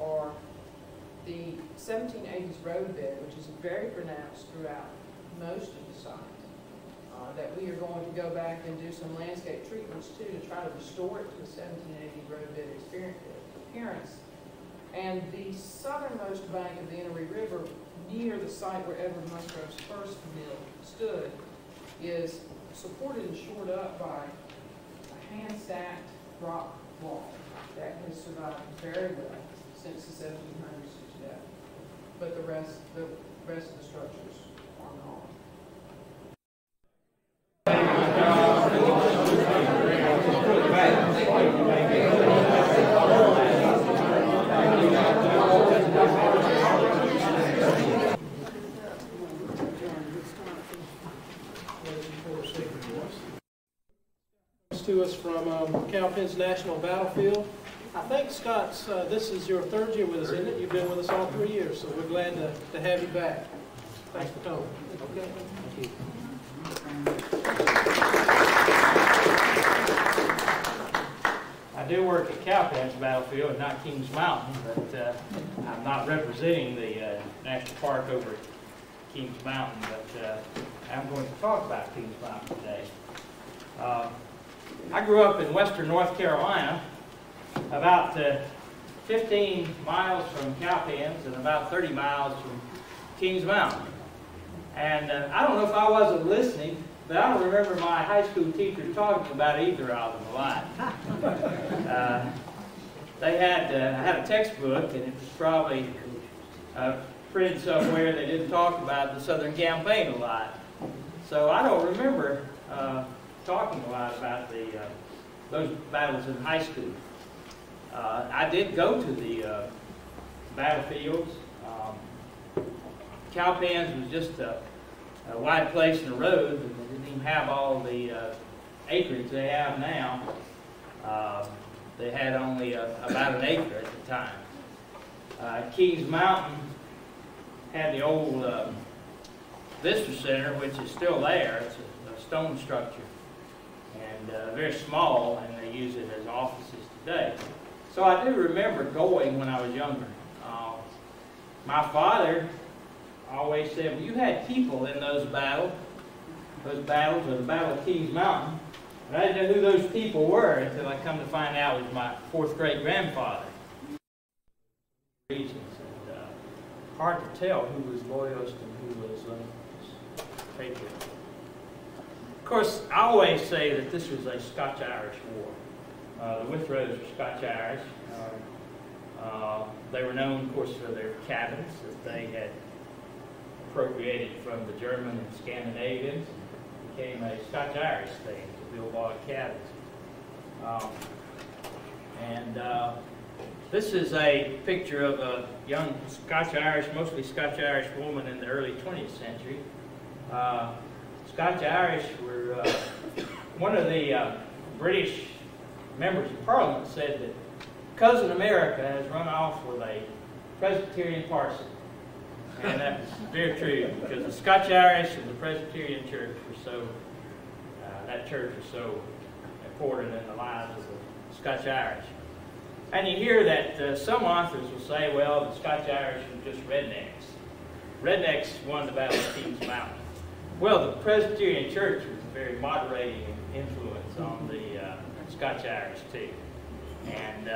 are the 1780s road bed, which is very pronounced throughout most of the site. That we are going to go back and do some landscape treatments too to try to restore it to a 1780 road bed appearance. And the southernmost bank of the Enoree River, near the site where Edward Musgrove's first mill stood, is supported and shored up by a hand-stacked rock wall that has survived very well since the 1700s to today. But the rest of the structures are gone. To us from Cowpens National Battlefield. I think, Scott, this is your third year with us, isn't it? You've been with us all 3 years, so we're glad to have you back. Thanks for coming. Okay. Thank you. I do work at Cowpens Battlefield, not Kings Mountain, but I'm not representing the National Park over at Kings Mountain, but I'm going to talk about Kings Mountain today. I grew up in western North Carolina, about 15 miles from Cowpens and about 30 miles from Kings Mountain. And I don't know if I wasn't listening, but I don't remember my high school teacher talking about either of them a lot. I had a textbook, and it was probably printed somewhere. They didn't talk about the Southern Campaign a lot. So I don't remember talking a lot about those battles in high school. I did go to the battlefields. Cowpens was just a wide place in the road, and they didn't even have all the acreage they have now. They had only about an acre at the time. Kings Mountain had the old visitor center, which is still there. It's a stone structure, and very small, and they use it as offices today. So I do remember going when I was younger. My father always said, well, you had people in those battles, or the Battle of Kings Mountain, and I didn't know who those people were until I come to find out it was my fourth great grandfather. Reasons, and hard to tell who was loyalist and who was patriot. Of course, I always say that this was a Scotch-Irish war. The Withrows were Scotch-Irish. They were known, of course, for their cabins that they had appropriated from the German and Scandinavians. It became a Scotch-Irish thing to build log cabins. This is a picture of a young Scotch-Irish, mostly Scotch-Irish woman in the early 20th century. Scotch-Irish were, one of the British members of Parliament said that Cousin America has run off with a Presbyterian parson. And that was very true, because the Scotch-Irish and the Presbyterian church were so, that church was so important in the lives of the Scotch-Irish. And you hear that some authors will say, well, the Scotch-Irish were just rednecks. Rednecks won the Battle of Kings Mountain. Well, the Presbyterian church was a very moderating influence on the Scotch-Irish too. And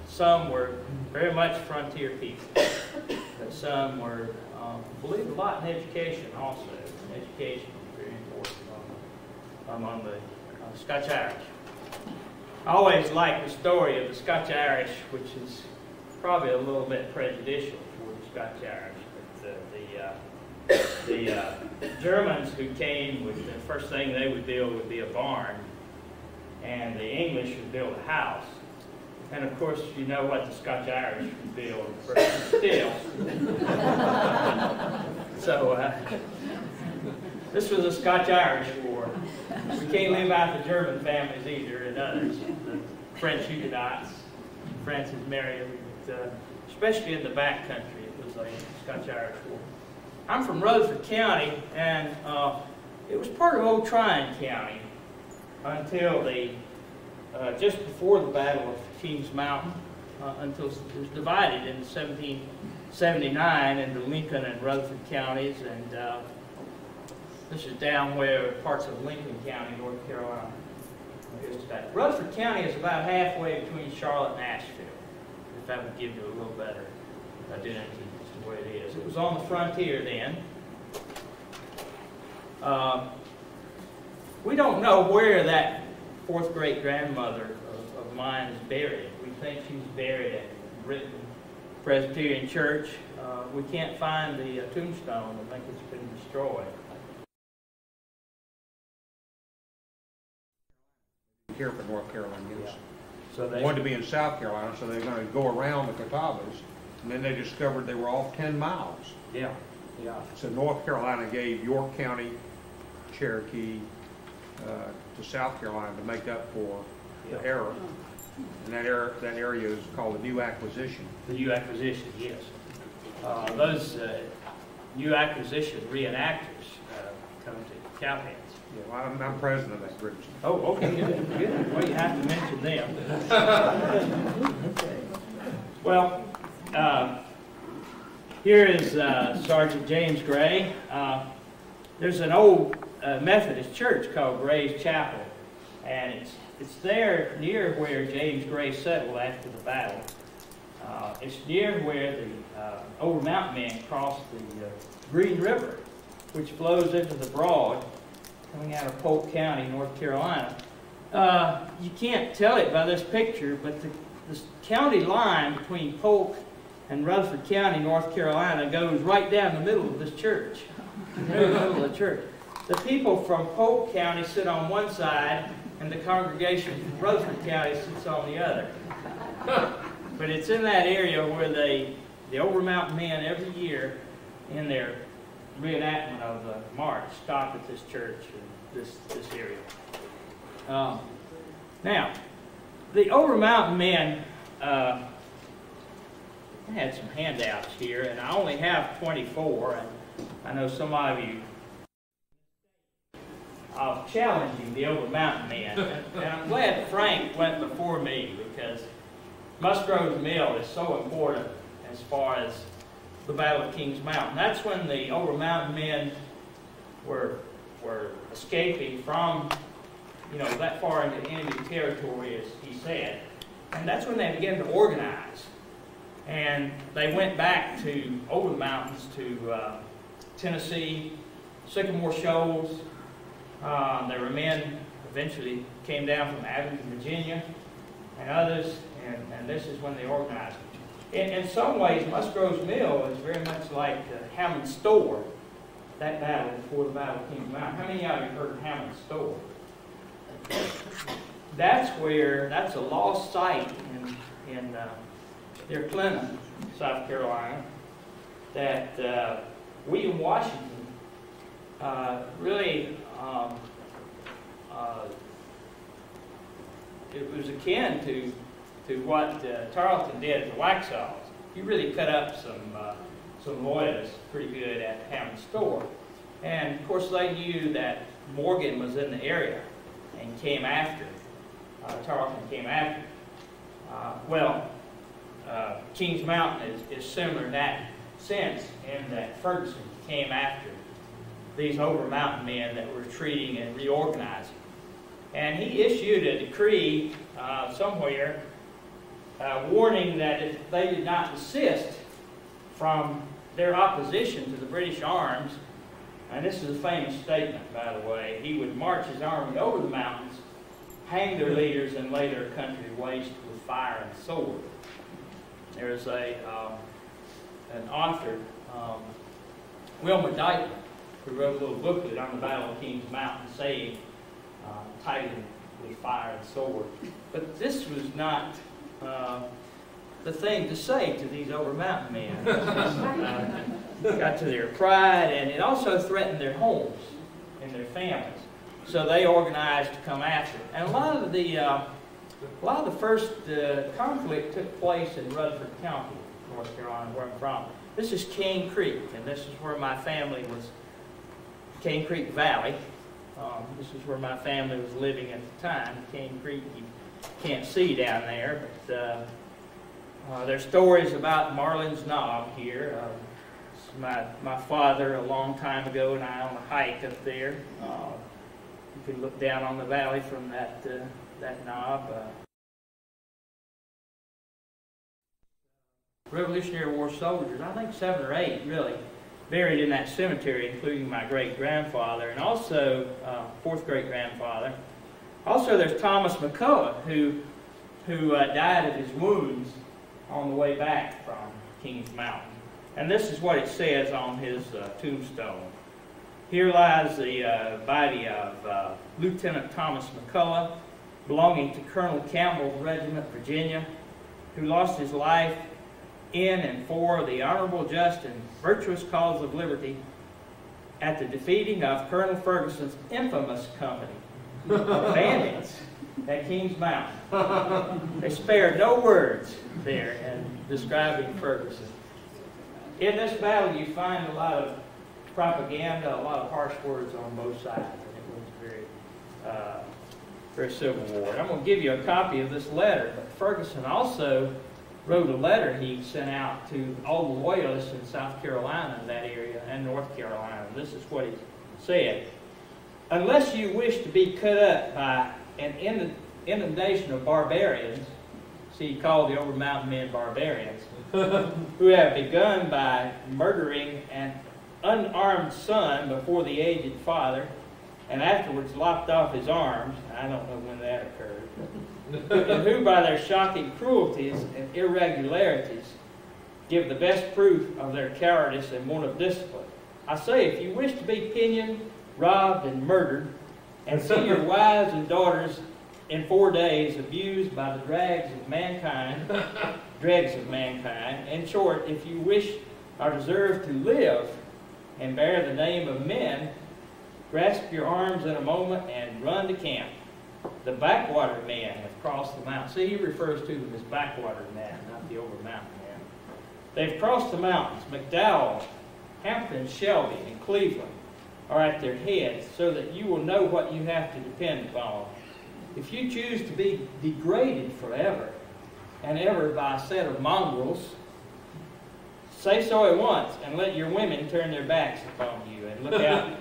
some were very much frontier people, but some were believed a lot in education also. Education was very important among the Scotch-Irish. I always like the story of the Scotch-Irish, which is probably a little bit prejudicial toward the Scotch-Irish. The Germans who came, with the first thing they would build would be a barn, and the English would build a house. And of course, you know what the Scotch-Irish would build versus steel. So this was a Scotch-Irish war. We can't leave out the German families either, and others. The French Huguenots, Francis Marion, especially in the back country, it was a Scotch-Irish war. I'm from Rutherford County, and it was part of Old Tryon County until just before the Battle of Kings Mountain. until it was divided in 1779 into Lincoln and Rutherford counties, and this is down where parts of Lincoln County, North Carolina, is today. Rutherford County is about halfway between Charlotte and Asheville, if that would give you a little better identity as to where it is. It was on the frontier then. We don't know where that fourth great-grandmother of mine is buried. We think she's buried at Britton Presbyterian Church. We can't find the tombstone. I think it's been destroyed. Here for North Carolina, yes. So they Wanted to be in South Carolina, so they're going to go around the Catawbas, and then they discovered they were off 10 miles. Yeah, yeah. So North Carolina gave York County, Cherokee, to South Carolina to make up for the error. And that area is called the New Acquisition. The New Acquisition, yes. Those New Acquisition reenactors come to Cowpens. Yeah, well, I'm president of that group. Oh, okay, good, good. Well, you have to mention them. Okay. Well, here is Sergeant James Gray. There's an old Methodist church called Gray's Chapel, and it's there near where James Gray settled after the battle. It's near where the Over Mountain men crossed the Green River, which flows into the Broad, coming out of Polk County, North Carolina. You can't tell it by this picture, but the county line between Polk and Rutherford County, North Carolina, goes right down the middle of this church. In the middle of the church. The people from Polk County sit on one side, and the congregation from Rutherford County sits on the other. But it's in that area where the Over Mountain men every year in their reenactment of the march stop at this church and this area. Now, the Over Mountain men, I had some handouts here, and I only have 24, and I know some of you are challenging the Over Mountain men, and I'm glad Frank went before me, because Musgrove's Mill is so important as far as the Battle of Kings Mountain. That's when the Over Mountain men were escaping from, that far into enemy territory, as he said. And that's when they began to organize. And they went back to over the mountains to Tennessee, Sycamore Shoals. There were men eventually came down from Abington, Virginia, and others, and this is when they organized. In some ways, Musgrove's Mill is very much like Hammond's Store, that battle before the Battle of Kings Mountain. How many of you heard of Hammond's Store? That's a lost site in near Clarendon, South Carolina, that William Washington really, it was akin to what Tarleton did at the Waxhaws. He really cut up some loyalists pretty good at Hammond's Store. And of course they knew that Morgan was in the area and came after. Tarleton came after. Kings Mountain is similar in that sense, in that Ferguson came after these Over Mountain men that were retreating and reorganizing. And he issued a decree somewhere warning that if they did not desist from their opposition to the British arms, and this is a famous statement, by the way, he would march his army over the mountains, hang their leaders, and lay their country waste with fire and sword. There's an author, Wilmer Dykeman, who wrote a little booklet on the Battle of Kings Mountain, saying, titled "With Fire and Sword." But this was not the thing to say to these Over Mountain men. Got to their pride, and it also threatened their homes and their families. So they organized to come after it. And a lot of the first conflict took place in Rutherford County, North Carolina, where I'm from. This is Cane Creek, and this is where my family was, Cane Creek Valley. This is where my family was living at the time. Cane Creek, you can't see down there, but There's stories about Marlin's Knob here. My father, a long time ago, and I on a hike up there. You can look down on the valley from that knob. Revolutionary War soldiers, I think 7 or 8 really, buried in that cemetery, including my great-grandfather and also 4th great-grandfather. Also, there's Thomas McCullough, who died of his wounds on the way back from Kings Mountain. And this is what it says on his tombstone. Here lies the body of Lieutenant Thomas McCullough, belonging to Colonel Campbell's Regiment, Virginia, who lost his life in and for the honorable, just, and virtuous cause of liberty at the defeating of Colonel Ferguson's infamous company of bandits at Kings Mountain. They spared no words there in describing Ferguson. In this battle, you find a lot of propaganda, a lot of harsh words on both sides, and it was very Civil War. And I'm going to give you a copy of this letter, but Ferguson also wrote a letter he sent out to all the loyalists in South Carolina, that area, and North Carolina. This is what he said. Unless you wish to be cut up by an inundation of barbarians, see, he called the Over-Mountain men barbarians, who have begun by murdering an unarmed son before the aged father, and afterwards lopped off his arms, I don't know when that occurred, and who by their shocking cruelties and irregularities give the best proof of their cowardice and want of discipline. I say, if you wish to be pinioned, robbed, and murdered, and see your wives and daughters in 4 days abused by the dregs of mankind, in short, if you wish or deserve to live and bear the name of men, grasp your arms in a moment and run to camp. The backwater men have crossed the mountain. See, he refers to them as backwater men, not the over-mountain men. They've crossed the mountains. McDowell, Hampton, Shelby, and Cleveland are at their heads, so that you will know what you have to depend upon. If you choose to be degraded forever and ever by a set of mongrels, say so at once, and let your women turn their backs upon you, and look out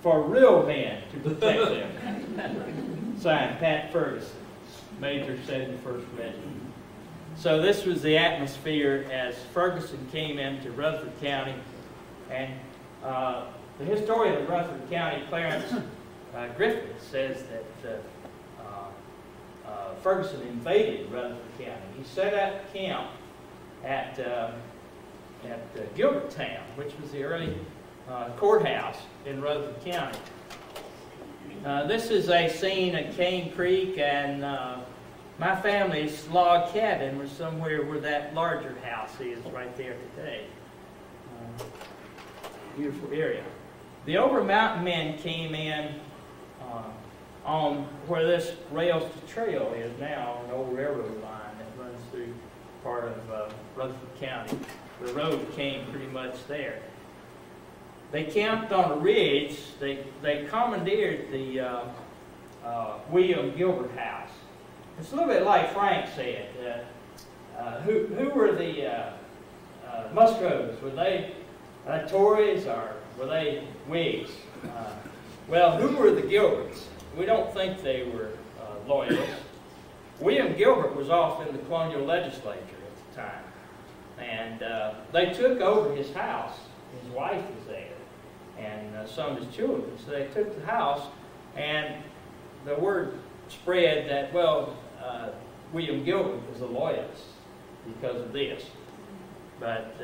for real men to protect them. Signed, Pat Ferguson, Major, 71st Regiment. So this was the atmosphere as Ferguson came into Rutherford County, and the historian of Rutherford County, Clarence Griffith, says that Ferguson invaded Rutherford County. He set up camp at Gilberttown, which was the early courthouse in Rutherford County. This is a scene at Cane Creek, and my family's log cabin was somewhere where that larger house is right there today. Beautiful area. The Over-Mountain men came in on where this rails to trail is now, an old railroad line that runs through part of Rutherford County. The road came pretty much there. They camped on a ridge. They commandeered the William Gilbert house. It's a little bit like Frank said. Who were the Musgroves? Were they Tories or were they Whigs? Well, who were the Gilberts? We don't think they were loyalists. William Gilbert was off in the colonial legislature at the time. And they took over his house. His wife was there, and some of his children. So they took the house, and the word spread that, well, William Gilbert was a loyalist because of this. But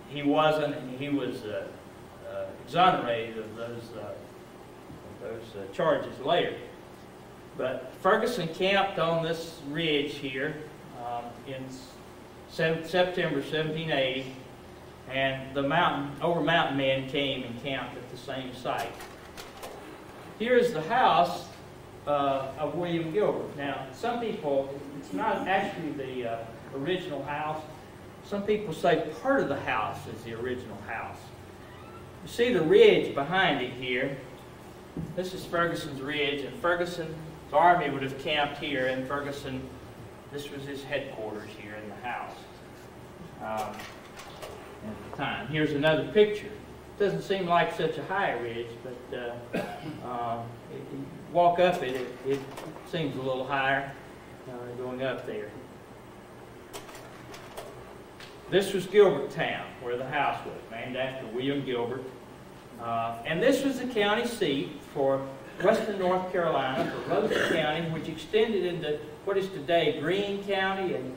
he wasn't, and he was exonerated of those charges later. But Ferguson camped on this ridge here in September 1780, and the Over-Mountain men came and camped at the same site. Here's the house of William Gilbert. Now, some people, it's not actually the original house. Some people say part of the house is the original house. You see the ridge behind it here. This is Ferguson's ridge, and Ferguson's army would have camped here, and Ferguson, this was his headquarters here in the house. at the time. Here's another picture. Doesn't seem like such a high ridge, but you walk up it, it seems a little higher going up there. This was Gilbert Town, where the house was, named after William Gilbert. And this was the county seat for western North Carolina, for Lawson County, which extended into what is today Greene County and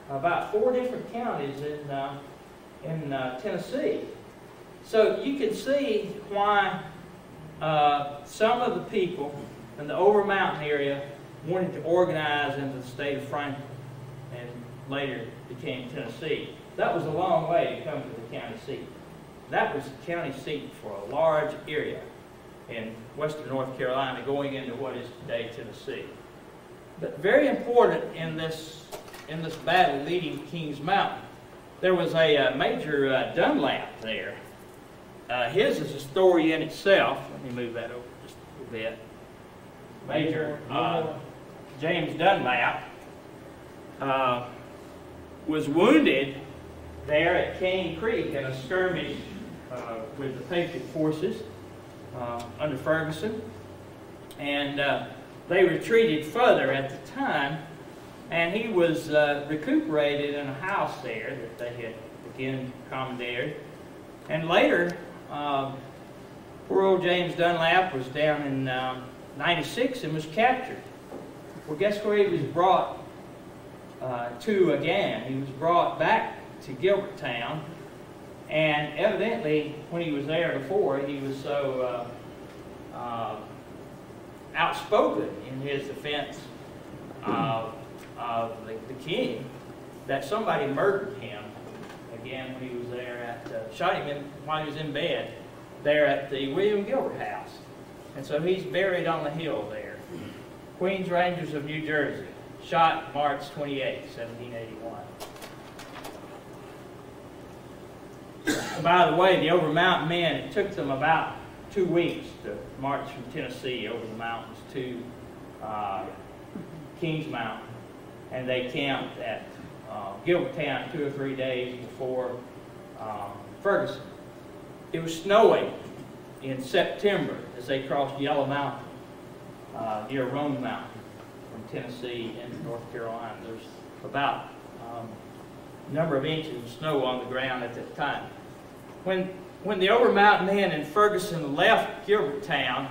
about 4 different counties in Tennessee. So you can see why some of the people in the Over Mountain area wanted to organize into the state of Franklin and later became Tennessee. That was a long way to come to the county seat. That was the county seat for a large area in western North Carolina going into what is today Tennessee. But very important in this battle leading to Kings Mountain, there was a Major Dunlap there. His is a story in itself. Let me move that over just a little bit. Major James Dunlap was wounded there at Cane Creek in a skirmish with the Patriot forces under Ferguson. And they retreated further at the time, and he was recuperated in a house there that they had again commandeered. And later, poor old James Dunlap was down in 96 and was captured. Well, guess where he was brought to again? He was brought back to Gilbert Town, and evidently when he was there before, he was so outspoken in his defense of the king that somebody murdered him again when he was there at, shot him while he was in bed there at the William Gilbert house. And so he's buried on the hill there. Queens Rangers of New Jersey, shot March 28, 1781. By the way, the Over Mountain men, it took them about 2 weeks to march from Tennessee over the mountains to Kings Mountain. And they camped at Gilbert Town 2 or 3 days before Ferguson. It was snowing in September as they crossed Yellow Mountain near Rome Mountain from Tennessee into North Carolina. There's about a number of inches of snow on the ground at that time. When the Over Mountain men and Ferguson left Gilbert Town,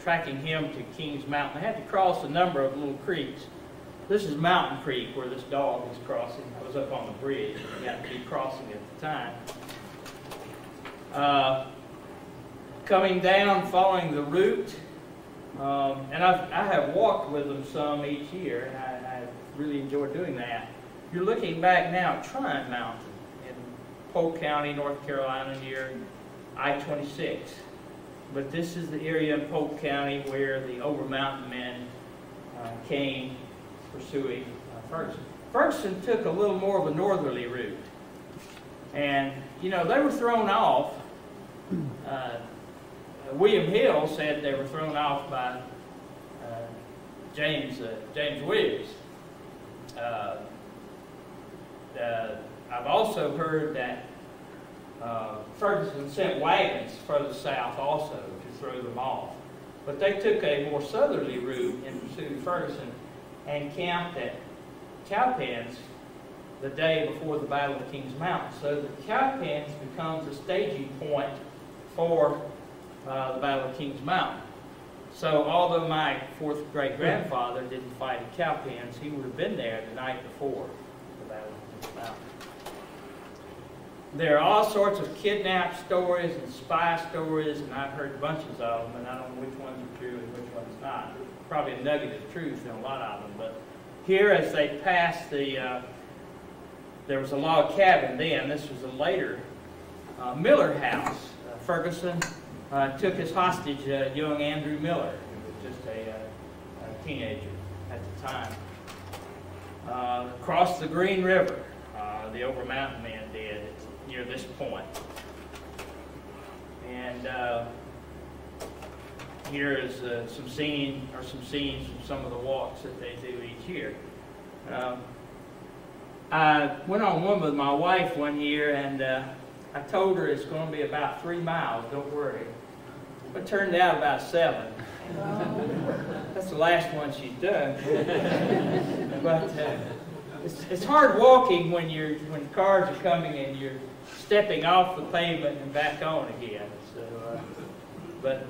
tracking him to Kings Mountain, they had to cross a number of little creeks. This is Mountain Creek where this dog is crossing. I was up on the bridge. He got to be crossing at the time. Coming down, following the route, and I have walked with them some each year, and I really enjoy doing that. You're looking back now at Tryon Mountain in Polk County, North Carolina, near I-26. But this is the area in Polk County where the Over Mountain men came pursuing Ferguson. Ferguson took a little more of a northerly route. And, you know, they were thrown off. William Hill said they were thrown off by James Williams. I've also heard that Ferguson sent wagons further south also to throw them off. But they took a more southerly route in pursuit of Ferguson and camped at Cowpens the day before the Battle of Kings Mountain. So the Cowpens becomes a staging point for the Battle of Kings Mountain. So although my 4th great-grandfather didn't fight at Cowpens, he would have been there the night before the Battle of Kings Mountain. There are all sorts of kidnap stories and spy stories, and I've heard bunches of them, and I don't know which ones are true and which ones not. There's probably a nugget of truth in a lot of them, but here as they passed the, there was a log cabin then, this was a later Miller house. Ferguson took as hostage young Andrew Miller, who was just a teenager at the time. Across the Green River, the Over Mountain men did near this point. And here is some scenes from some of the walks that they do each year. I went on one with my wife one year, and I told her it's going to be about 3 miles, don't worry. But it turned out about 7. That's the last one she's done. But it's hard walking when cars are coming and you're stepping off the pavement and back on again. So, but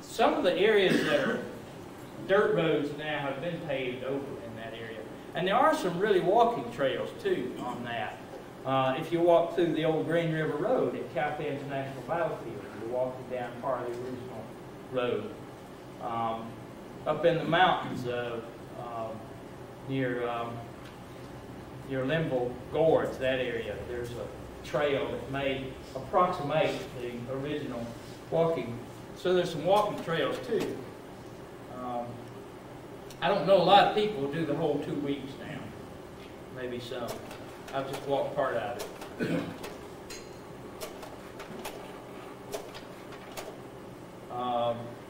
some of the areas that are dirt roads now have been paved over in that area. And there are some really walking trails, too, on that. If you walk through the old Green River Road at Catawba National Battlefield, you're walking down part of the original road. Up in the mountains near Linville Gorge, that area, there's a trail that may approximate the original walking. So there's some walking trails, too. I don't know a lot of people do the whole 2 weeks now. Maybe some. I've just walked part of it.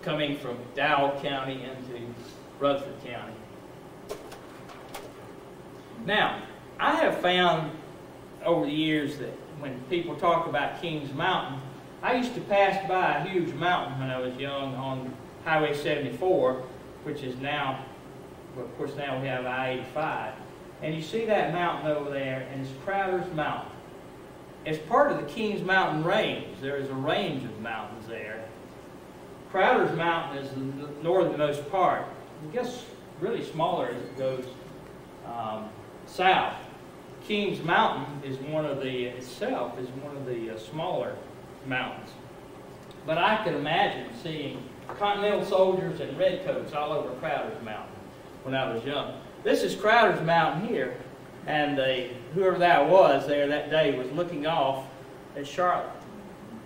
Coming from Dow County into Rutherford County. Now, I have found over the years that when people talk about Kings Mountain, I used to pass by a huge mountain when I was young on Highway 74, which is now, well, of course now we have I-85. And you see that mountain over there, and it's Crowder's Mountain. It's part of the Kings Mountain range. There is a range of mountains there. Crowder's Mountain is the northernmost part. I guess really smaller as it goes south. Kings Mountain is itself is one of the smaller mountains. But I could imagine seeing Continental soldiers in redcoats all over Crowder's Mountain when I was young. This is Crowder's Mountain here, and whoever that was there that day was looking off at Charlotte.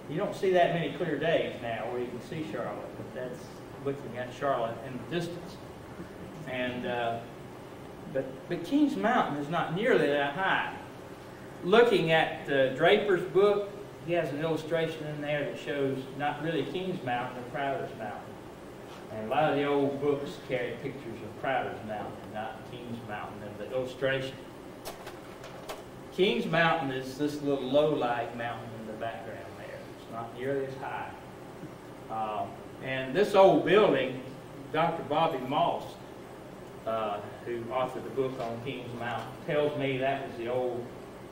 You don't see that many clear days now where you can see Charlotte, but that's looking at Charlotte in the distance. And but Kings Mountain is not nearly that high. Looking at Draper's book, he has an illustration in there that shows not really Kings Mountain, but Crowder's Mountain. And a lot of the old books carry pictures of Crowder's Mountain, not Kings Mountain in the illustration. Kings Mountain is this little low-lying mountain in the background there. It's not nearly as high. And this old building, Dr. Bobby Moss, who authored the book on Kings Mountain, tells me that was the old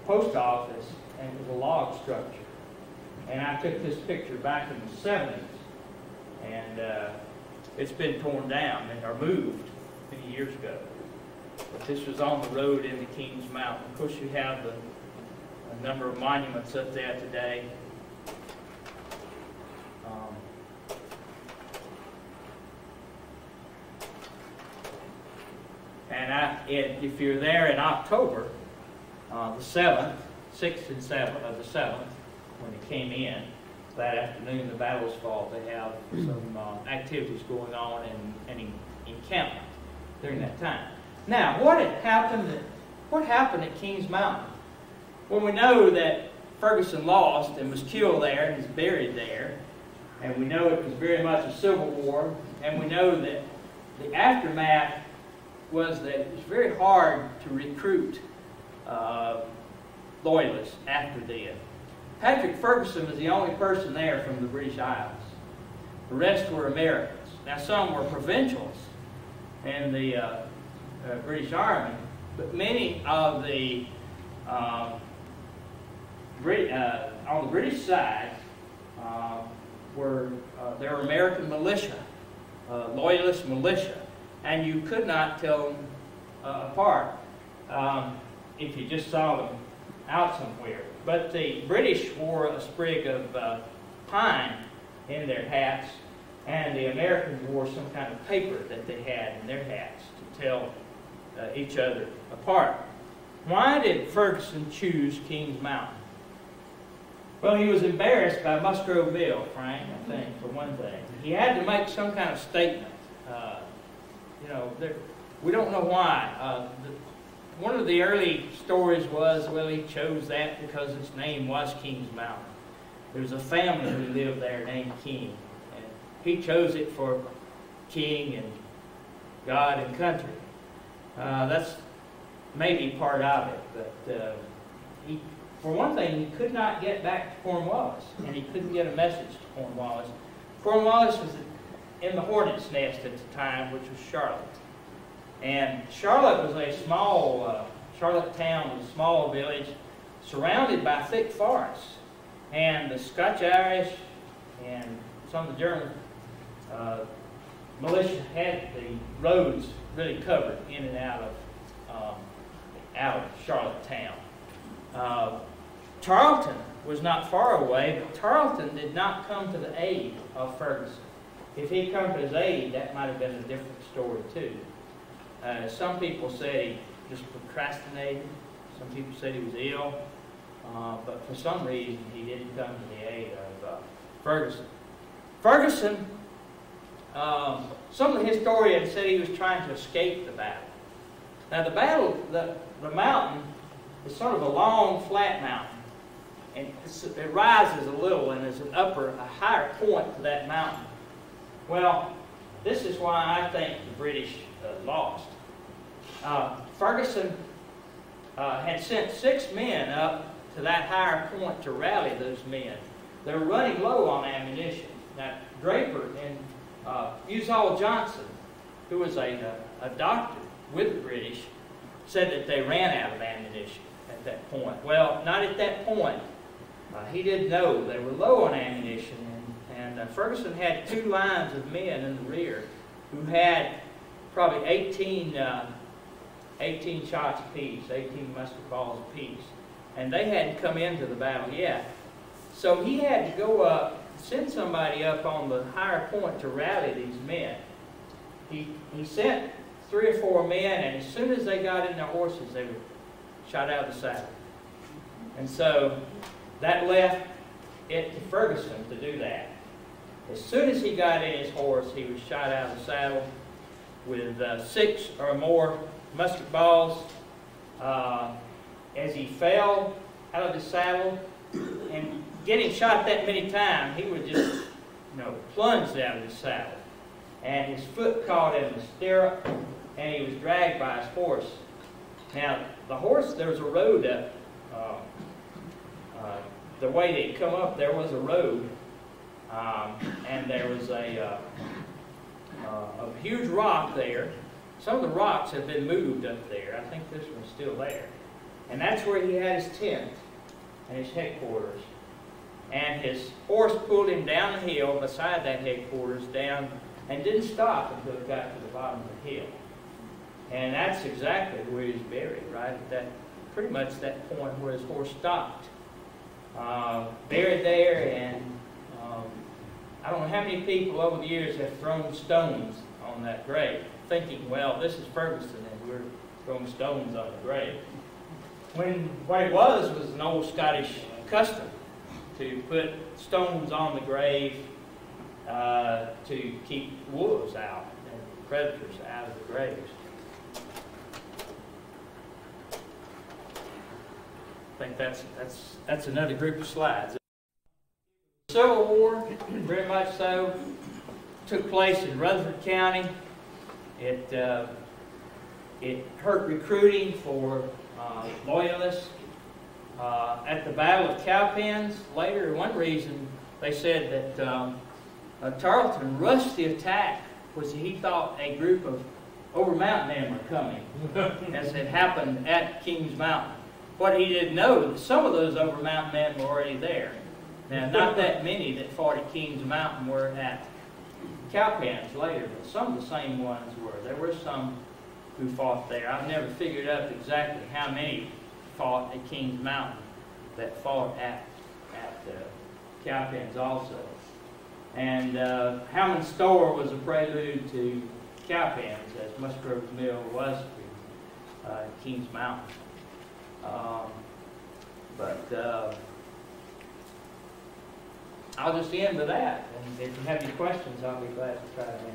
post office, and it was a log structure. And I took this picture back in the 70s, and it's been torn down or moved many years ago. But this was on the road into Kings Mountain. Of course, you have a number of monuments up there today. And if you're there in October, the 7th, 6th and 7th of the 7th, when it came in, that afternoon the battles fought, they have some activities going on in encampment during that time. Now, what happened at Kings Mountain? Well, we know that Ferguson lost and was killed there and is buried there. And we know it was very much a civil war. And we know that the aftermath was that it was very hard to recruit loyalists after then. Patrick Ferguson was the only person there from the British Isles. The rest were Americans. Now, some were provincials in the British Army, but many of the on the British side there were American militia, loyalist militia, and you could not tell them apart if you just saw them out somewhere. But the British wore a sprig of pine in their hats, and the Americans wore some kind of paper that they had in their hats to tell each other apart. Why did Ferguson choose Kings Mountain? Well, he was embarrassed by Musgrove Bill, Frank, I think, for one thing. He had to make some kind of statement. We don't know why. One of the early stories was, well, he chose that because its name was Kings Mountain. There was a family who lived there named King, and he chose it for king and God and country. That's may be part of it, but he, for one thing, he could not get back to Cornwallis, and he couldn't get a message to Cornwallis. Cornwallis was in the hornet's nest at the time, which was Charlotte. And Charlotte was a small, Charlotte town was a small village surrounded by thick forests. And the Scotch-Irish and some of the German militia had the roads really covered in and out of Charlotte town. Tarleton was not far away, but Tarleton did not come to the aid of Ferguson. If he had come to his aid, that might have been a different story too. Some people said he just procrastinated. Some people said he was ill. But for some reason, he didn't come to the aid of Ferguson. Ferguson, some of the historians said he was trying to escape the battle. Now the battle, the mountain is sort of a long, flat mountain. And it rises a little, and there's a higher point to that mountain. Well, this is why I think the British lost. Ferguson had sent 6 men up to that higher point to rally those men. They were running low on ammunition. Now, Draper and Usall Johnson, who was a doctor with the British, said that they ran out of ammunition at that point. Well, not at that point. He didn't know they were low on ammunition, and Ferguson had 2 lines of men in the rear who had probably 18 shots apiece, 18 musket balls apiece, and they hadn't come into the battle yet. So he had to go up, send somebody up on the higher point to rally these men. He sent 3 or 4 men, and as soon as they got in their horses, they were shot out of the saddle. And so that left it to Ferguson to do that. As soon as he got in his horse, he was shot out of the saddle with 6 or more musket balls. As he fell out of the saddle, and getting shot that many times, he would just, plunged out of the saddle. And his foot caught in the stirrup, and he was dragged by his horse. Now, the horse, there was a road up. The way they'd come up, there was a road, and there was a huge rock there. Some of the rocks have been moved up there. I think this one's still there. And that's where he had his tent and his headquarters. And his horse pulled him down the hill beside that headquarters down, and didn't stop until it got to the bottom of the hill. And that's exactly where he's buried, right at that, pretty much that point where his horse stopped. Buried there, and I don't know how many people over the years have thrown stones on that grave, thinking, well, this is Ferguson, and we're throwing stones on the grave. When what it was an old Scottish custom to put stones on the grave to keep wolves out and predators out of the graves. I think that's another group of slides. The Civil War, very much so, took place in Rutherford County. It hurt recruiting for loyalists. At the Battle of Cowpens, later, one reason they said that Tarleton rushed the attack was he thought a group of Over Mountain men were coming, as had happened at Kings Mountain. What he didn't know, some of those Over Mountain men were already there. Now, not that many that fought at Kings Mountain were at Cowpens later, but some of the same ones were. There were some who fought there. I've never figured out exactly how many fought at Kings Mountain that fought at Cowpens also. And Hammond's Store was a prelude to Cowpens, as Musgrove's Mill was to Kings Mountain. I'll just end with that, and if you have any questions, I'll be glad to try to answer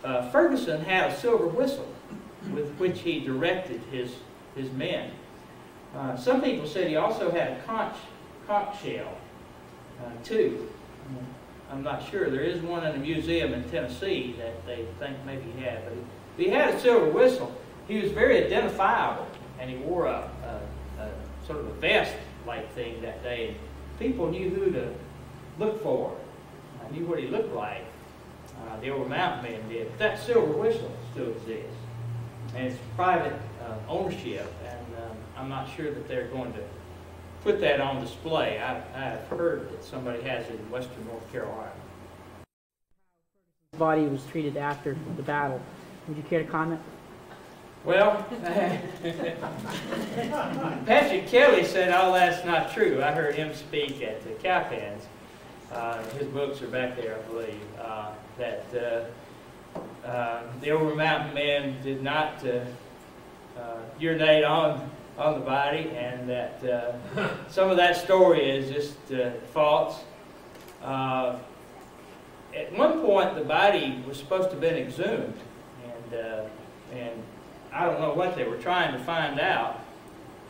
them. Ferguson had a silver whistle with which he directed his men. Some people said he also had a conch shell, too. I'm not sure. There is one in a museum in Tennessee that they think maybe he had. But if he had a silver whistle, he was very identifiable, and he wore a sort of a vest-like thing that day. People knew who to look for. Knew what he looked like. The old mountain men did. But that silver whistle still exists, and it's private ownership. And I'm not sure that they're going to put that on display. I've heard that somebody has it in western North Carolina. His body was treated after the battle. Would you care to comment? Well, Patrick Kelly said all that's not true. I heard him speak at the Cowpens. His books are back there, I believe. That the Over Mountain men did not urinate on the body, and that some of that story is just false. At one point, the body was supposed to have been exhumed, and I don't know what they were trying to find out,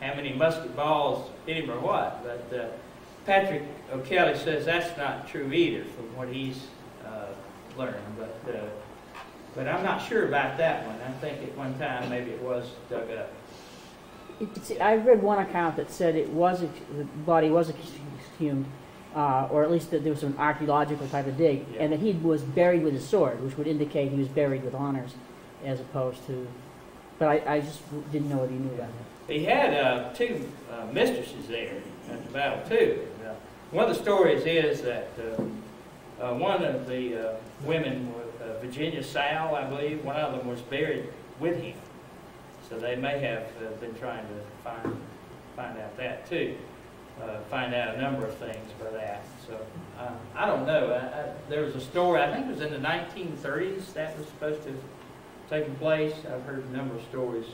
how many musket balls hit him or what, but Patrick O'Kelly says that's not true either from what he's learned, but I'm not sure about that one. I think at one time maybe it was dug up. I read one account that said the body was exhumed, or at least that there was an archaeological type of dig, Yeah. and that he was buried with his sword, which would indicate he was buried with honors, as opposed to. But I just didn't know whether you knew that. He had two mistresses there at the battle too. One of the stories is that one of the women, Virginia Sal, I believe, one of them was buried with him. So they may have been trying to find out that too. Find out a number of things by that. So I don't know. There was a story, I think it was in the 1930s that was supposed to have taken place. I've heard a number of stories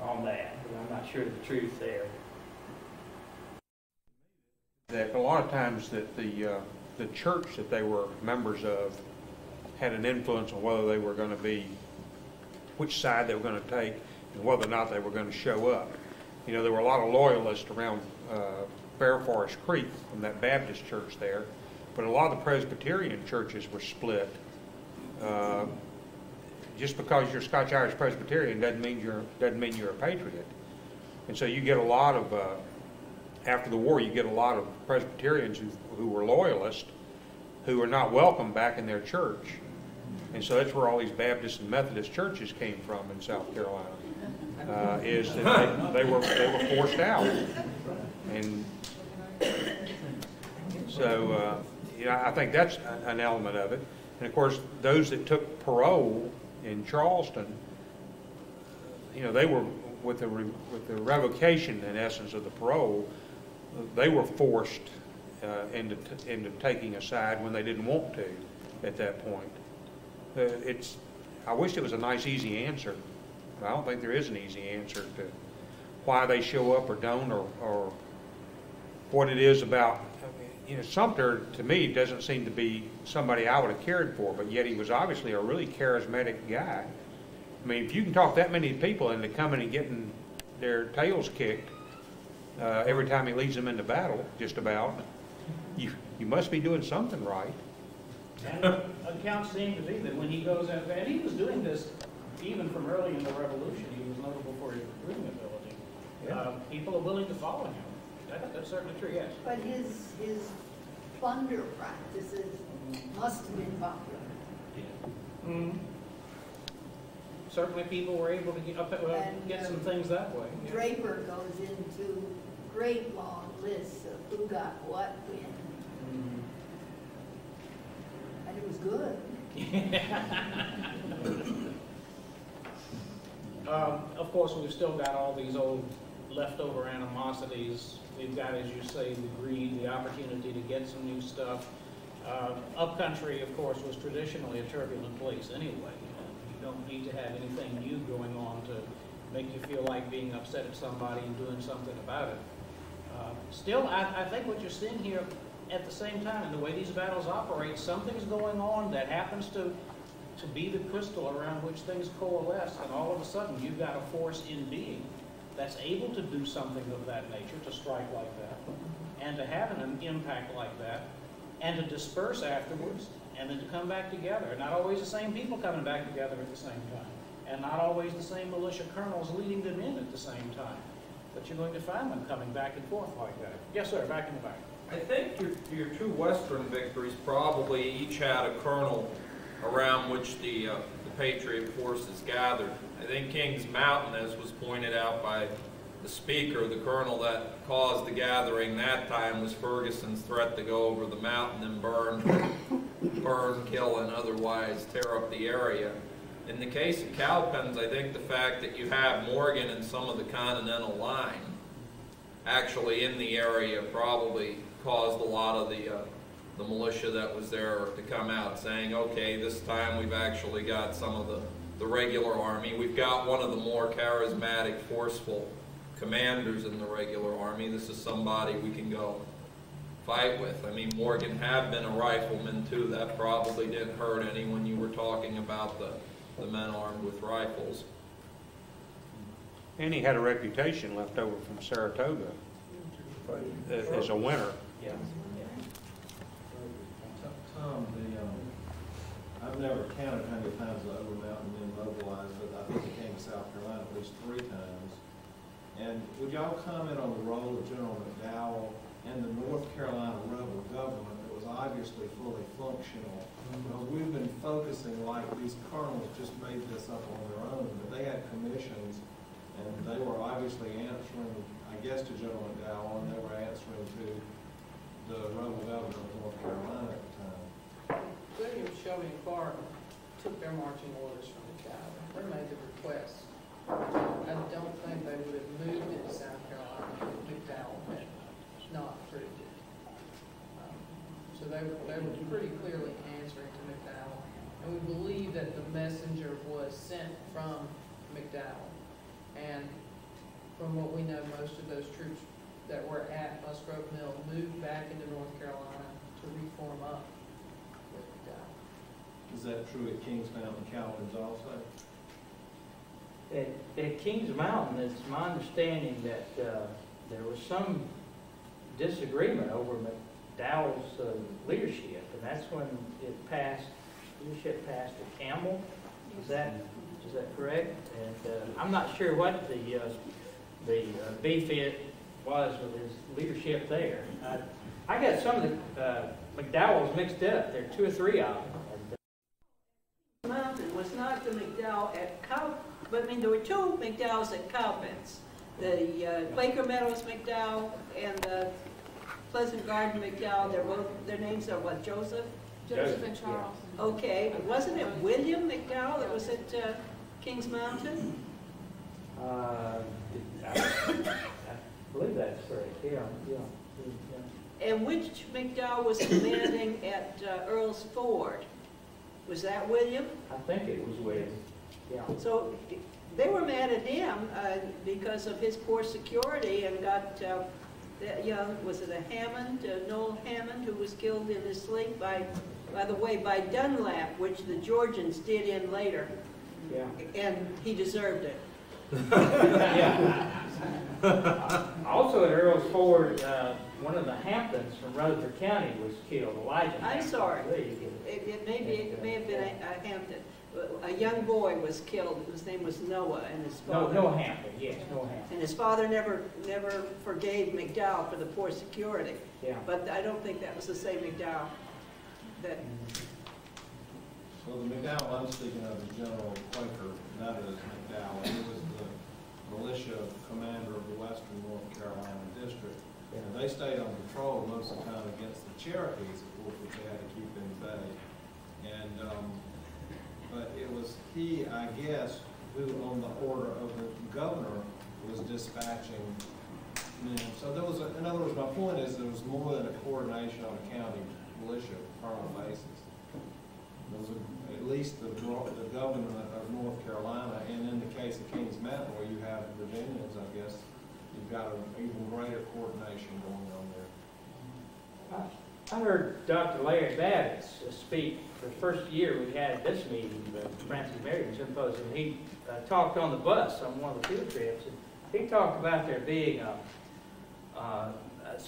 on that, but I'm not sure of the truth there. That a lot of times that the church that they were members of had an influence on whether they were going to be, which side they were going to take, and whether or not they were going to show up. You know, there were a lot of loyalists around Fair Forest Creek from that Baptist church there, but a lot of the Presbyterian churches were split. Just because you're Scotch-Irish Presbyterian doesn't mean you're a patriot. And so you get a lot of after the war, you get a lot of Presbyterians who were loyalists who are not welcome back in their church. And so that's where all these Baptist and Methodist churches came from in South Carolina, is that they were forced out. And so, you know, I think that's an element of it. And of course, those that took parole in Charleston, you know, they were with the revocation, in essence, of the parole. They were forced into taking a side when they didn't want to at that point. I wish it was a nice, easy answer. I don't think there is an easy answer to why they show up or don't, or what it is about. You know, Sumter, to me, doesn't seem to be somebody I would have cared for, but yet he was obviously a really charismatic guy. I mean, if you can talk that many people into coming and getting their tails kicked every time he leads them into battle, just about, you must be doing something right. And accounts seem to be that when he goes out, and he was doing this even from early in the Revolution, he was notable for his recruiting ability. Yeah. People are willing to follow him. That's certainly true, yes. But his plunder practices must have been popular. Mm-hmm. Certainly people were able to get some things that way. Yeah. Draper goes into great long lists of who got what when. Mm-hmm. And it was good. Of course, we've still got all these old leftover animosities. We've got, as you say, the greed, the opportunity to get some new stuff. Upcountry, of course, was traditionally a turbulent place anyway. You don't need to have anything new going on to make you feel like being upset at somebody and doing something about it. Still, I think what you're seeing here at the same time, in the way these battles operate, something's going on that happens to be the crystal around which things coalesce, and all of a sudden you've got a force in being that's able to do something of that nature, to strike like that, and to have an impact like that. and to disperse afterwards, and then to come back together. Not always the same people coming back together at the same time, and not always the same militia colonels leading them in at the same time. But you're going to find them coming back and forth like that. Yes, sir, back in the back. I think your two Western victories probably each had a colonel around which the Patriot forces gathered. I think Kings Mountain, as was pointed out by the speaker, the colonel that caused the gathering that time was Ferguson's threat to go over the mountain and burn, kill, and otherwise tear up the area. In the case of Cowpens, I think the fact that you have Morgan and some of the Continental Line actually in the area probably caused a lot of the militia that was there to come out saying, okay, this time we've actually got some of the regular army. We've got one of the more charismatic, forceful commanders in the regular army. This is somebody we can go fight with. I mean, Morgan had been a rifleman too. That probably didn't hurt any when you were talking about the men armed with rifles. And he had a reputation left over from Saratoga as a winner. Yeah. Tom, I've never counted how many times the Over Mountain men mobilized, but I think it came to South Carolina at least 3 times. And would y'all comment on the role of General McDowell and the North Carolina rebel government that was obviously fully functional? Because we've been focusing like these colonels just made this up on their own, but they had commissions, and they were obviously answering, I guess, to General McDowell, and they were answering to the rebel governor of North Carolina at the time. William, Shelby, and Clark took their marching orders from McDowell. They made the request. I don't think they would have moved into South Carolina if McDowell had not approved it. So they were pretty clearly answering to McDowell. And we believe that the messenger was sent from McDowell. And from what we know, most of those troops that were at Musgrove Mill moved back into North Carolina to reform up with McDowell. Is that true at Kings Mountain, Cowpens also? At Kings Mountain, it's my understanding that there was some disagreement over McDowell's leadership, and that's when leadership passed to Campbell. Is that correct? And I'm not sure what the beef it was with his leadership there. I got some of the McDowells mixed up. There are 2 or 3 of them. Mountain was not the McDowell at Cow, but I mean there were 2 McDowells at Cowpens. The Quaker Meadows McDowell and the Pleasant Garden McDowell. Their names are what? Joseph and Charles. Yeah. Okay, but wasn't it William McDowell that was at Kings Mountain? I believe that's correct. Yeah. And which McDowell was commanding at Earl's Ford? Was that William? I think it was William. Yeah. So they were mad at him because of his poor security and got, was it a Hammond, Noel Hammond, who was killed in his sleep by the way, by Dunlap, which the Georgians did in later. Yeah. And he deserved it. Yeah. Also at Earl's Ford, one of the Hamptons from Rutherford County was killed. Elijah. I'm sorry. It may have been a Hampton. A young boy was killed. His name was Noah, and his father. Noah Hampton. Yes, Noah Hampton. And his father never forgave McDowell for the poor security. Yeah. But I don't think that was the same McDowell. That. Well, the McDowell I'm speaking of is General Quaker Meadows McDowell. He was the militia commander of the Western North Carolina District. Yeah. And they stayed on patrol most of the time against the Cherokees, of course, which they had to keep in bay. And but it was he, I guess, who on the order of the governor was dispatching men. So there was, in other words, my point is there was more than a coordination on a county militia colonel basis. There was at least the governor of North Carolina, and in the case of Kings Mountain, where you have Virginians, I guess, you've got an even greater coordination going on there. I heard Dr. Larry Babbitt speak for the first year we had this meeting, the Francis Marion Symposium. He talked on the bus on one of the field trips, and he talked about there being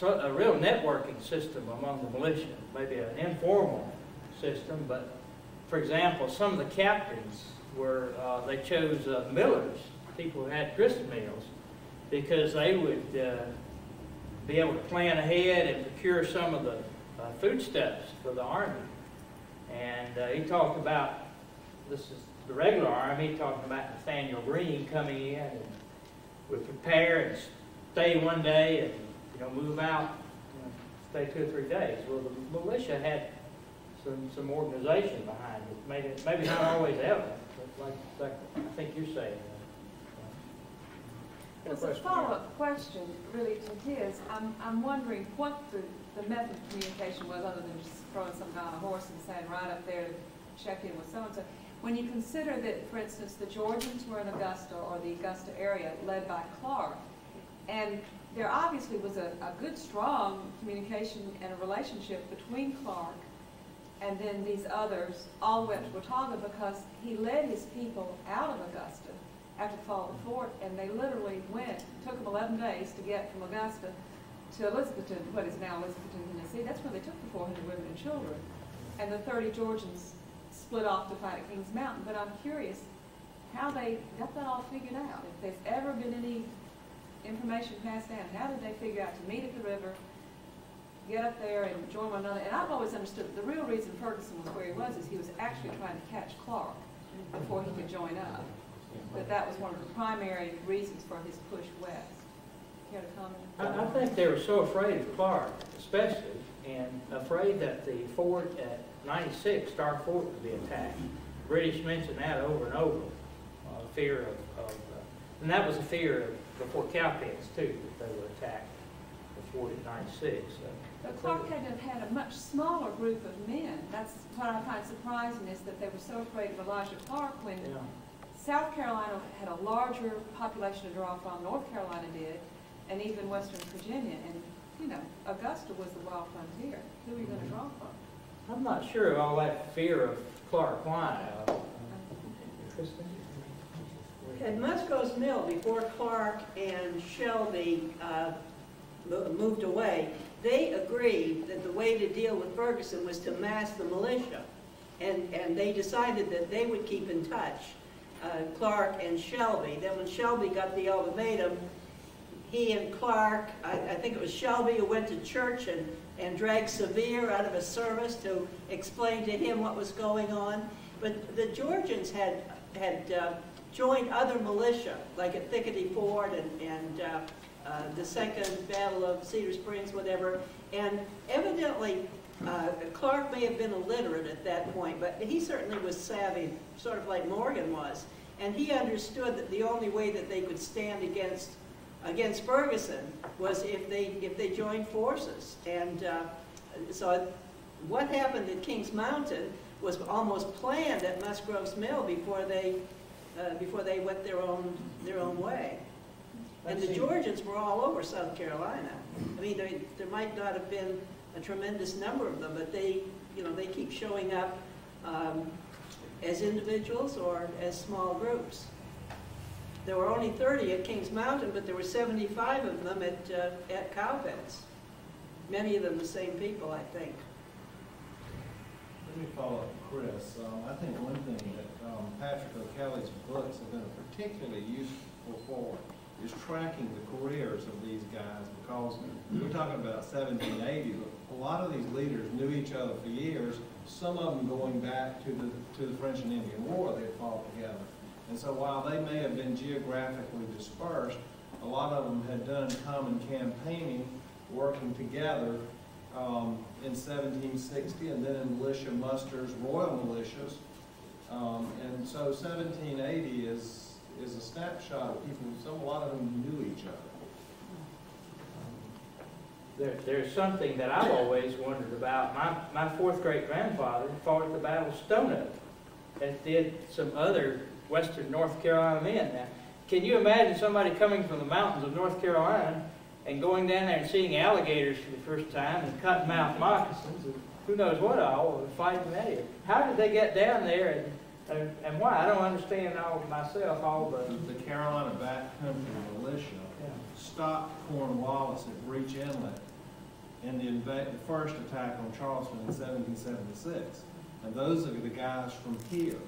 a real networking system among the militia, maybe an informal system, but for example, some of the captains were, they chose millers, people who had grist mills, because they would be able to plan ahead and procure some of the foodstuffs for the Army. And he talked about, this is the regular Army, he talked about Nathaniel Green coming in and would prepare and stay one day and move out, stay 2 or 3 days. Well, the militia had some organization behind it. Maybe not always evident, but like I think you're saying. As a follow-up question, really, to his, I'm wondering what the method of communication was, other than just throwing some guy on a horse and saying right up there to check in with so-and-so. When you consider that, for instance, the Georgians were in Augusta, or the Augusta area, led by Clark, and there obviously was a good, strong communication and a relationship between Clark and then these others all went to Watauga, because he led his people out of Augusta after the fall of the fort, and they literally went, took them 11 days to get from Augusta to Elizabethton, what is now Elizabethton, Tennessee. That's where they took the 400 women and children. And the 30 Georgians split off to fight at Kings Mountain. But I'm curious how they got that all figured out. If there's ever been any information passed down, how did they figure out to meet at the river, get up there and join one another? And I've always understood that the real reason Ferguson was where he was is he was actually trying to catch Clark before he could join up. That was one of the primary reasons for his push west. Care to comment? I think they were so afraid of Clark, especially, and afraid that the fort at 96, Stark Fort, would be attacked. The British mentioned that over and over. Fear of and that was a fear of before Cowpens too, that they would attack the fort at 96. But Clark had to have had a much smaller group of men. That's what I find surprising, is that they were so afraid of Elijah Clark when South Carolina had a larger population to draw from, North Carolina did, and even Western Virginia. And, Augusta was the wild frontier. Who are you going to draw from? I'm not sure of all that fear of Clark. Why? At Musgrove's Mill, before Clark and Shelby moved away, they agreed that the way to deal with Ferguson was to mass the militia. And they decided that they would keep in touch, Clark and Shelby. Then when Shelby got the ultimatum, he and Clark, I think it was Shelby who went to church and dragged Sevier out of his service to explain to him what was going on. But the Georgians had joined other militia, like at Thickety Ford and the Second Battle of Cedar Springs, whatever. And evidently, Clark may have been illiterate at that point, but he certainly was savvy, sort of like Morgan was. And he understood that the only way that they could stand against Ferguson was if they joined forces. And so what happened at Kings Mountain was almost planned at Musgrove's Mill before they went their own way. And the Georgians were all over South Carolina. I mean, there might not have been a tremendous number of them, but they keep showing up as individuals or as small groups. There were only 30 at Kings Mountain, but there were 75 of them at Cowpens. Many of them the same people, I think. Let me follow up Chris. I think one thing that Patrick O'Kelly's books have been particularly useful for is tracking the careers of these guys, because we're talking about 1780, but a lot of these leaders knew each other for years, some of them going back to the French and Indian War they fought together. And so while they may have been geographically dispersed, a lot of them had done common campaigning, working together in 1760, and then in militia musters, royal militias. And so 1780 is a snapshot of people, a lot of them knew each other. There's something that I've always wondered about. My fourth great grandfather fought at the Battle of Stone Oak, as did some other Western North Carolina men. Now, can you imagine somebody coming from the mountains of North Carolina and going down there and seeing alligators for the first time and cottonmouth moccasins and who knows what all, and fighting that here? How did they get down there and why? I don't understand myself all the Carolina backcountry militia stopped Cornwallis at Breach Inlet in the first attack on Charleston in 1776. And those are the guys from here.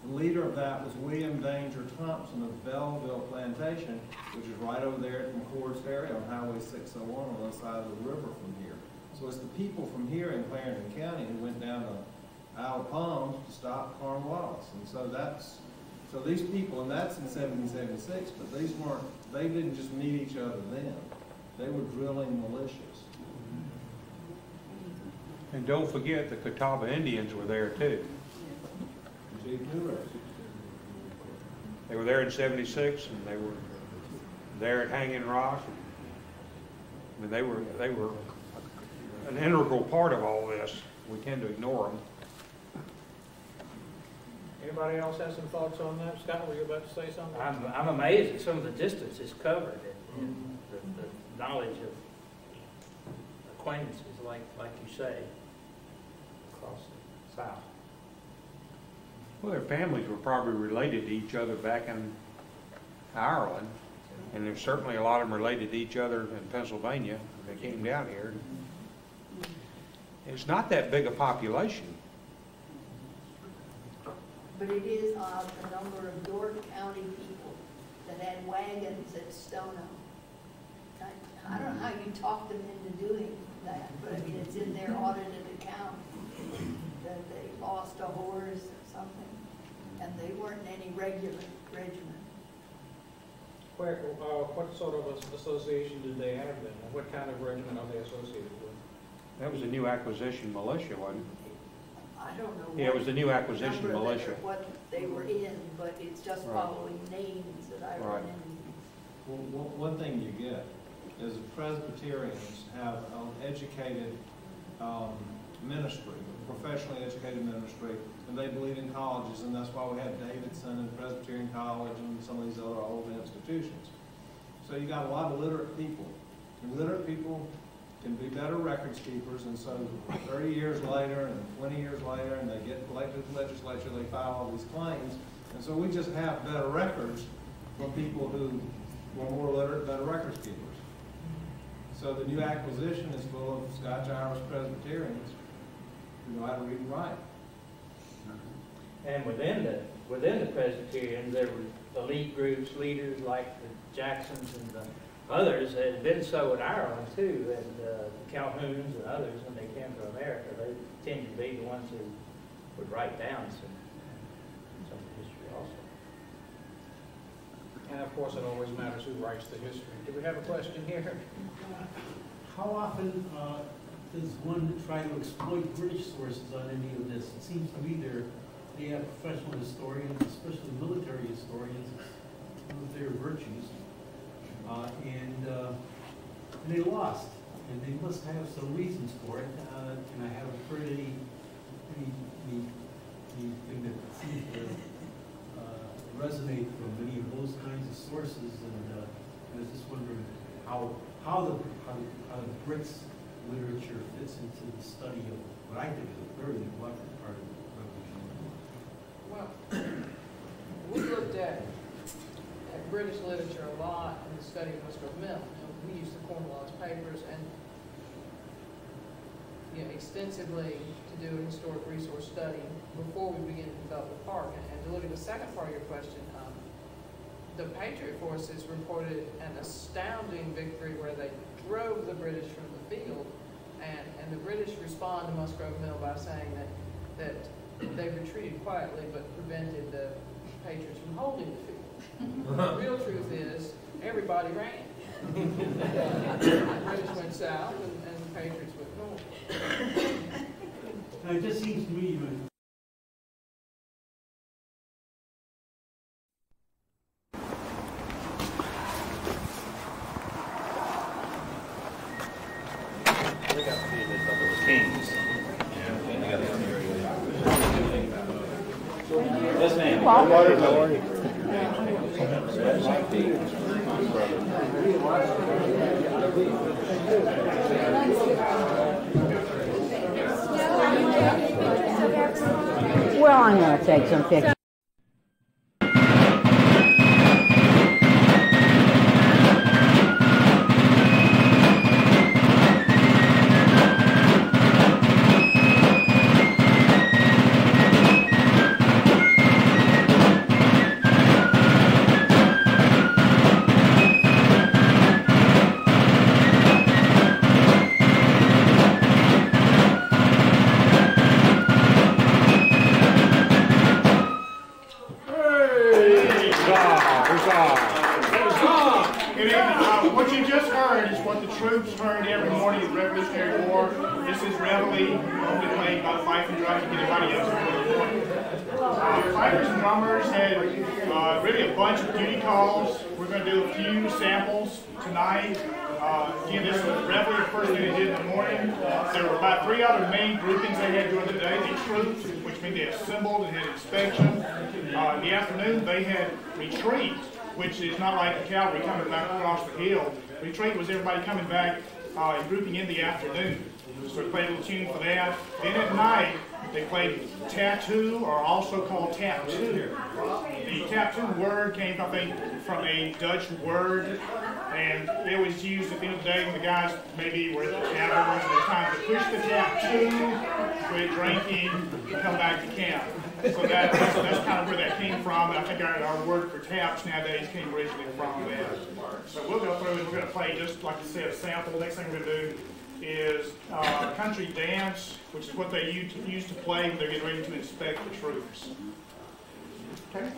The leader of that was William Danger Thompson of Belleville Plantation, which is right over there at McCord's area on Highway 601 on the side of the river from here. So it's the people from here in Clarendon County who went down to Isle of Palms to stop Cornwallis. And so so these people, and that's in 1776, but they didn't just meet each other then. They were drilling militias. And don't forget the Catawba Indians were there too. They were there in 76, and they were there at Hanging Rock. I mean, they were an integral part of all this. We tend to ignore them. Anybody else have some thoughts on that? Scott, were you about to say something? I'm amazed at some of the distances covered and the knowledge of acquaintances, like you say, across the South. Well, their families were probably related to each other back in Ireland, and there's certainly a lot of them related to each other in Pennsylvania. They came down here. It's not that big a population. But it is odd the number of York County people that had wagons at Stono. I don't know how you talk them into doing that, but I mean, it's in their audited account that they lost a horse or something, and they weren't in any regular regiment. What sort of association did they have then? What kind of regiment are they associated with? That was a new acquisition militia, wasn't it? I don't know. Yeah, it was the new acquisition militia. What they were in, but it's just following names that I run into. Well, one thing you get is Presbyterians have an educated ministry, professionally educated ministry, and they believe in colleges, and that's why we have Davidson and Presbyterian College and some of these other old institutions. So you got a lot of literate people. And literate people can be better records keepers, and so 30 years later and 20 years later, and they get elected to the legislature, they file all these claims, and so we just have better records from people who were more literate, better records keepers. So the new acquisition is full of Scotch-Irish Presbyterians who know how to read and write. And within the Presbyterians, there were elite groups, leaders like the Jacksons and the others that had been so in Ireland too, and the Calhouns and others when they came to America. They tended to be the ones who would write down some of the history also. And of course, it always matters who writes the history. Do we have a question here? How often does one try to exploit British sources on any of this? It seems to me they have professional historians, especially military historians, one of their virtues, and they lost, and they must have some reasons for it. And I haven't heard anything that seems to resonate from any of those kinds of sources. And I was just wondering how the Brits literature fits into the study of what I think is a very neglected part of the revolution. Well, we looked at British literature a lot in the study of Musgrove Mill. We used the Cornwallis papers and extensively to do a historic resource study before we begin to develop the park. And to look at the second part of your question, the Patriot forces reported an astounding victory where they drove the British from the field, and the British respond to Musgrove Mill by saying that they retreated quietly but prevented the Patriots from holding the field. The real truth is everybody ran. The British went south and the Patriots went north. It just seems to me Yes, ma'am. Well, I'm going to take some pictures. Good evening. What you just heard is what the troops heard every morning in the Revolutionary War. This is Reveille, only played by the Fife and drums and anybody else in the morning. Fifers and drummers had really a bunch of duty calls. We're going to do a few samples tonight. Again, this was Reveille, the first thing they did in the morning. There were about 3 other main groupings they had during the day. The troops, which means they assembled and had inspection. In the afternoon, they had retreat, which is not like the cavalry coming back across the hill. Retreat was everybody coming back and grouping in the afternoon. So we played a little tune for that. Then at night, they played tattoo, or also called tap-two. The tap-two word came, I think, from a Dutch word, and it was used at the end of the day when the guys maybe were at the taverns and they're trying to push the tap-two, quit drinking, and come back to camp. So that's kind of where that came from, and I think our word for taps nowadays came originally from that. So we'll go through and we're going to play, just like I said, a sample. Next thing we're going to do is country dance, which is what they used to play when they're getting ready to inspect the troops. Okay.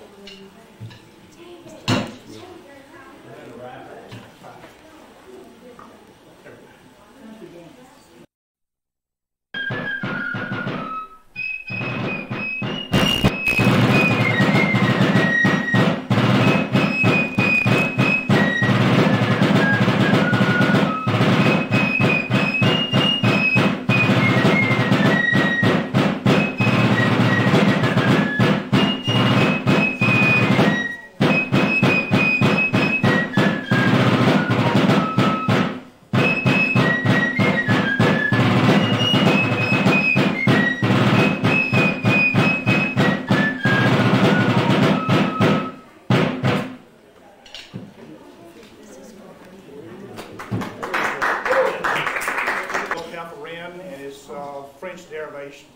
French derivation.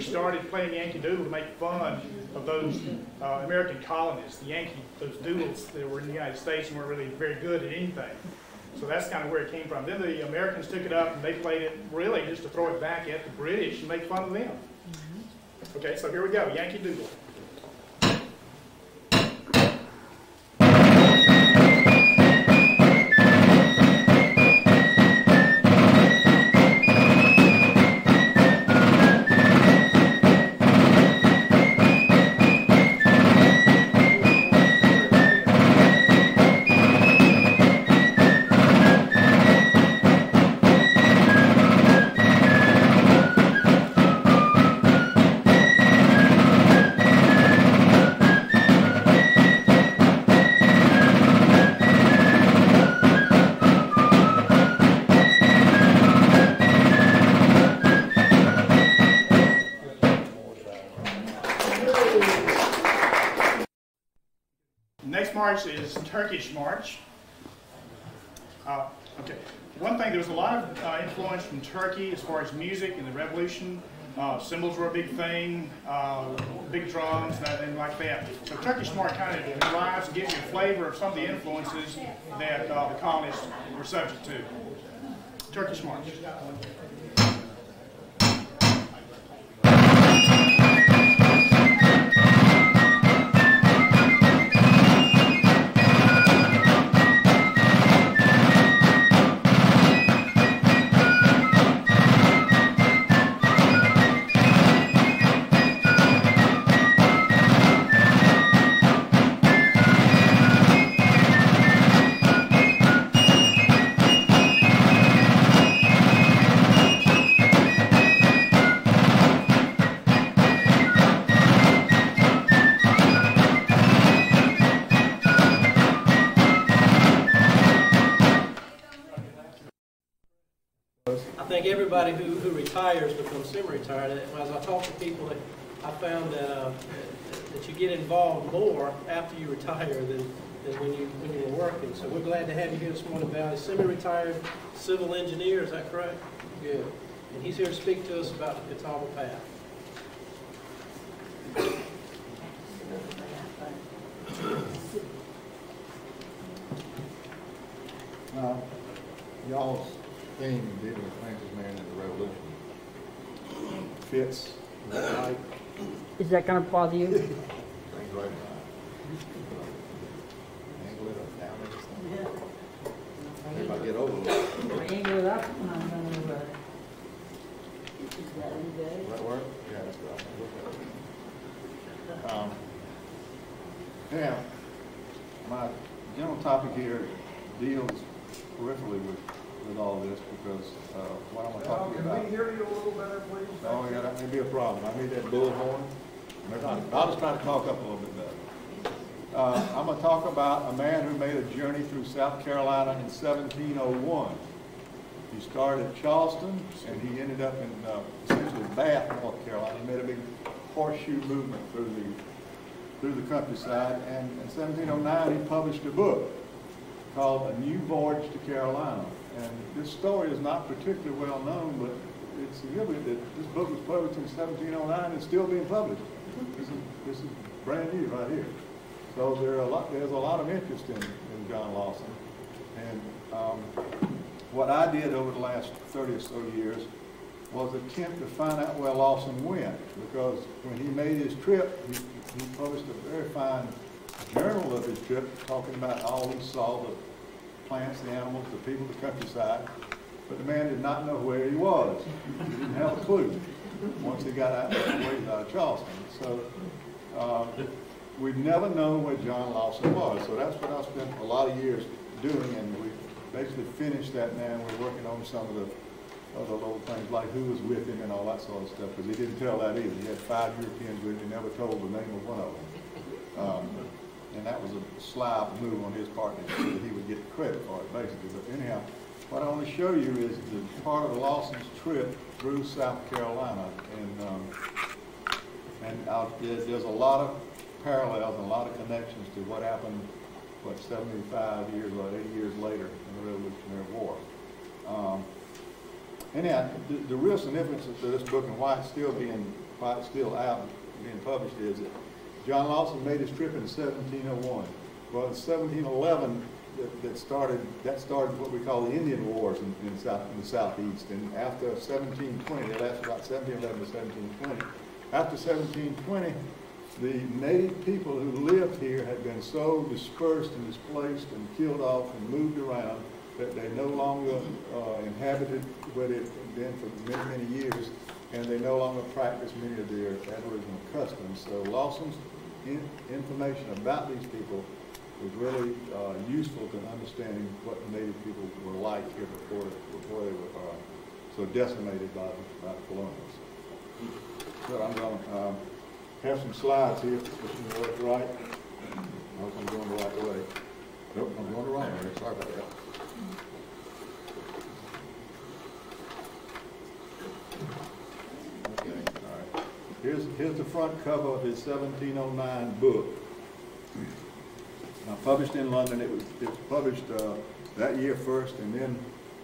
Started playing Yankee Doodle to make fun of those American colonists, those doodles that were in the United States and weren't really very good at anything. So that's kind of where it came from. Then the Americans took it up and they played it really just to throw it back at the British and make fun of them. Okay, so here we go, Yankee Doodle. March is Turkish March. Okay. One thing, there was a lot of influence from Turkey as far as music in the Revolution. Cymbals were a big thing, big drums, and like that. So Turkish March kind of derives and gives you a flavor of some of the influences that the colonists were subject to. Turkish March. I think everybody who retires becomes semi-retired. As I talk to people, I found that you get involved more after you retire than when you were working. So we're glad to have you here this morning, Val. He's semi-retired civil engineer, is that correct? Good. And he's here to speak to us about the Catawba Path. Y'all's theme dealing with Francis Marion and the Revolution fits right. Is that going to bother you? Things right now. Angle it up, down it. Yeah. If I get over it. Angle it up, I'm going to. Is that any good? Does that work? Yeah, that's right. Yeah, my general topic here deals peripherally with all this because what I'm going to talk to you about. Can we hear you a little better, please? Oh, yeah, that may be a problem. I need that bullhorn. I'll just try to talk up a little bit better. I'm going to talk about a man who made a journey through South Carolina in 1701. He started at Charleston, and he ended up in essentially Bath, North Carolina. He made a big horseshoe movement through the countryside, and in 1709 he published a book called A New Voyage to Carolina. And this story is not particularly well known, but it's significant that this book was published in 1709 and still being published. This is brand new right here. So there's a lot of interest in John Lawson. And what I did over the last 30 or so years was attempt to find out where Lawson went, because when he made his trip, he published a very fine journal of his trip talking about all he saw, the plants, the animals, the people, the countryside, but the man did not know where he was. He didn't have a clue once he got out of Charleston. So we've never known where John Lawson was, so that's what I spent a lot of years doing, and we basically finished that now, and we're working on some of the other little things like who was with him and all that sort of stuff, because he didn't tell that either. He had 5 Europeans with him, he never told the name of one of them. And that was a sly move on his part so that he would get credit for it, basically. But anyhow, what I want to show you is the part of Lawson's trip through South Carolina. And there's a lot of parallels and a lot of connections to what happened, 75 years or 80 years later in the Revolutionary War. Anyhow, the real significance of this book and why it's still out being published is that John Lawson made his trip in 1701. Well, in 1711, that started what we call the Indian Wars in the Southeast. And after 1720, they lasted about 1711 to 1720. After 1720, the native people who lived here had been so dispersed and displaced and killed off and moved around that they no longer inhabited where they'd been for many, many years, and they no longer practiced many of their Aboriginal customs. So Lawson's information about these people was really useful to understanding what the native people were like here before they were so decimated by the colonials. So I'm going to have some slides here, which you look right. I hope I'm going the right way. Nope, I'm going the wrong way. Sorry about that. Okay, all right. Here's the front cover of his 1709 book. Published in London. It was published that year first, and then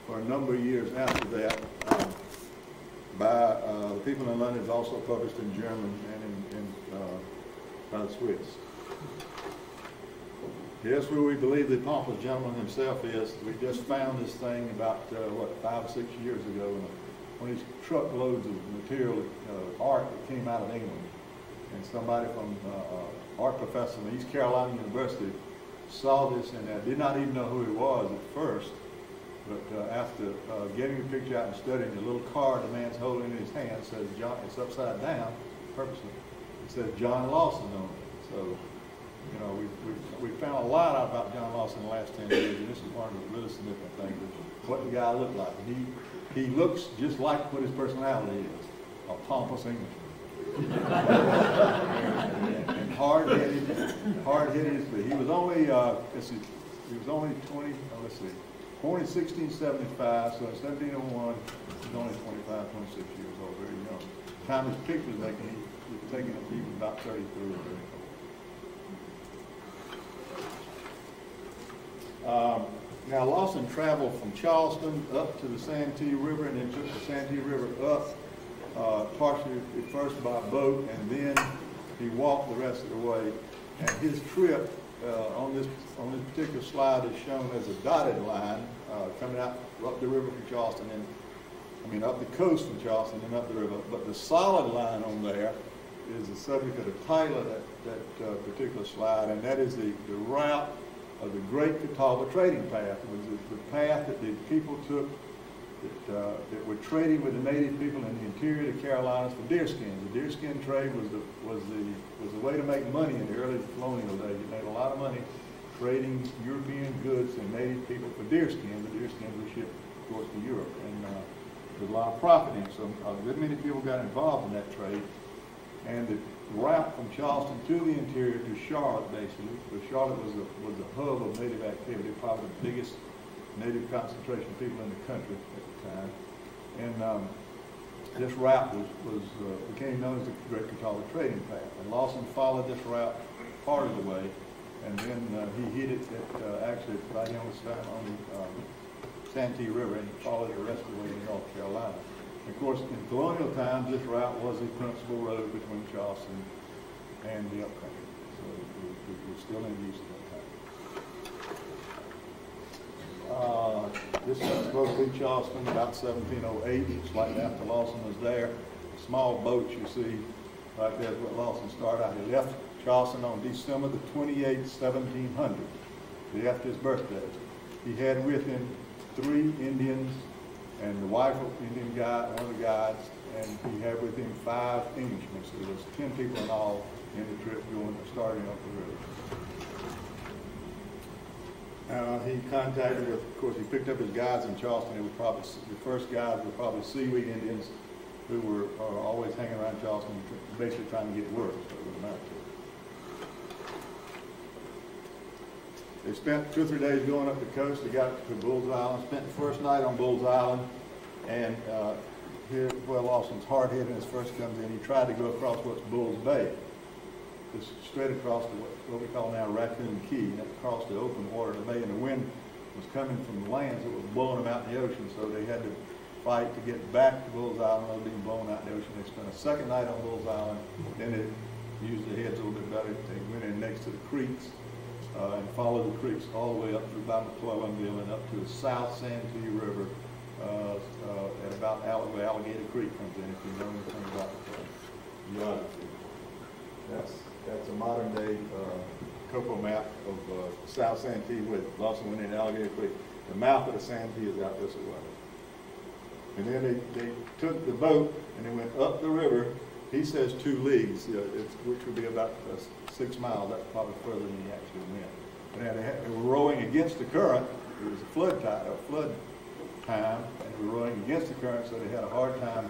for a number of years after that by the people in London. It's also published in German and by the Swiss. Here's where we believe the pompous gentleman himself is. We just found this thing about 5 or 6 years ago, and one of these truckloads of material, art that came out of England, and somebody from art professor from East Carolina University saw this and did not even know who he was at first, but after getting the picture out and studying, the little card the man's holding in his hand says John. It's upside down, purposely. It says John Lawson on it. So, you know, we found a lot out about John Lawson in the last 10 years, and this is one of the really significant things, what the guy looked like. He looks just like what his personality is, a pompous Englishman. and hard-headed, but he was only, he was only born in 1675, so in 1701, he's only 25, 26 years old, very young. The time his pictures taken, he was taken at he was about 33 or 34. Now Lawson traveled from Charleston up to the Santee River, and then took the Santee River up, partially at first by boat, and then he walked the rest of the way. And his trip on this particular slide is shown as a dotted line coming out up the river from Charleston, and up the coast from Charleston and up the river. But the solid line on there is the subject of the title of that particular slide, and that is the route of the Great Catawba Trading Path. It was the path that the people took that were trading with the native people in the interior of the Carolinas for deerskins. The deerskin trade was the way to make money in the early colonial days. You made a lot of money trading European goods and native people for deerskins. The deerskins were shipped, of course, to Europe, and there was a lot of profit in it. So a good many people got involved in that trade. And the route from Charleston to the interior to Charlotte, basically, because Charlotte was the hub of native activity, probably the biggest native concentration of people in the country at the time. And this route became known as the Great Catawba Trading Path. And Lawson followed this route part of the way, and then he hit it actually right on the Santee River, and followed the rest of the way to North Carolina. And of course, in colonial times, this route was the principal road between Charleston and the upcountry. So it was still in use at that time. This is supposed to be Charleston, about 1708, slightly after Lawson was there. Small boats you see right there is what Lawson started out. He left Charleston on December the 28th, 1700, the day after his birthday. He had with him 3 Indians and the wife of Indian guide, one of the guides, and he had with him 5 Englishmen. So there was 10 people in all in the trip starting up the river. He contacted with, of course, he picked up his guides in Charleston. It was probably, the first guides were probably seaweed Indians who were always hanging around Charleston, basically trying to get work. So it was not true. They spent 2 or 3 days going up the coast. They got to Bull's Island, spent the first night on Bull's Island, and here, well, Lawson's hard-headedness first comes in. He tried to go across what's Bull's Bay, just straight across to what we call now Raccoon Key, and across the open water of the bay, and the wind was coming from the land, so it was blowing them out in the ocean, so they had to fight to get back to Bull's Island without being blown out in the ocean. They spent a second night on Bull's Island, then they used their heads a little bit better. They went in next to the creeks, and followed the creeks all the way up through about McClellanville and up to the South Santee River at about where Alligator Creek comes in, if you know anything about the geography. That's a modern day topo map of South Santee with Lawson went in Alligator Creek. The mouth of the Santee is out this way. And then they took the boat and they went up the river. He says 2 leagues, which would be about 6 miles. That's probably further than he actually went. And they were rowing against the current. It was a flood time, and they were rowing against the current, so they had a hard time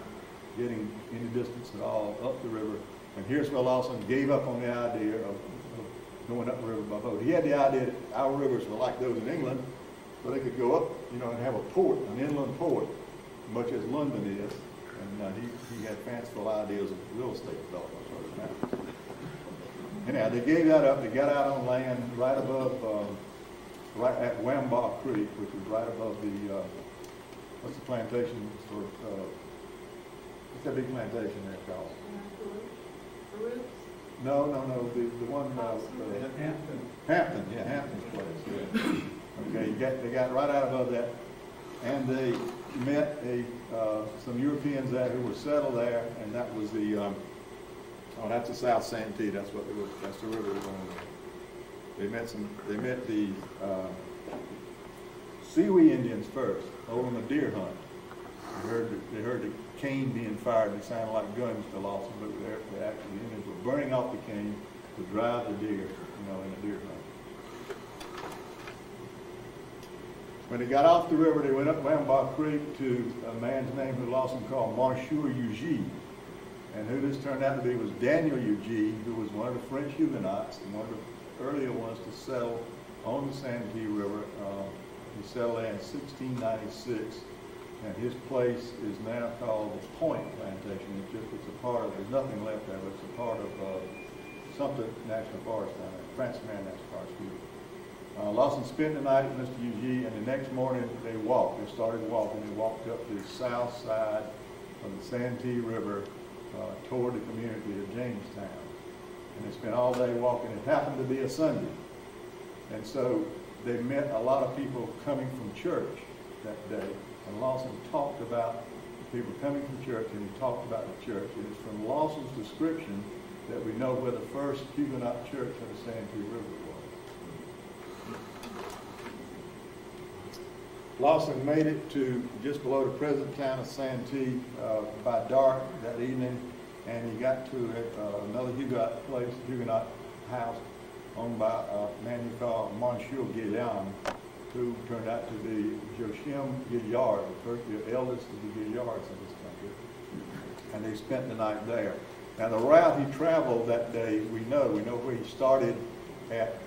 getting any distance at all up the river. And here's where Lawson gave up on the idea of going up the river by boat. He had the idea that our rivers were like those in England, so they could go up, and have a port, an inland port, much as London is. And he had fanciful ideas of real estate development. Anyhow, they gave that up. They got out on land right above, right at Wambaugh Creek, which was right above the, what's the plantation for, what's that big plantation there called? No, the one, Hampton, yeah, Hampton's place, yeah. Okay, they got right out above that, and they met some Europeans there who were settled there, and that was the, that's the South Santee. That's what that's the river they're going over. They met the Seawee Indians first, over on a deer hunt. They heard the cane being fired. They sounded like guns to Lawson, but they actually the Indians were burning off the cane to drive the deer, in a deer hunt. When they got off the river, they went up Wambaugh Creek to a man's name who Lawson called Monsieur Eugene. And who this turned out to be was Daniel Eugene, who was one of the French Huguenots and one of the earlier ones to settle on the Santee River He settled there in 1696, and his place is now called the Point Plantation. It's a part of, there's nothing left there, but it's a part of Symp National Forest down there, Francis Marion National Forest. Lawson spent the night with Mr. UG, and the next morning they walked. They started walking. They walked up the south side of the Santee River toward the community of Jamestown. And they spent all day walking. It happened to be a Sunday. And so they met a lot of people coming from church that day. And Lawson talked about people coming from church, and he talked about the church. And it's from Lawson's description that we know where the first Huguenot church on the Santee River was. Lawson made it to just below the present town of Santee by dark that evening, and he got to another Huguenot house owned by a man he called Monsieur Guillaume, who turned out to be Joachim Gilliard, the eldest of the Gilliards in this country. And they spent the night there. Now the route he traveled that day, we know where he started at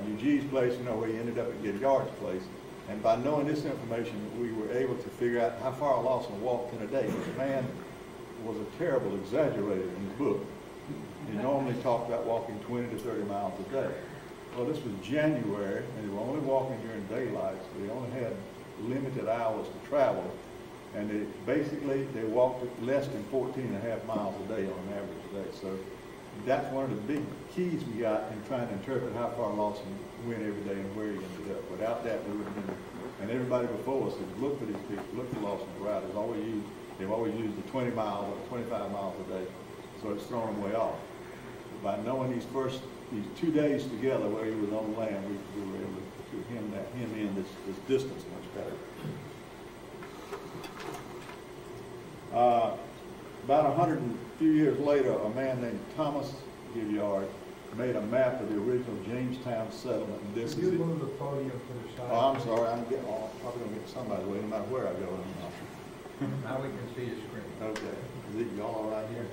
Eugene's place, we know where he ended up at Gilliard's place. And by knowing this information, we were able to figure out how far Lawson walked in a day. The man was a terrible exaggerator in his book. He normally talked about walking 20 to 30 miles a day. Well, this was January, and they were only walking during daylight, so they only had limited hours to travel. And they walked less than 14 and a half miles a day on an average day. So that's one of the big keys we got in trying to interpret how far Lawson went every day and where he ended up. Without that, we would have been, and everybody before us has looked for these people, looked for Lawson's route. They've always used the 20 miles or 25 miles a day, so it's thrown them way off. But by knowing these 2 days together where he was on land, we were able to hem in this distance much better. About 100 and few years later, a man named Thomas Gilliard made a map of the original Jamestown settlement. And this is it. Move the podium to the side. Oh, I'm sorry. I'm probably going to get somebody's way no matter where I go. Now we can see the screen. Okay. Is it y'all all right here?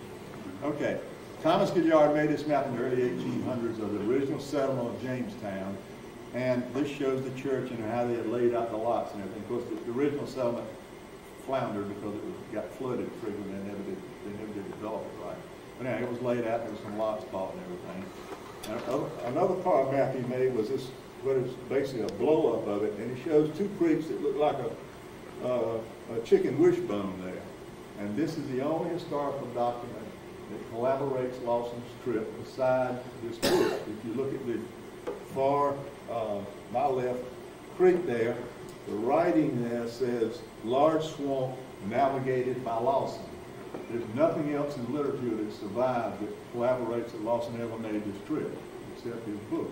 Okay. Thomas Gilliard made this map in the early 1800s of the original settlement of Jamestown. And this shows the church and how they had laid out the lots and everything. Of course, the original settlement floundered because it got flooded frequently and they never did develop it right. But anyway, it was laid out, there was some lots bought and everything. And another part of the map he made was this, what is basically a blow-up of it, and he shows two creeks that look like a chicken wishbone there. And this is the only historical document that collaborates Lawson's trip beside this book. If you look at the far, my left creek there, the writing there says, large swamp navigated by Lawson. There's nothing else in literature that survived that collaborates that Lawson ever made this trip, except his book.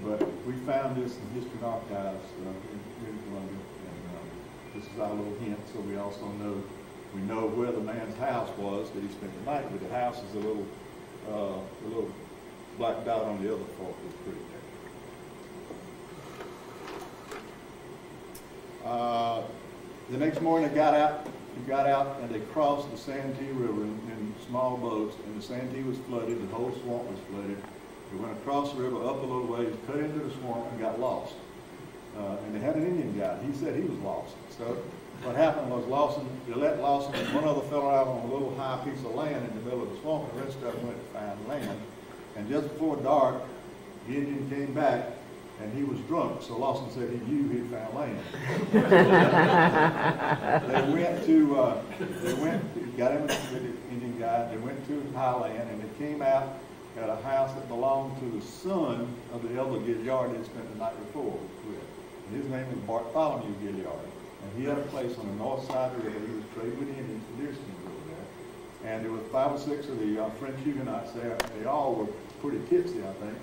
But we found this in History and Archives in Columbia, and this is our little hint, so we also know where the man's house was that he spent the night with. The house is a little black dot on the other fork of the creek there. The next morning they got out and they crossed the Santee River in small boats, and the Santee was flooded, the whole swamp was flooded. They went across the river up a little ways, cut into the swamp, and got lost. And they had an Indian guide. He said he was lost. So what happened was they let Lawson and one other fellow out on a little high piece of land in the middle of the swamp, and the rest of them went to find land. And just before dark, the Indian came back, and he was drunk, so Lawson said he knew he'd found land. Got him with the Indian guide, they went to high land, and they came out at a house that belonged to the son of the elder Gilliard that spent the night before with. And his name was Bartholomew Gilliard. And he had a place on the north side of the river. He was trading with the Indians for deer skins over there. And there were 5 or 6 of the French Huguenots there. They all were pretty tipsy, I think.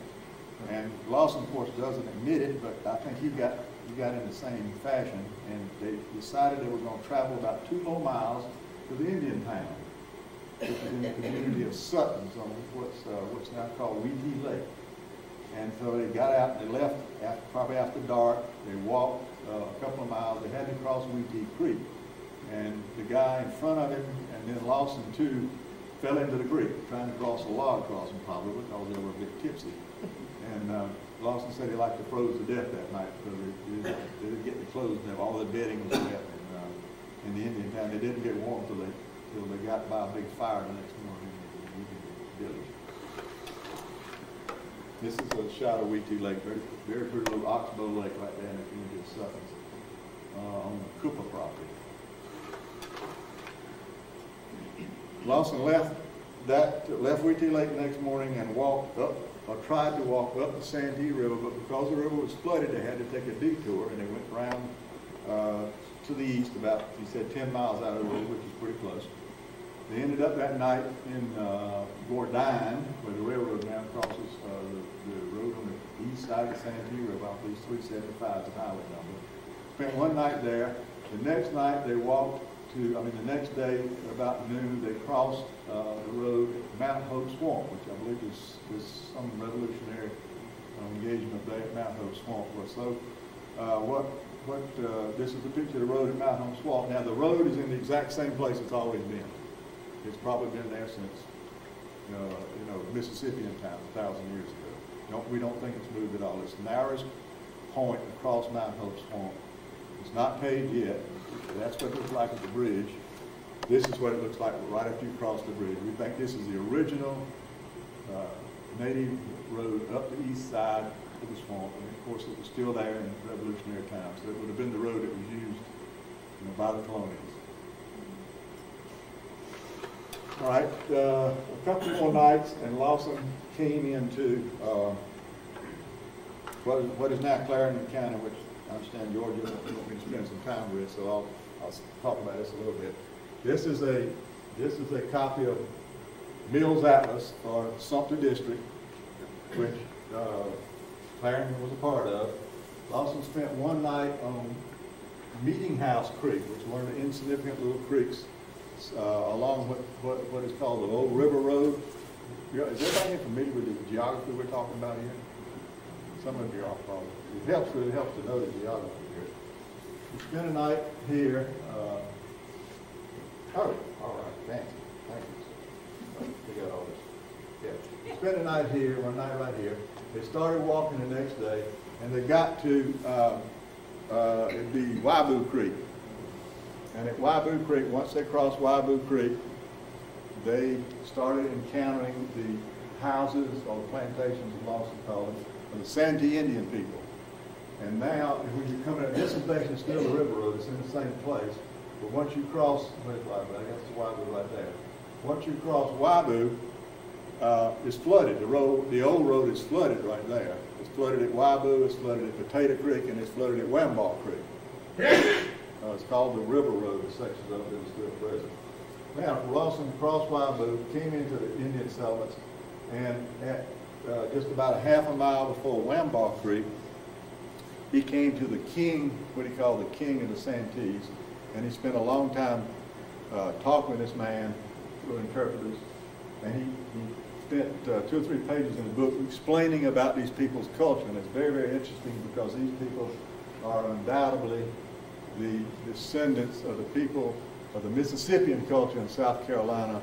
And Lawson, of course, doesn't admit it, but I think he got in the same fashion. And they decided they were going to travel about 2 more miles to the Indian town, which is in the community of Suttons on what's now called Weetee Lake. And so they got out, they left probably after dark. They walked a couple of miles. They had to cross Weetee Creek. And the guy in front of him, and then Lawson too, fell into the creek, trying to cross a log crossing probably because they were a bit tipsy. And Lawson said he liked to froze to death that night because they didn't get the clothes and all the bedding was wet. And in the Indian town, they didn't get warm till they got by a big fire the next morning in the village. This is a shot of Weetee Lake, very pretty little oxbow lake right there in the community of Suttons on the Cooper property. Lawson left Weetee Lake the next morning and walked up, or tried to walk up the Santee River, but because the river was flooded, they had to take a detour, and they went around to the east about, he said, 10 miles out of the road, which is pretty close. They ended up that night in Gordine, where the railroad now crosses the road on the east side of the Santee River, off these 375 is the highway number. Spent one night there. The next night they walked the next day about noon, they crossed the road at Mount Hope Swamp, which I believe is some revolutionary engagement there at Mount Hope Swamp. So this is a picture of the road at Mount Hope Swamp. Now the road is in the exact same place it's always been. It's probably been there since, Mississippian times, 1,000 years ago. We don't think it's moved at all. It's the narrowest point across Mount Hope Swamp. It's not paved yet. That's what it looks like at the bridge. This is what it looks like right after you cross the bridge. We think this is the original native road up the east side of the swamp. And of course, it was still there in Revolutionary times. So it would have been the road that was used by the colonials. All right, a couple more nights, and Lawson came into what is now Clarendon County, which I understand Georgia want me to spend some time with, so I'll talk about this a little bit. This is a copy of Mills Atlas for Sumter District, which Clarendon was a part of. Lawson spent one night on Meeting House Creek, which is one of the insignificant little creeks along what is called the Old River Road. Is everybody familiar with the geography we're talking about here? Some of you are probably. It really helps to know the geography here. We spent a night here. All right, thank you. We got all this. Yeah. We spent a night here, one night right here. They started walking the next day, and they got to it'd be Waibu Creek. And at Waibu Creek, once they crossed Waibu Creek, they started encountering the houses or the plantations, as Lawson called them, of the Santee Indian people. And now, when you come in, this is basically still the river road. It's in the same place. But once you cross, where's Waibu? I guess it's Waibu right there. Once you cross Waibu, it's flooded. The old road is flooded right there. It's flooded at Waibu, it's flooded at Potato Creek, and it's flooded at Wamball Creek. It's called the River Road, the sections of it that is still present. Now, Lawson crossed Waibu, came into the Indian settlements, and at just about a half a mile before Wamball Creek, he came to the king, what he called the king of the Santees, and he spent a long time talking with this man through interpreters, and he spent 2 or 3 pages in the book explaining about these people's culture, and it's very, very interesting because these people are undoubtedly the descendants of the people of the Mississippian culture in South Carolina,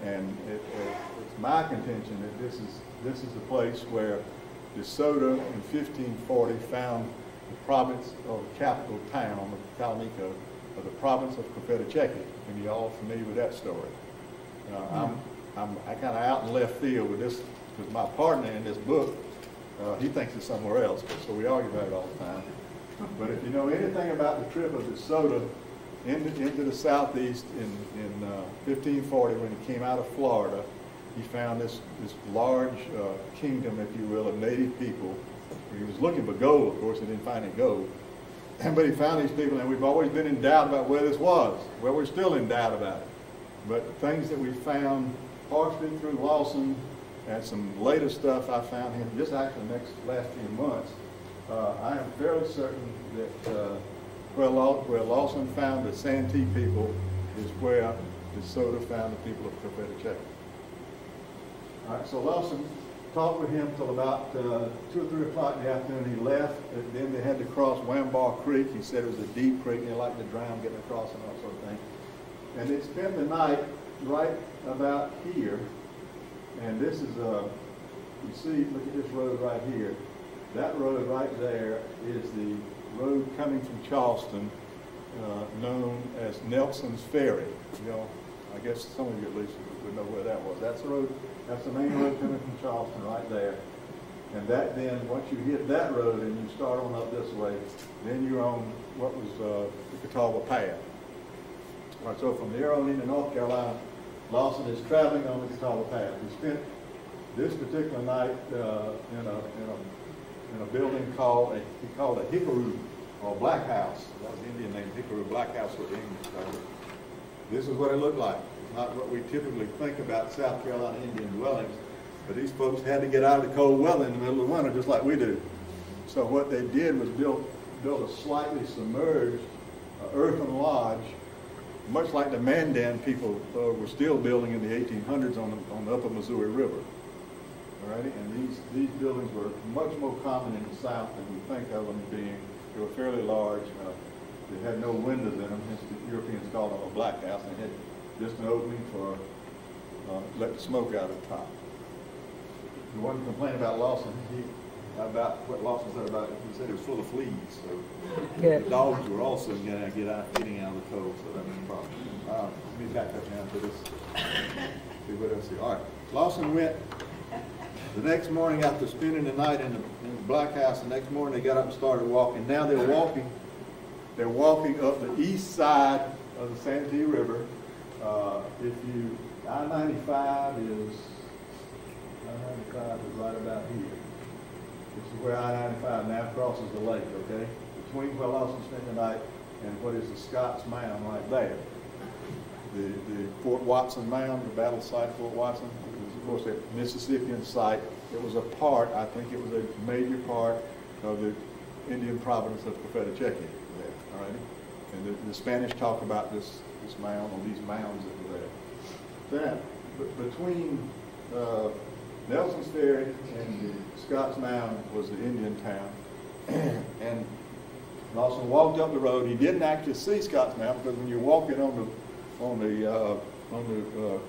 and it's my contention that this is the place where DeSoto in 1540 found the province or the capital town of Talnico of the province of Crutchfield. And you're all familiar with that story. I kind of out in left field with this, because my partner in this book, he thinks it's somewhere else, so we argue about it all the time. But if you know anything about the trip of DeSoto into the southeast in 1540, when he came out of Florida, he found this large kingdom, if you will, of native people. He was looking for gold, of course, he didn't find any gold. But he found these people, and we've always been in doubt about where this was. Well, we're still in doubt about it. But the things that we found, partially through Lawson, and some later stuff I found him just actually the last few months, I am fairly certain that where Lawson found the Santee people is where DeSoto found the people of Crutchfield. All right, so Lawson talked with him till about 2 or 3 o'clock in the afternoon. He left, and then they had to cross Wamball Creek. He said it was a deep creek, and they liked to drown getting across and that sort of thing. And they spent the night right about here. And this is, you see, look at this road right here. That road right there is the road coming from Charleston, known as Nelson's Ferry. You know, I guess some of you at least would know where that was. That's the road, that's the main road coming from Charleston right there. And that then, once you hit that road and you start on up this way, then you're on what was the Catawba Path. All right, so from there on into North Carolina, Lawson is traveling on the Catawba Path. He spent this particular night in a building called a hickaroo, or black house. That was the Indian name, hickaroo, black house with the English called it. This is what it looked like. It's not what we typically think about South Carolina Indian dwellings, but these folks had to get out of the cold weather in the middle of the winter just like we do. So what they did was build a slightly submerged earthen lodge, much like the Mandan people were still building in the 1800s on the upper Missouri River. Alrighty, and these buildings were much more common in the South than we think of them being. They were fairly large. They had no windows in them, hence the Europeans called them a black house. They had just an opening for let the smoke out at the top. The one complaint about Lawson, about what Lawson said about it, he said it was full of fleas. So the dogs were also getting out of the cold, so that was a problem. Let me back up now to this. See what else here. All right, Lawson went. The next morning, after spending the night in the black house, the next morning they got up and started walking. Now they're walking up the east side of the Santee River. I-95 is right about here. This is where I-95 now crosses the lake, okay? Between where Lawson spent the night and what is the Scott's Mound right there. The Fort Watson Mound, the battle site, Fort Watson, was of course a Mississippian site. It was a part, I think it was a major part of the Indian province of Confederate there, all right? And the Spanish talk about this mound, or these mounds that were there. Then, between Nelson's Ferry and the Scott's Mound was the Indian town. And Lawson walked up the road. He didn't actually see Scott's Mound because when you're walking on the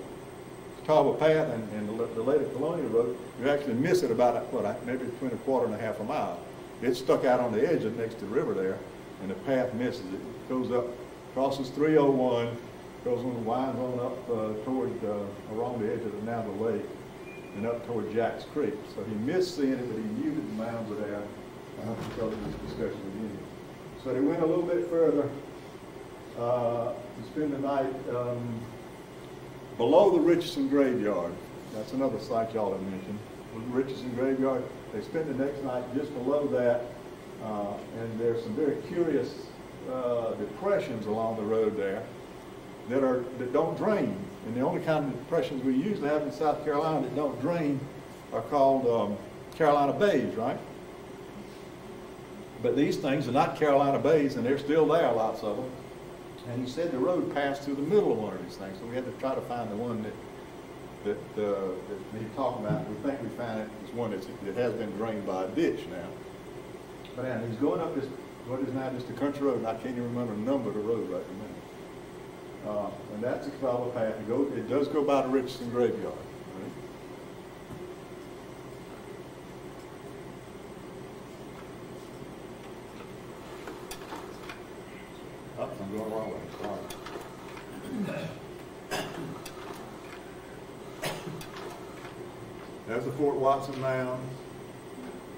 Catawba Path and the later Colonial Road, you actually miss it about maybe between a quarter and a half a mile. It's stuck out on the edge next to the river there, and the path misses it. It goes up, crosses 301, goes on, winds on up toward around the edge of the Navajo Lake and up toward Jack's Creek. So he missed seeing it, but he knew that the mounds were there. I hope you covered this discussion with you. So they went a little bit further to spend the night below the Richardson Graveyard. That's another site y'all have mentioned. The Richardson Graveyard. They spent the next night just below that, and there's some very curious depressions along the road there that don't drain. And the only kind of depressions we usually have in South Carolina that don't drain are called Carolina Bays, right? But these things are not Carolina Bays, and they're still there, lots of them. And he said the road passed through the middle of one of these things, so we had to try to find the one that he's talking about. We think we found it. It's one that has been drained by a ditch now. But and he's going up this, what is now just a country road, and I can't even remember the number of the road right now. And that's the Catawba Path. It does go by the Richardson Graveyard. Right? I'm going the wrong way. Sorry. There's the Fort Watson Mound.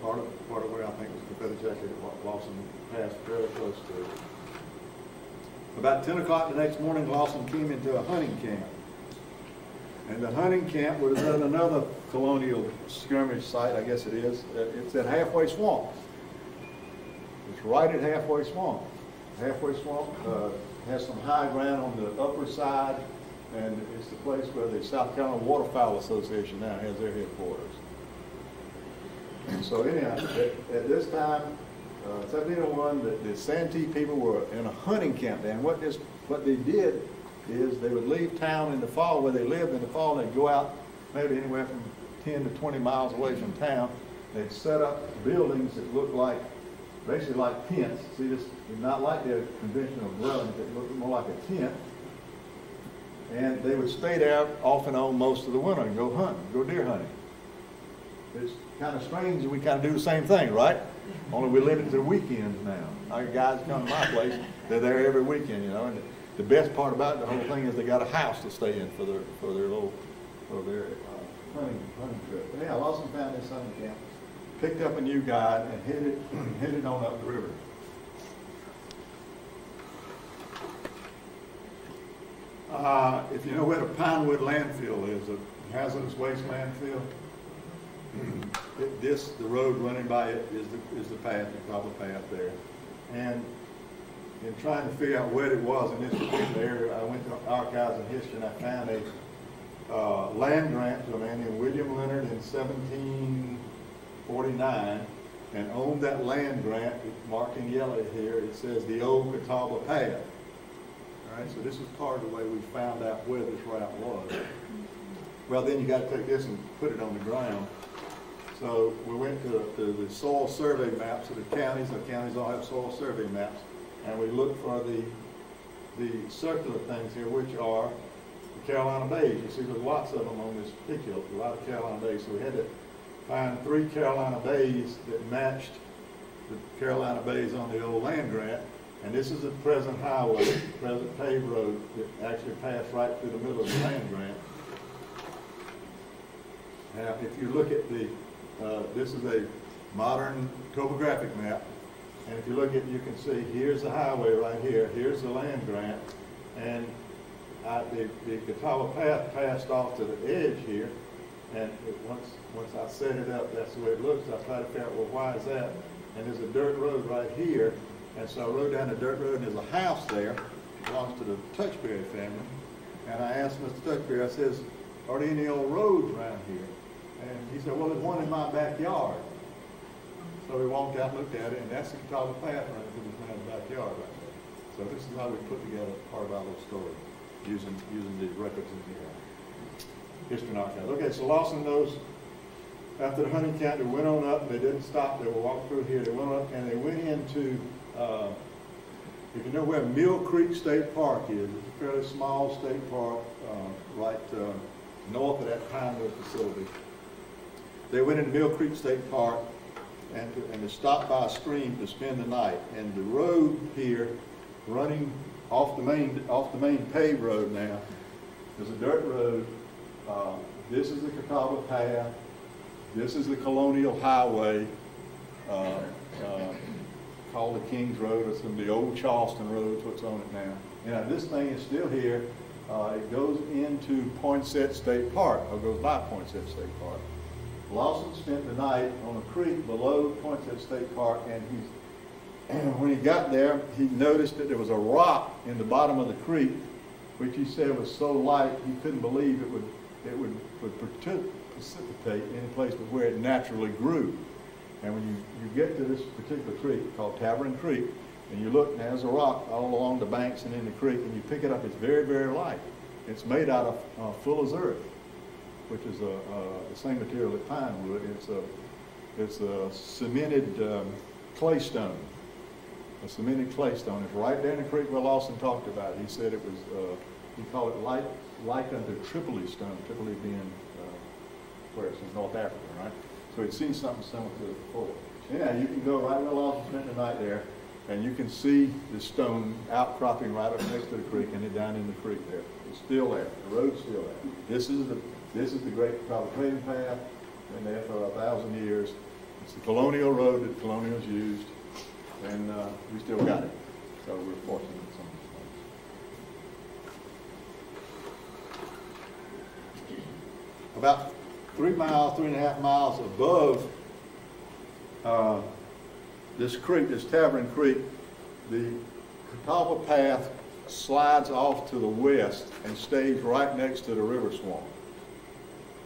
Part of where I think was Confederate jacket that Lawson passed very close to. About 10 o'clock the next morning, Lawson came into a hunting camp. And the hunting camp was at another colonial skirmish site, I guess it is. It's at Halfway Swamp. It's right at Halfway Swamp. Halfway Swamp has some high ground on the upper side, and it's the place where the South Carolina Waterfowl Association now has their headquarters. And so anyhow, at this time, 1701, the Santee people were in a hunting camp there, and what they did is they would leave town in the fall, where they lived in the fall, and they'd go out maybe anywhere from 10 to 20 miles away from town. They'd set up buildings that looked like, basically like tents. See, this is not like their conventional dwellings. It looked more like a tent. And they would stay there off and on most of the winter and go hunting, go deer hunting. it's kind of strange that we kind of do the same thing, right? Only we limit it to weekends now. Our guys come to my place, they're there every weekend, you know, and the best part about the whole thing is they got a house to stay in for their hunting trip. But yeah, Lawson found this hunting camp, picked up a new guide and headed on up the river. If you know where the Pinewood landfill is, a hazardous waste landfill, the road running by it is the path, the cobble path there. And in trying to figure out what it was in this particular area, I went to Archives and History and I found a land grant to a man named William Leonard in 1749, and on that land grant, marked in yellow here, it says the old Catawba path. All right, so this is part of the way we found out where this route was. Well, then you got to take this and put it on the ground. So we went to the soil survey maps of the counties. The counties all have soil survey maps, and we looked for the circular things here, which are the Carolina bays. You see, there's lots of them on this particular, a lot of Carolina bays. So we had to find 3 Carolina bays that matched the Carolina bays on the old land grant. And this is the present highway, present paved road that actually passed right through the middle of the land grant. Now, if you look at this is a modern topographic map, and if you look at, you can see here's the highway right here, here's the land grant, and the Catawba path passed off to the edge here, and once I set it up, that's the way it looks. I tried to figure out, well, why is that? And there's a dirt road right here. And so I rode down the dirt road, and there's a house there, belongs to the Touchberry family. And I asked Mr. Touchberry, I says, are there any old roads around here? And he said, well, there's one in my backyard. So we walked out and looked at it, and that's the Catawba path running through this man's backyard right there. So this is how we put together part of our little story, using the records in the History and Archives. Okay, so Lawson knows after the hunting camp, they went on up, they didn't stop, they walked through here, they went up, and they went into, if you know where Mill Creek State Park is, it's a fairly small state park right north of that Pinewood facility. They went into Mill Creek State Park and to stop by a stream to spend the night. And the road here, running off the main paved road now, is a dirt road. This is the Catawba path. This is the Colonial Highway, called the Kings Road, or some of the old Charleston roads, what's on it now. Now, this thing is still here. It goes into Poinsett State Park, or goes by Poinsett State Park. Lawson spent the night on a creek below Poinsett State Park, and when he got there, he noticed that there was a rock in the bottom of the creek, which he said was so light he couldn't believe it would precipitate any place but where it naturally grew. And when you get to this particular creek called Tavern Creek, and you look, and there's a rock all along the banks and in the creek, and you pick it up, it's very, very light. It's made out of fuller's earth, which is the same material as pine wood. It's a cemented clay stone. A cemented clay stone. It's right there in the creek where Lawson talked about it. He said it was, he called it like unto Tripoli stone, Tripoli being where it's in North Africa, right? So he'd seen something similar to it before. Yeah, you can go right where Lawson spent the night there, and you can see the stone outcropping right up next to the creek, and it down in the creek there. It's still there. The road's still there. This is the great Catawba trading path. Been there for 1,000 years. It's the colonial road that colonials used, and we still got it. So we're fortunate in some of these things. About 3.5 miles above this creek, this Tavern Creek, the Catawba path slides off to the west and stays right next to the river swamp.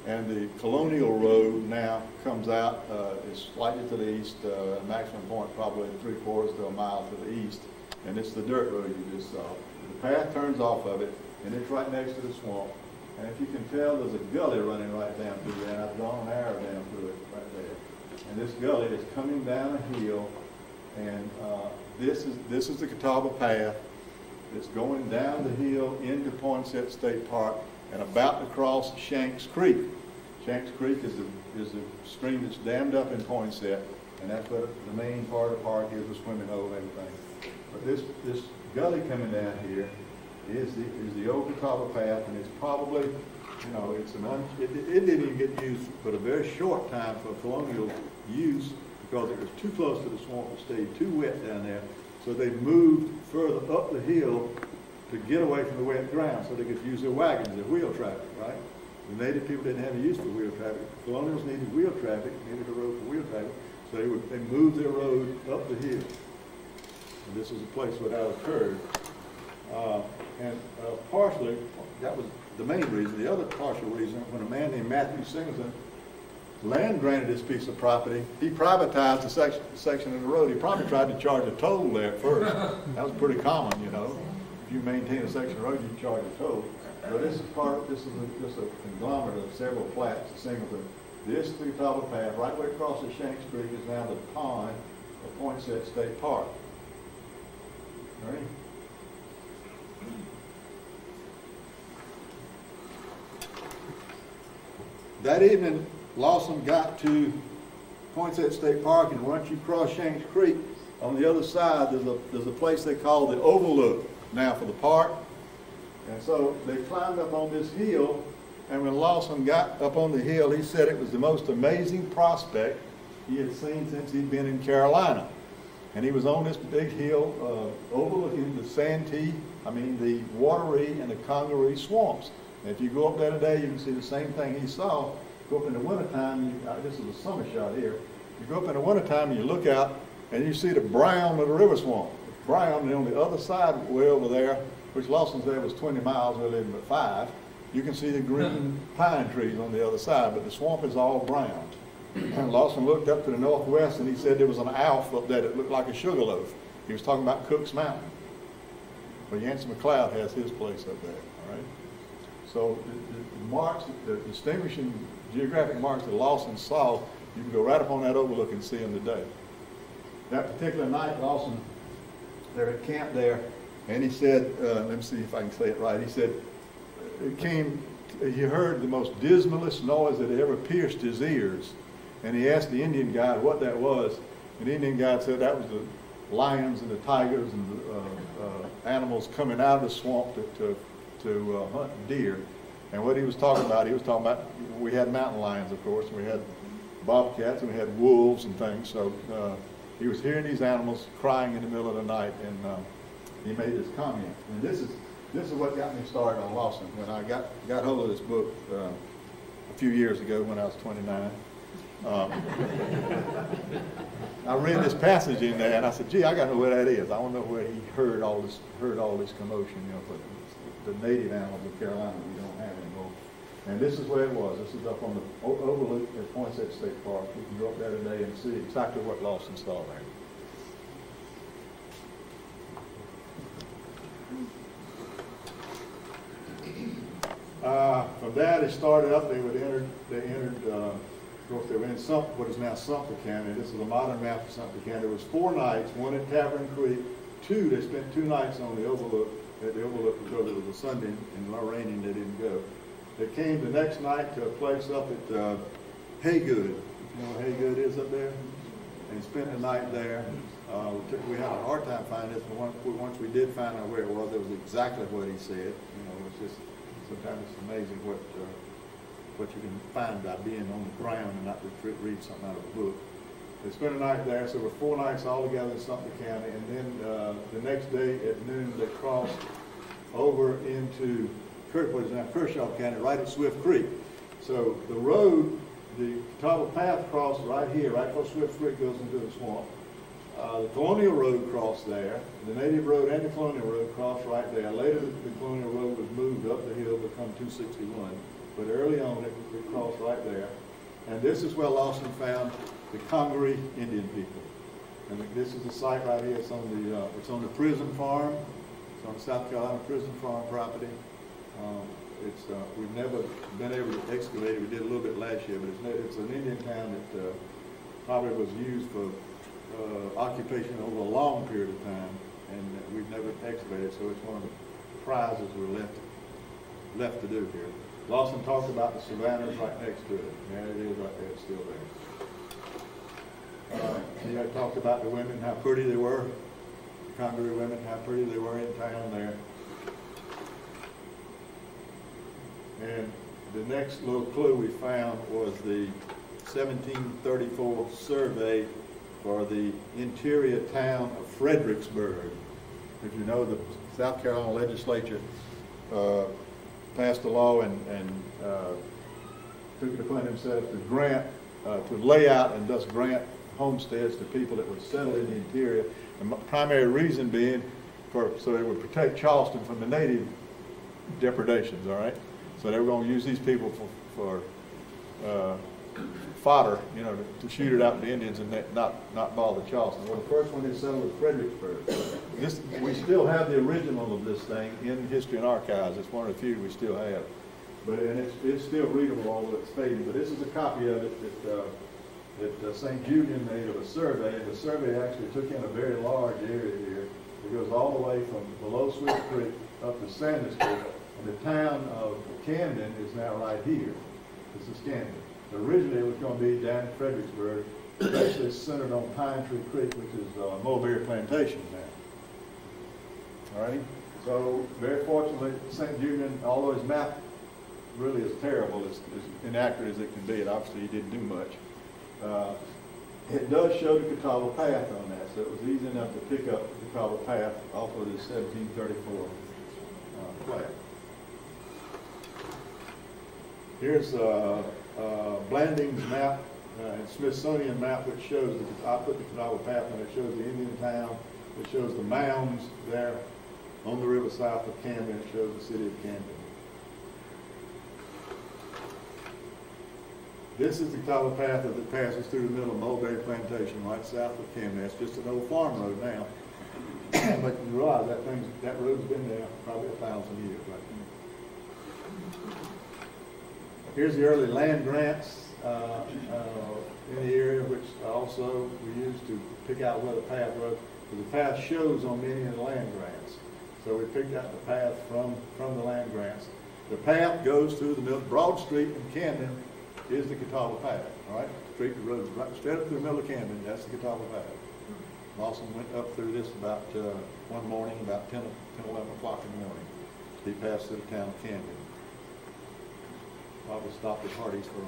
And the Colonial Road now comes out, is slightly to the east, maximum point probably 3/4 to a mile to the east, and it's the dirt road you just saw. The path turns off of it, and it's right next to the swamp. And if you can tell, there's a gully running right down through there, and I've drawn an arrow down through it right there. And this gully is coming down a hill, and this is the Catawba path. It's going down the hill into Poinsett State Park and about to cross Shanks Creek. Shanks Creek is the stream that's dammed up in Poinsett, and that's what the main part of the park is, the swimming hole and everything. But this gully coming down here is the old Catawba path, and it's probably, you know, it didn't even get used but a very short time for colonial use because it was too close to the swamp. It stayed too wet down there. So they moved further up the hill to get away from the wet ground so they could use their wagons, their wheel traffic, right? The native people didn't have a use for wheel traffic. The colonials needed wheel traffic, needed a road for wheel traffic, so they moved their road up the hill. And this is a place where that occurred. Partially, that was the main reason. The other partial reason, when a man named Matthew Singleton land granted this piece of property, he privatized a section of the road. He probably tried to charge a toll there at first. That was pretty common, you know. If you maintain a section of road, you charge a toll. But this is just a conglomerate of several plats of Singleton. This through Catawba Path, right way across the Shanks Creek, is now the pond of Poinsett State Park. All right. That evening, Lawson got to Poinsett State Park, and once you cross Shanks Creek, on the other side, there's a place they call the Overlook now for the park. And so they climbed up on this hill, and when Lawson got up on the hill, he said it was the most amazing prospect he had seen since he'd been in Carolina. And he was on this big hill overlooking the the Wateree and the Congaree swamps. And if you go up there today, you can see the same thing he saw. Go up in the wintertime, this is a summer shot here. You go up in the wintertime and you look out and you see the brown of the river swamp. It's brown, and on the other side, way over there, which Lawson said was 20 miles, we live but 5, you can see the green pine trees on the other side, but the swamp is all brown. And Lawson looked up to the northwest and he said there was an alf up there that looked like a sugar loaf. He was talking about Cook's Mountain. Well, Yancey McLeod has his place up there, all right? So the marks, the distinguishing geographic marks that Lawson saw, you can go right up on that overlook and see them today. That particular night, Lawson, they're at camp there, and he said, let me see if I can say it right, he said, he heard the most dismalest noise that ever pierced his ears, and he asked the Indian guide what that was, and the Indian guide said that was the lions and the tigers and the animals coming out of the swamp to hunt deer. And what he was talking about, we had mountain lions, of course, and we had bobcats, and we had wolves and things. So he was hearing these animals crying in the middle of the night, and he made this comment. And this is what got me started on Lawson. When I got hold of this book a few years ago when I was 29, I read this passage in there, and I said, "Gee, I got to know where that is. I want to know where he heard all this commotion, you know, but the native animals of Carolina we don't have anymore." And this is where it was. This is up on the overlook at Poinsett State Park. You can go up there today and see exactly what Lawson saw there. From that, it started up. They entered. Of course, they were in Symp, what is now Sumter County. This is a modern map of Sumter County. There was 4 nights, one at Tavern Creek, 2. They spent 2 nights on the overlook. At the overlook because it was a Sunday and raining. They didn't go. They came the next night to a place up at Haygood. You know where Haygood is up there? And spent the night there. We had a hard time finding this, but once we did find out where it was exactly what he said. You know, it's just sometimes it's amazing what you can find by being on the ground and not just read something out of a book. They spent a night there, so there were 4 nights all together in Sumter County, and then the next day at noon they crossed over into what is now Kershaw County, right at Swift Creek. So the road, the Catawba Path crossed right here, right before Swift Creek goes into the swamp. The Colonial Road crossed there. The Native Road and the Colonial Road crossed right there. Later, the Colonial Road was moved up the hill to become 261. But early on, it crossed right there. And this is where Lawson found the Congaree Indian people. And this is the site right here. It's on the prison farm. It's on the South Carolina prison farm property. We've never been able to excavate it. We did a little bit last year, but it's an Indian town that probably was used for occupation over a long period of time, and we've never excavated. So it's one of the prizes we're left to do here. Lawson talked about the savannas right next to it. Yeah, it is right there, it's still there. He had talked about the women, how pretty they were, the Congaree women, how pretty they were in town there. And the next little clue we found was the 1734 survey for the interior town of Fredericksburg. If you know, the South Carolina legislature passed a law and took it upon themselves to grant, to lay out and thus grant homesteads to people that would settle in the interior. The primary reason being so they would protect Charleston from the native depredations, all right? So they were going to use these people for fodder, you know, to shoot it out at the Indians and not bother Charleston. Well, the first one is settled at Fredericksburg. We still have the original of this thing in History and Archives. It's one of the few we still have. And it's still readable, although it's fading. But this is a copy of it that St. Julian made of a survey. And the survey actually took in a very large area here. It goes all the way from below Swift Creek up to Sanders Creek. And the town of Camden is now right here. This is Camden. Originally, it was going to be down in Fredericksburg. It's actually centered on Pine Tree Creek, which is Mulberry Plantation now. All righty? So, very fortunately, St. Julian, although his map really is terrible, as inaccurate as it can be, and obviously he didn't do much, it does show the Catawba path on that, so it was easy enough to pick up the Catawba path off of the 1734 plat. Here's Blanding's map and Smithsonian map, which shows, I put the Catawba path on it, shows the Indian town, it shows the mounds there on the river south of Camden, it shows the city of Camden. This is the Catawba path that passes through the middle of Mulberry Plantation, right south of Camden. It's just an old farm road now. But you realize that road's been there probably 1,000 years right now. Here's the early land grants in the area, which also we used to pick out where the path was. The path shows on many of the land grants. So we picked out the path from the land grants. The path goes through the middle. Broad Street in Camden is the Catawba path, all right? Street road right straight up through the middle of Camden, that's the Catawba path. Lawson went up through this about one morning, about 10, 11 o'clock in the morning. He passed through the town of Camden. Probably stopped at Hardee's for a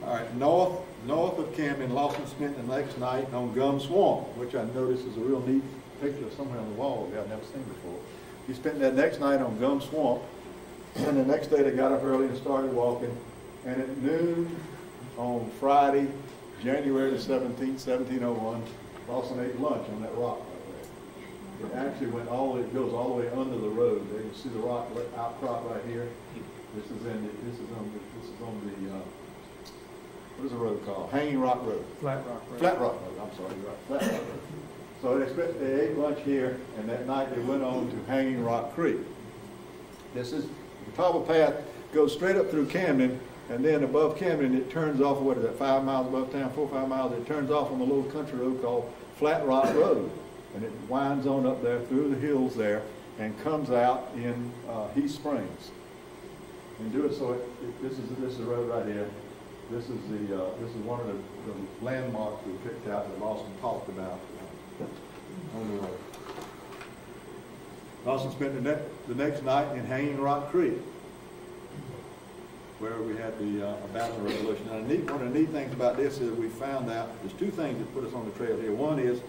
All right, north of Camden, Lawson spent the next night on Gum Swamp, which I noticed is a real neat picture somewhere on the wall that I've never seen before. He spent that next night on Gum Swamp, and the next day they got up early and started walking, and at noon on Friday, January the 17th, 1701, Lawson ate lunch on that rock right there. It actually went it goes all the way under the road. There you can see the rock outcrop right here. This is on the what is the road called? Hanging Rock Road. Flat Rock Road. Flat Rock Road, I'm sorry, you're right. Flat Rock Road. So they ate lunch here, and that night they went on to Hanging Rock Creek. This is the Catawba path goes straight up through Camden, and then above Camden it turns off, what is that, 5 miles above town, 4 or 5 miles, it turns off on a little country road called Flat Rock Road. And it winds on up there through the hills there and comes out in Heath Springs. And do it so this is the road right here. This is one of the landmarks we picked out that Lawson talked about on the road. Lawson spent the next night in Hanging Rock Creek, where we had the Battle Revolution. And one of the neat things about this is we found out there's two things that put us on the trail here. One is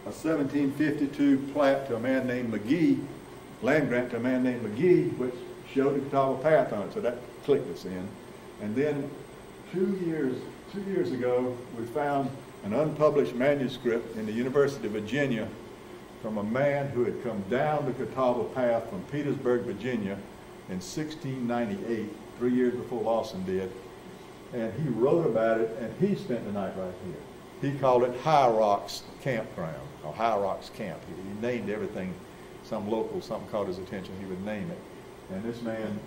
a 1752 plat to a man named McGee, land grant to a man named McGee, which showed the Catawba path on it, so that clicked us in. And then 2 years ago, we found an unpublished manuscript in the University of Virginia from a man who had come down the Catawba path from Petersburg, Virginia in 1698, 3 years before Lawson did. And he wrote about it, and he spent the night right here. He called it High Rocks Campground, or High Rocks Camp. He named everything. Some local, something caught his attention, he would name it. And this man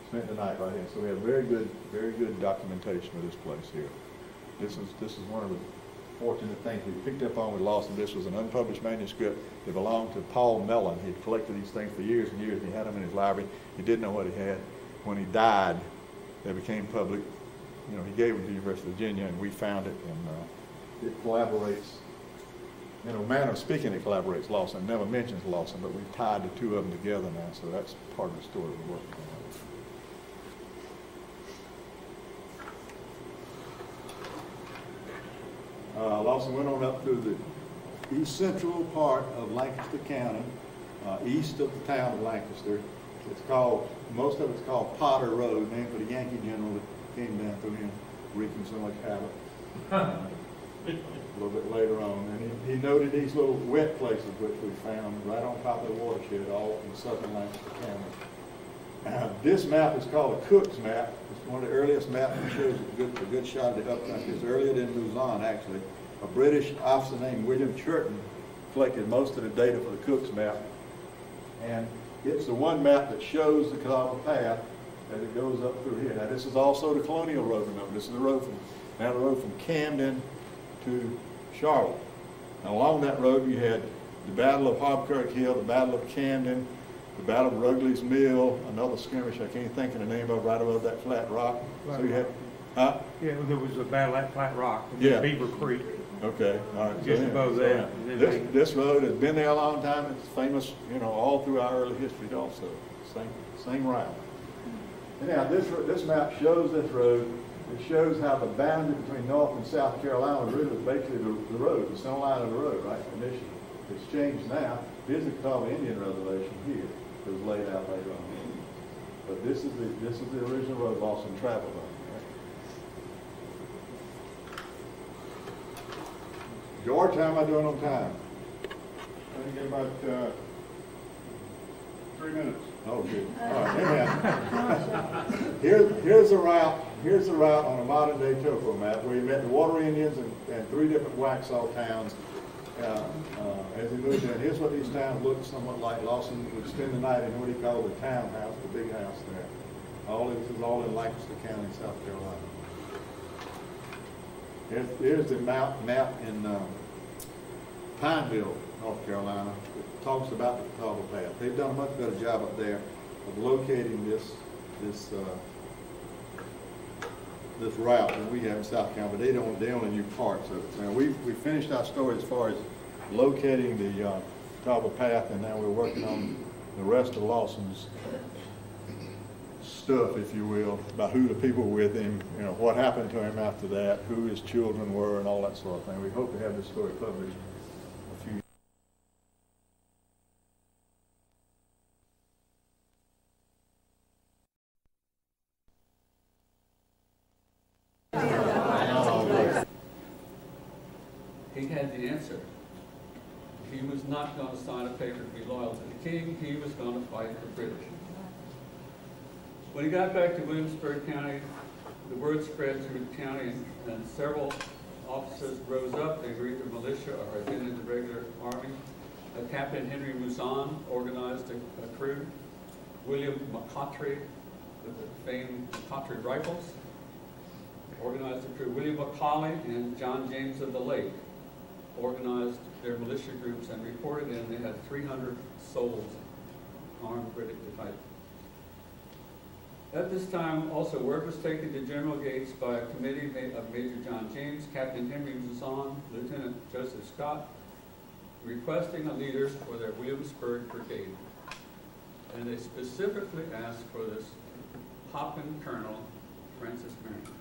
spent the night right here. So we have very good documentation of this place here. This is one of the fortunate things we picked up on with Lawson. This was an unpublished manuscript that belonged to Paul Mellon. He'd collected these things for years and years. He had them in his library. He didn't know what he had. When he died, they became public. You know, he gave them to the University of Virginia, and we found it, and it collaborates. In a manner of speaking, it collaborates Lawson. It never mentions Lawson, but we've tied the two of them together now, so that's part of the story we're working on. Lawson went on up through the east central part of Lancaster County, east of the town of Lancaster. It's called, most of it's called Potter Road, named for the Yankee general that came down through here, wreaking so much havoc. A little bit later on, and he noted these little wet places which we found right on top of the watershed, all in southern Lancaster County. This map is called a Cook's map. It's one of the earliest maps that shows a good shot of the upcountry. It's earlier than Luzon, actually. A British officer named William Churton collected most of the data for the Cook's map, and it's the one map that shows the Catawba path as it goes up through here. Now, this is also the Colonial Road. Remember, this is the road from Camden to Charlotte. And along that road you had the Battle of Hobkirk Hill, the Battle of Camden, the Battle of Rugley's Mill, another skirmish I can't think of the name of, right above that flat rock. So you had, yeah, there was a battle at Flat Rock, yeah. Beaver Creek. Okay, all right. Just above that. This road has been there a long time. It's famous, you know, all through our early history also. Same route. Anyhow, this map shows this road. It shows how the boundary between North and South Carolina really was basically the road, the center line of the road, right? Initially. It's changed now. Here's the Catawba Indian Reservation here. It was laid out later on. But this is the original road Lawson traveled on. Right? George, how am I doing on time? I think about 3 minutes. Oh, good. All right. Anyhow, here's the route. Here's the route on a modern-day topo map where you met the Water Indians and 3 different Waxhaw towns as he moved in. Here's what these towns looked somewhat like. Lawson would spend the night in what he called the townhouse, the big house there. This is all in Lancaster County, South Carolina. Here's the map in Pineville, North Carolina. It talks about the Catawba Path. They've done a much better job up there of locating this route than we have in South Carolina, but they only knew parts of it. Now we finished our story as far as locating the Catawba Path, and now we're working on the rest of Lawson's stuff, if you will, about who the people were with him, you know, what happened to him after that, who his children were, and all that sort of thing. We hope to have this story published a few years. He had the answer. He was not going to sign a paper to be loyal to the king. He was going to fight the British. When he got back to Williamsburg County, the word spread through the county, and several officers rose up. They agreed to militia or had been in the regular army. Captain Henry Mouzon organized a crew. William McCautry, with the famed McCautry rifles, organized a crew. William Macaulay and John James of the Lake organized their militia groups and reported in. They had 300 souls armed, ready to fight. At this time, also, word was taken to General Gates by a committee of Major John James, Captain Henry Mouzon, Lieutenant Joseph Scott, requesting a leader for their Williamsburg Brigade. And they specifically asked for this hopping Colonel, Francis Marion.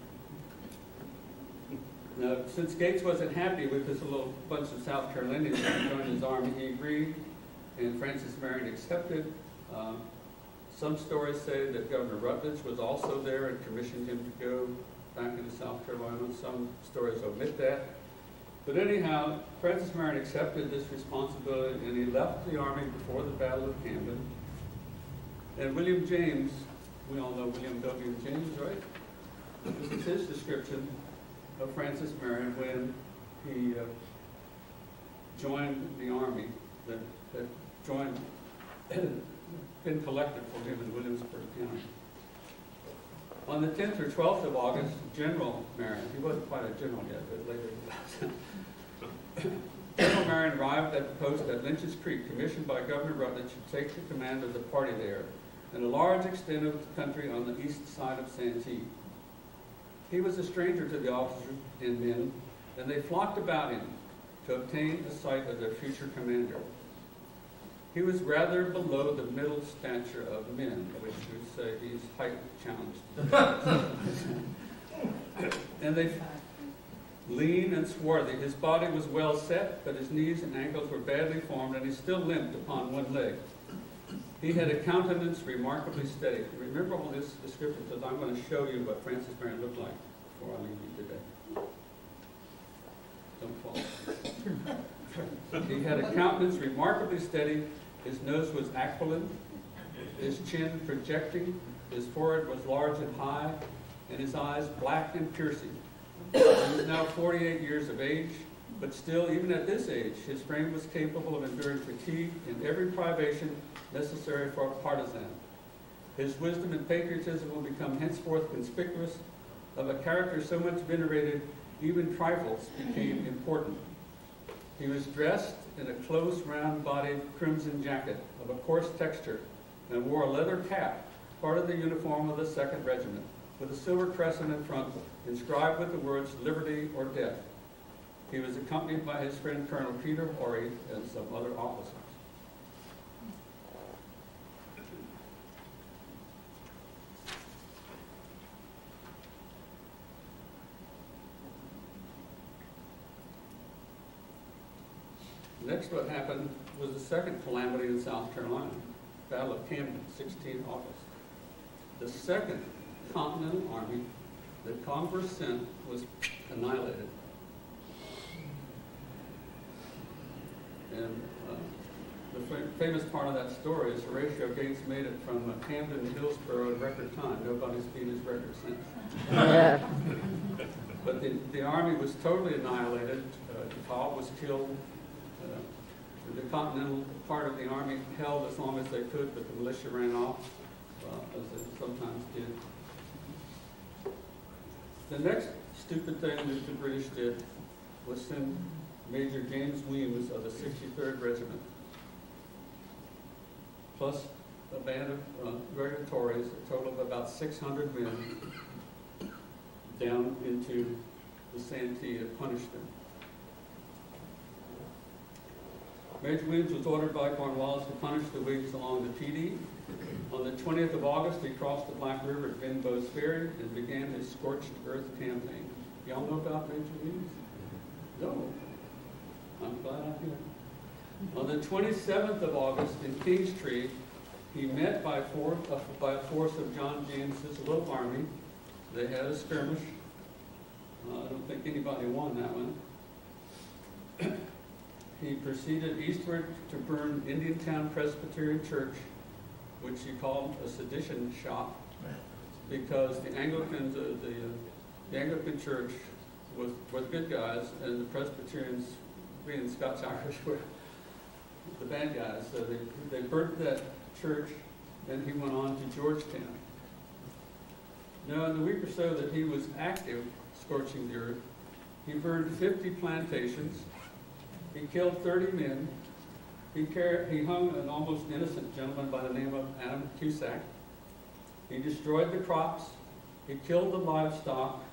Now, since Gates wasn't happy with this little bunch of South Carolinians that joined his army, he agreed, and Francis Marion accepted. Some stories say that Governor Rutledge was also there and commissioned him to go back into South Carolina. Some stories omit that. But anyhow, Francis Marion accepted this responsibility, and he left the army before the Battle of Camden. And William James, we all know William W. James, right? This is his description of Francis Marion when he joined the army that joined, been collected for him in Williamsburg County. On the 10th or 12th of August, General Marion, he wasn't quite a general yet, but later he was, General Marion arrived at the post at Lynch's Creek, commissioned by Governor Rutledge to take the command of the party there, and a large extent of the country on the east side of Santee. He was a stranger to the officers and men, and they flocked about him to obtain a sight of their future commander. He was rather below the middle stature of men, which would say he's height challenged. And they lean and swarthy. His body was well set, but his knees and ankles were badly formed, and he still limped upon one leg. He had a countenance remarkably steady. Remember all this description, because I'm going to show you what Francis Marion looked like before I leave you today. Don't fall. He had a countenance remarkably steady. His nose was aquiline, his chin projecting, his forehead was large and high, and his eyes black and piercing. He was now 48 years of age, but still, even at this age, his frame was capable of enduring fatigue and every privation necessary for a partisan. His wisdom and patriotism will become henceforth conspicuous. Of a character so much venerated, even trifles became important. He was dressed in a close, round-bodied crimson jacket of a coarse texture and wore a leather cap, part of the uniform of the 2nd Regiment, with a silver crescent in front, inscribed with the words "Liberty or Death." He was accompanied by his friend Colonel Peter Horry and some other officers. Next, what happened was the second calamity in South Carolina, Battle of Camden, 16 August. The second Continental Army that Congress sent was annihilated. And the famous part of that story is Horatio Gates made it from Camden to Hillsborough in record time. Nobody's beat his record since. Yeah. But the army was totally annihilated. Catawba was killed. The Continental part of the army held as long as they could, but the militia ran off, as they sometimes did. The next stupid thing that the British did was send Major James Weems of the 63rd Regiment, plus a band of regular Tories, a total of about 600 men, down into the Santee to punish them. Major Williams was ordered by Cornwallis to punish the Whigs along the PD. On the 20th of August, he crossed the Black River at Benbow's Ferry and began his scorched earth campaign. Y'all know about Major Williams? No. I'm glad I'm here. On the 27th of August in Kingstree, he met by a force of John James's little army. They had a skirmish. I don't think anybody won that one. He proceeded eastward to burn Indiantown Presbyterian Church, which he called a sedition shop, because the Anglicans, the Anglican Church were the good guys, and the Presbyterians, being Scots-Irish, were the bad guys. So they burnt that church, and he went on to Georgetown. Now, in the week or so that he was active scorching the earth, he burned 50 plantations. He killed 30 men. He hung an almost innocent gentleman by the name of Adam Cusack. He destroyed the crops. He killed the livestock.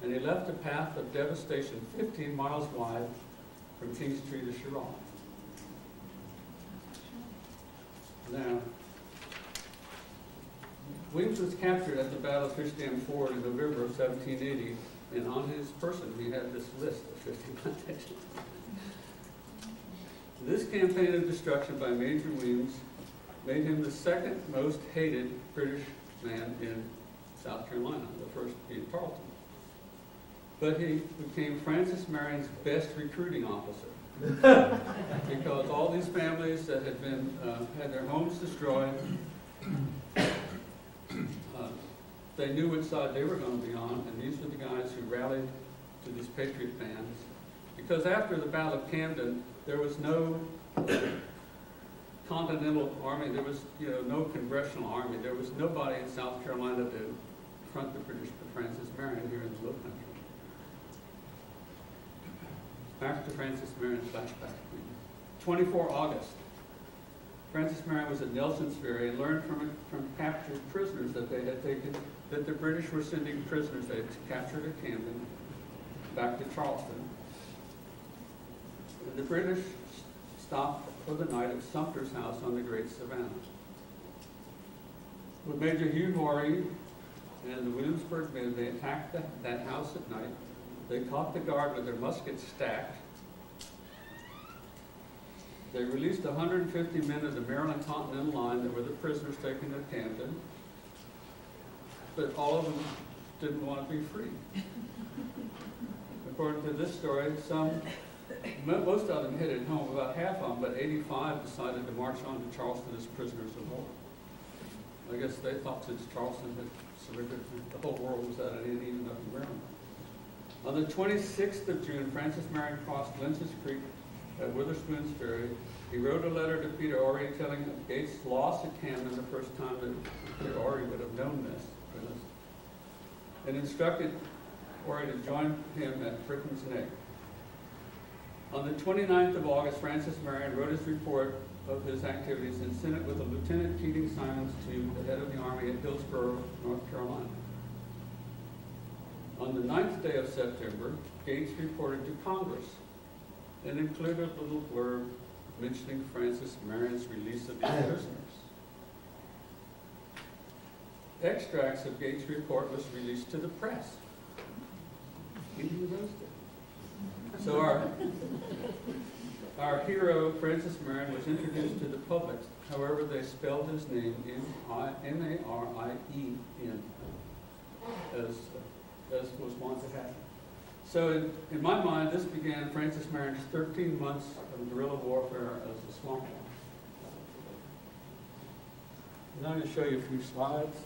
And he left a path of devastation 15 miles wide from Kingstree to Sherrall. Now, Williams was captured at the Battle of Fish Dam Ford in November of 1780, and on his person he had this list of 50 plantations. This campaign of destruction by Major Williams made him the second most hated British man in South Carolina, the first being Tarleton. But he became Francis Marion's best recruiting officer, because all these families that had been had their homes destroyed, they knew which side they were going to be on, and these were the guys who rallied to these patriot bands. Because after the Battle of Camden, there was no Continental Army, there was no Congressional Army, there was nobody in South Carolina to front the British for Francis Marion here in the Low Country. back to Francis Marion flashback. 24 August. Francis Marion was at Nelson's Ferry and learned from captured prisoners that they had taken, that the British were sending prisoners they had captured at Camden back to Charleston. And the British stopped for the night at Sumter's house on the Great Savannah. With Major Hugh Horry and the Williamsburg men, they attacked that house at night. They caught the guard with their muskets stacked. They released 150 men of the Maryland Continental Line that were the prisoners taken to Camden, but all of them didn't want to be free. According to this story, most of them headed home, about half of them, but 85 decided to march on to Charleston as prisoners of war. I guess they thought since Charleston had surrendered, the whole world was at an end, even up in Maryland. On the 26th of June, Francis Marion crossed Lynch's Creek at Witherspoon's Ferry. He wrote a letter to Peter Ory telling of Gates' loss at Camden the first time that Peter Ory would have known this, and instructed Ory to join him at Britain's Neck. On the 29th of August, Francis Marion wrote his report of his activities and sent it with a Lieutenant Keating Simons to the head of the Army at Hillsborough, North Carolina. On the 9th day of September, Gates reported to Congress and included a little blurb mentioning Francis Marion's release of these prisoners. Extracts of Gates' report was released to the press. Even the roasted. So our hero, Francis Marion, was introduced to the public. However, they spelled his name M-A-R-I-E-N, as was wont to happen. So in my mind, this began Francis Marion's 13 months of guerrilla warfare as a swamp. Now I'm going to show you a few slides.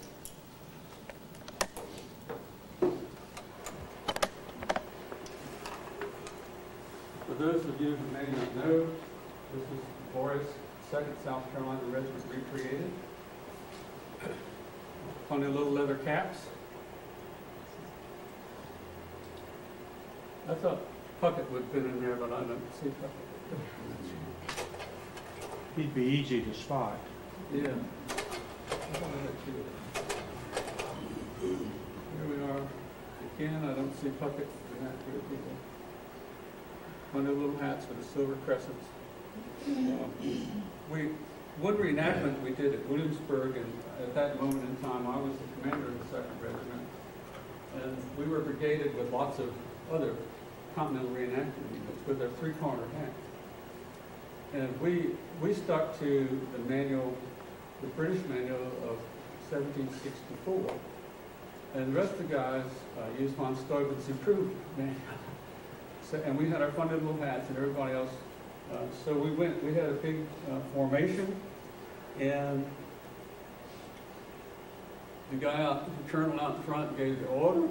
For those of you who may not know, this is Boris' 2nd South Carolina Regiment recreated. Funny little leather caps. I thought Puckett would have been in there, but I don't see Puckett. He'd be easy to spot. Yeah. Here we are. Again, I don't see Puckett in that group either. One of the little hats with the silver crescents. One reenactment we did at Williamsburg, and at that moment in time, I was the commander of the 2nd Regiment, and we were brigaded with lots of other Continental reenactment units with their 3-corner hat. And we stuck to the manual, the British manual of 1764. And the rest of the guys used von Steuben's improved manual. So, and we had our funny little hats and everybody else. So we had a big formation, and the guy the colonel out in front gave the order,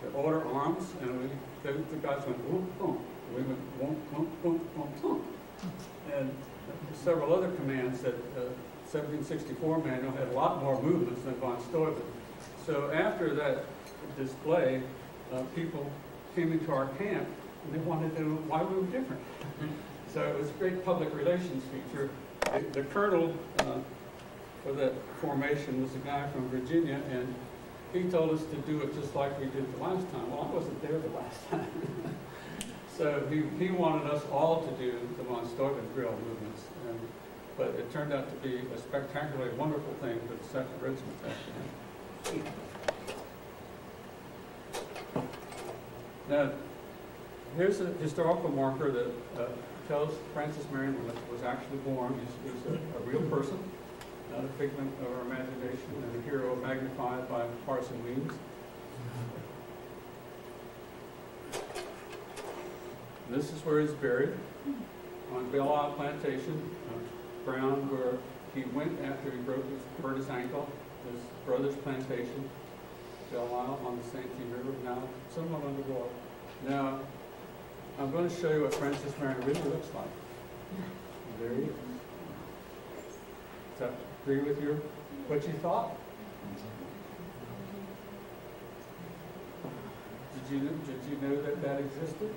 the order arms, and the guys went boom, boom. We went boom, boom, boom, boom, boom. And several other commands that 1764 manual had a lot more movements than von Steuben. So after that display, people came into our camp and they wanted to know why we were different. So it was a great public relations feature. The colonel for that formation was a guy from Virginia, and he told us to do it just like we did the last time. Well, I wasn't there the last time. So he wanted us all to do the von Steuben drill movements. But it turned out to be a spectacularly wonderful thing for the 2nd Regiment that year. Now, here's a historical marker that tells Francis Marion was actually born. He was a real person, not a figment of our imagination, and a hero magnified by Parson Weems. This is where he's buried, on Belle Isle Plantation, Brown, where he went after he hurt his ankle, his brother's plantation, Belle Isle on the St. T. River, now somewhat underwater. Now, I'm going to show you what Francis Marion really looks like. There he is. Does that agree with what you thought? Did you know that existed?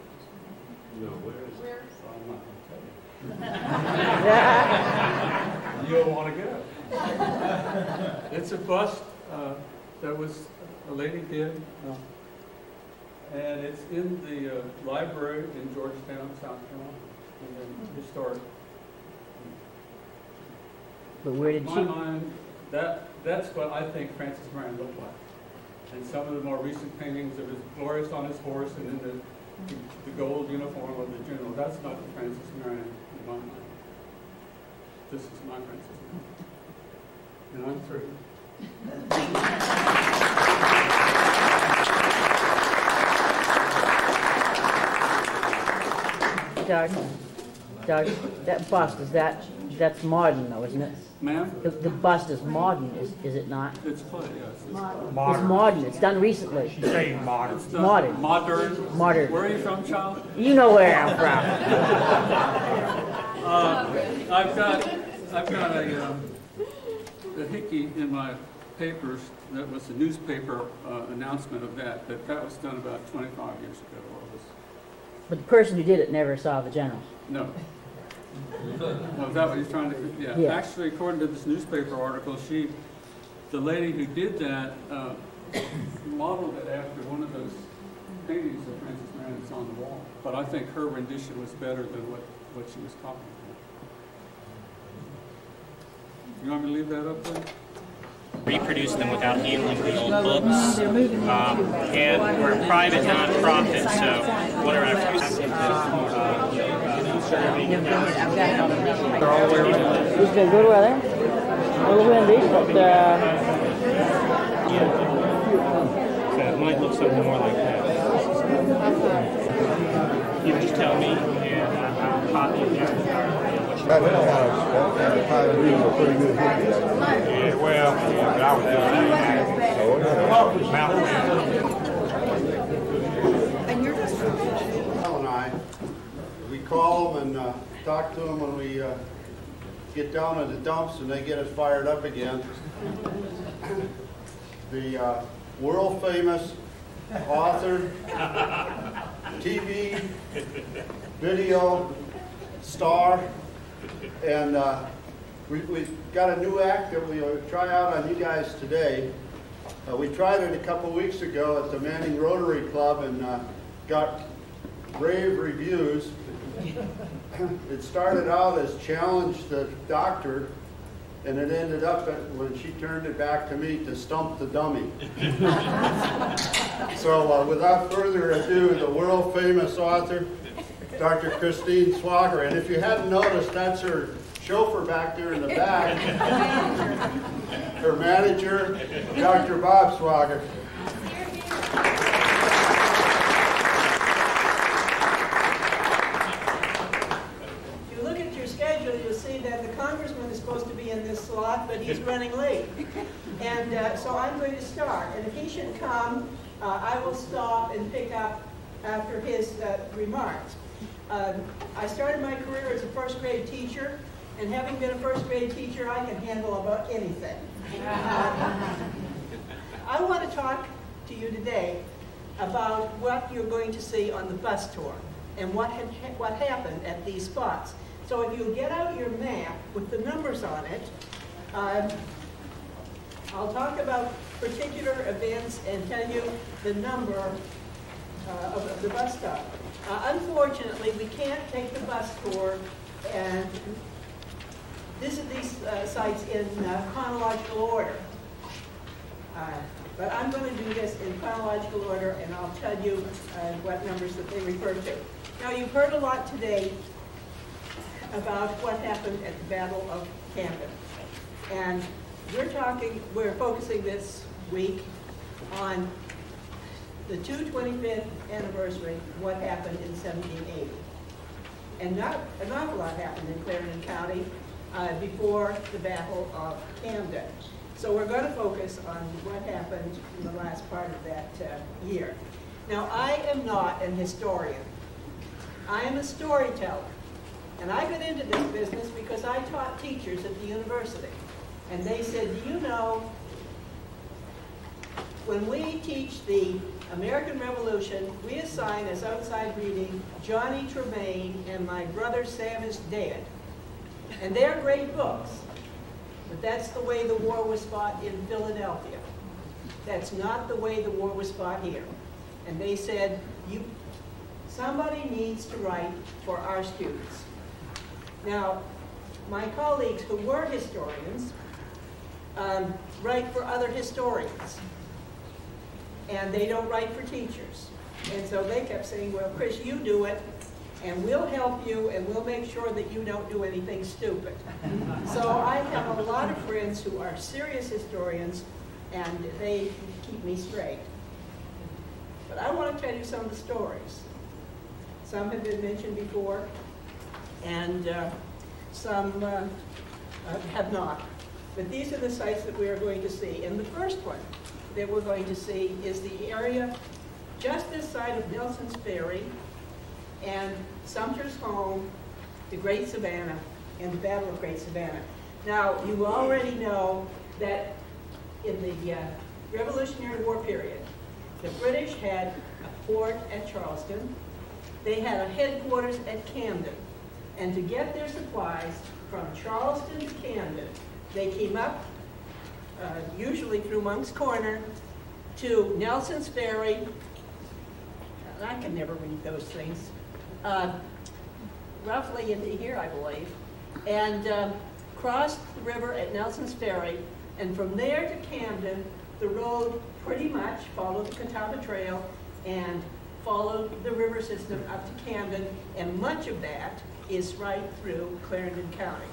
No, where is it? Where? I'm not going to tell you. You'll want to go. It's a bust that was a lady did, and it's in the library in Georgetown, South Carolina, and then historic. But where did In she? my mind, that's what I think Francis Marion looked like. And some of the more recent paintings of his glorious on his horse and in the gold uniform of the general, that's not the Francis Marion in my mind. This is my Francis Marion. And I'm through. Doug, that bust, that's modern though, isn't it? Ma'am? The bust is modern, is it not? It's clay, yes. It's modern, it's done recently. She's saying modern. Modern. Modern. Where are you from, child? You know where I'm from. I've got a hickey in my papers that was a newspaper announcement of that was done about 25 years ago. But the person who did it never saw the general. No. Oh, is that what he's trying to? Yeah. Yeah. Actually, according to this newspaper article, the lady who did that, modeled it after one of those paintings of Francis Marion that's on the wall. But I think her rendition was better than what she was talking about. You want me to leave that up there? Reproduce them without handling the old books. And we're a private non-profit, so what are our Who's been good weather? A little windy, but So it might look something more like that. You just tell me, and I'll copy it there. That kind of reads a pretty good hickey. Yeah, well, yeah, but I was doing mountain. And you're just Al and I, we call them and talk to them when we get down at the dumps and they get us fired up again. The world famous author, TV, video star, and we've got a new act that we'll try out on you guys today. We tried it a couple weeks ago at the Manning Rotary Club and got rave reviews. It started out as challenge the doctor, and it ended up when she turned it back to me to stump the dummy. So without further ado, the world famous author, Dr. Christine Swagger. And if you hadn't noticed, that's her chauffeur back there in the back. Her manager, Dr. Bob Swagger. If you look at your schedule, you'll see that the congressman is supposed to be in this slot, but he's running late. And so I'm going to start. And if he should come, I will stop and pick up after his remarks. I started my career as a first grade teacher, and having been a first grade teacher, I can handle about anything. I want to talk to you today about what you're going to see on the bus tour and what happened at these spots. So if you'll get out your map with the numbers on it, I'll talk about particular events and tell you the number of the bus stop. Unfortunately, we can't take the bus tour and visit these sites in chronological order. But I'm going to do this in chronological order, and I'll tell you what numbers that they refer to. Now, you've heard a lot today about what happened at the Battle of Camden. And we're focusing this week on the 225th anniversary, what happened in 1780. And not an awful lot happened in Clarendon County before the Battle of Camden. So we're going to focus on what happened in the last part of that year. Now, I am not an historian. I am a storyteller. And I got into this business because I taught teachers at the university. And they said, do you know, when we teach the American Revolution, we assign as outside reading Johnny Tremaine and My Brother Sam is Dead. And they're great books, but that's the way the war was fought in Philadelphia. That's not the way the war was fought here. And they said, somebody needs to write for our students. Now, my colleagues who were historians write for other historians, and they don't write for teachers. And so they kept saying, well, Chris, you do it, and we'll help you, and we'll make sure that you don't do anything stupid. So I have a lot of friends who are serious historians, and they keep me straight. But I want to tell you some of the stories. Some have been mentioned before, and some have not. But these are the sites that we are going to see. And the first one that we're going to see is the area just this side of Nelson's Ferry and Sumter's Home, the Great Savannah, and the Battle of Great Savannah. Now, you already know that in the Revolutionary War period, the British had a port at Charleston. They had a headquarters at Camden. And to get their supplies from Charleston to Camden, they came up, usually through Monk's Corner, to Nelson's Ferry. I can never read those things. Roughly into here, I believe. And crossed the river at Nelson's Ferry. And from there to Camden, the road pretty much followed the Catawba Trail and followed the river system up to Camden. And much of that is right through Clarendon County.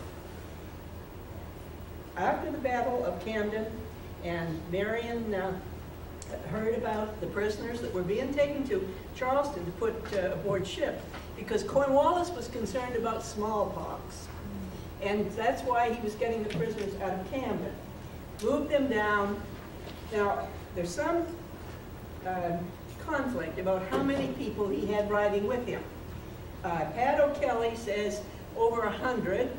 After the Battle of Camden, and Marion heard about the prisoners that were being taken to Charleston to put aboard ship, because Cornwallis was concerned about smallpox. And that's why he was getting the prisoners out of Camden. Moved them down. Now, there's some conflict about how many people he had riding with him. Pat O'Kelly says over 100.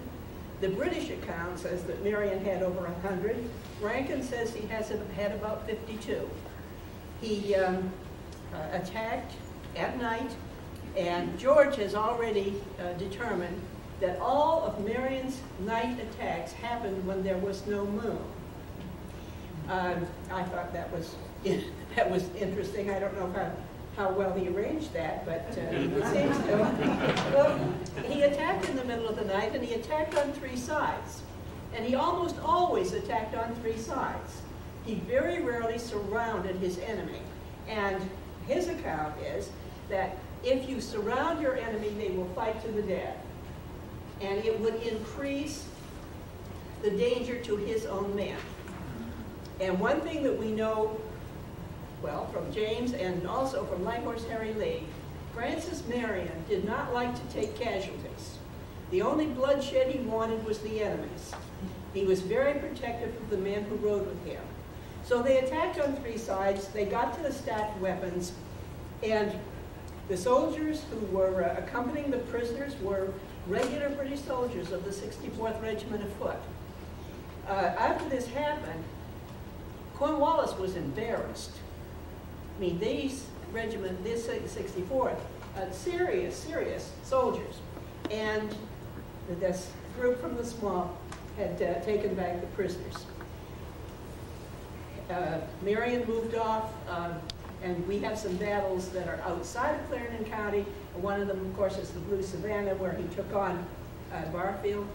The British account says that Marion had over 100. Rankin says he had about 52. He attacked at night, and George has already determined that all of Marion's night attacks happened when there was no moon. I thought that was interesting. I don't know how well he arranged that, but it seems to. Well, he attacked in the middle of the night, and he attacked on 3 sides. And he almost always attacked on 3 sides. He very rarely surrounded his enemy. And his account is that if you surround your enemy, they will fight to the death. And it would increase the danger to his own men. And one thing that we know, well, from James and also from Light Horse Harry Lee, Francis Marion did not like to take casualties. The only bloodshed he wanted was the enemy's. He was very protective of the men who rode with him. So they attacked on 3 sides. They got to the stacked weapons, and the soldiers who were accompanying the prisoners were regular British soldiers of the 64th Regiment of Foot. After this happened, Cornwallis was embarrassed. I mean, these regiment, this 64th, serious soldiers. And this group from the swamp had taken back the prisoners. Marion moved off, and we have some battles that are outside of Clarendon County. One of them, of course, is the Blue Savannah, where he took on Barfield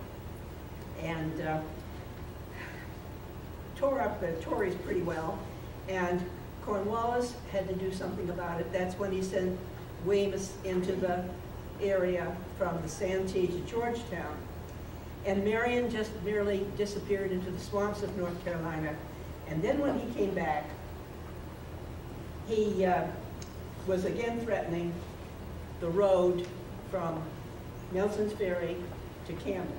and tore up the Tories pretty well. And Cornwallis had to do something about it. That's when he sent Weymouth into the area from the Santee to Georgetown. And Marion just merely disappeared into the swamps of North Carolina. And then when he came back, he was again threatening the road from Nelson's Ferry to Camden.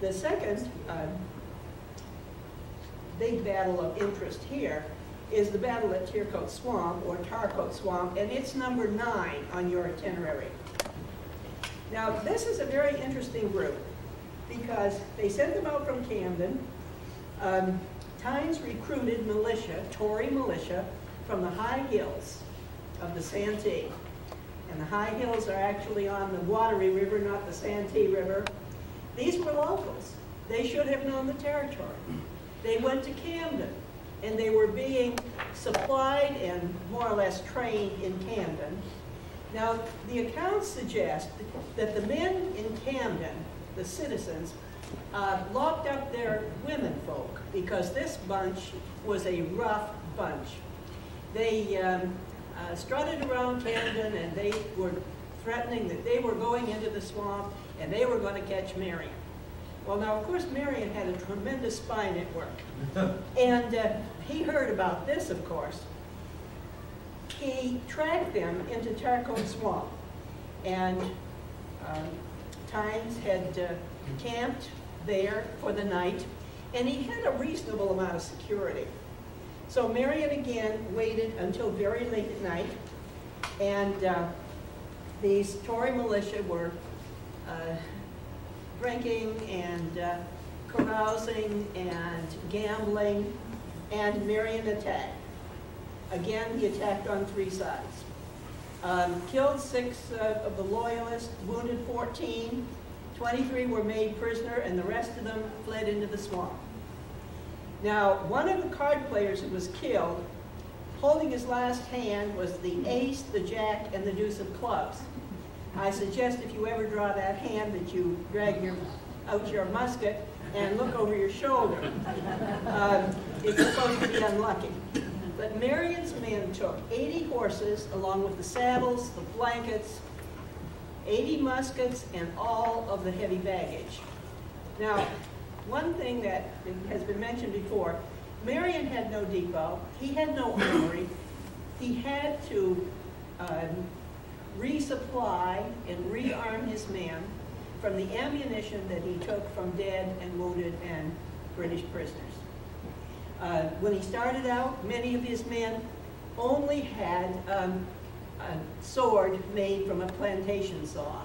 The second big battle of interest here is the battle at Tiercoat Swamp, or Tarcoat Swamp, and it's number 9 on your itinerary. Now, this is a very interesting group because they sent them out from Camden. Tynes recruited militia, Tory militia, from the high hills of the Santee. And the high hills are actually on the Wateree River, not the Santee River. These were locals. They should have known the territory. They went to Camden, and they were being supplied and more or less trained in Camden. Now, the accounts suggest that the men in Camden, the citizens, locked up their women folk because this bunch was a rough bunch. They strutted around Camden, and they were threatening that they were going into the swamp and they were going to catch Marion. Well, now, of course, Marion had a tremendous spy network. And he heard about this, of course. He tracked them into Tarcone Swamp. And Tynes had camped there for the night, and he had a reasonable amount of security. So Marion again waited until very late at night, and these Tory militia were drinking and carousing and gambling, and Marion attacked. Again, he attacked on 3 sides. Killed 6 of the loyalists, wounded 14, 23 were made prisoner, and the rest of them fled into the swamp. Now, one of the card players who was killed, holding his last hand, was the ace, the jack, and the deuce of clubs. I suggest if you ever draw that hand that you drag out your musket and look over your shoulder. It's supposed to be unlucky. But Marion's men took 80 horses along with the saddles, the blankets, 80 muskets, and all of the heavy baggage. Now, one thing that has been mentioned before, Marion had no depot, he had no armory, he had to resupply and rearm his men from the ammunition that he took from dead and wounded and British prisoners. When he started out, many of his men only had a sword made from a plantation saw.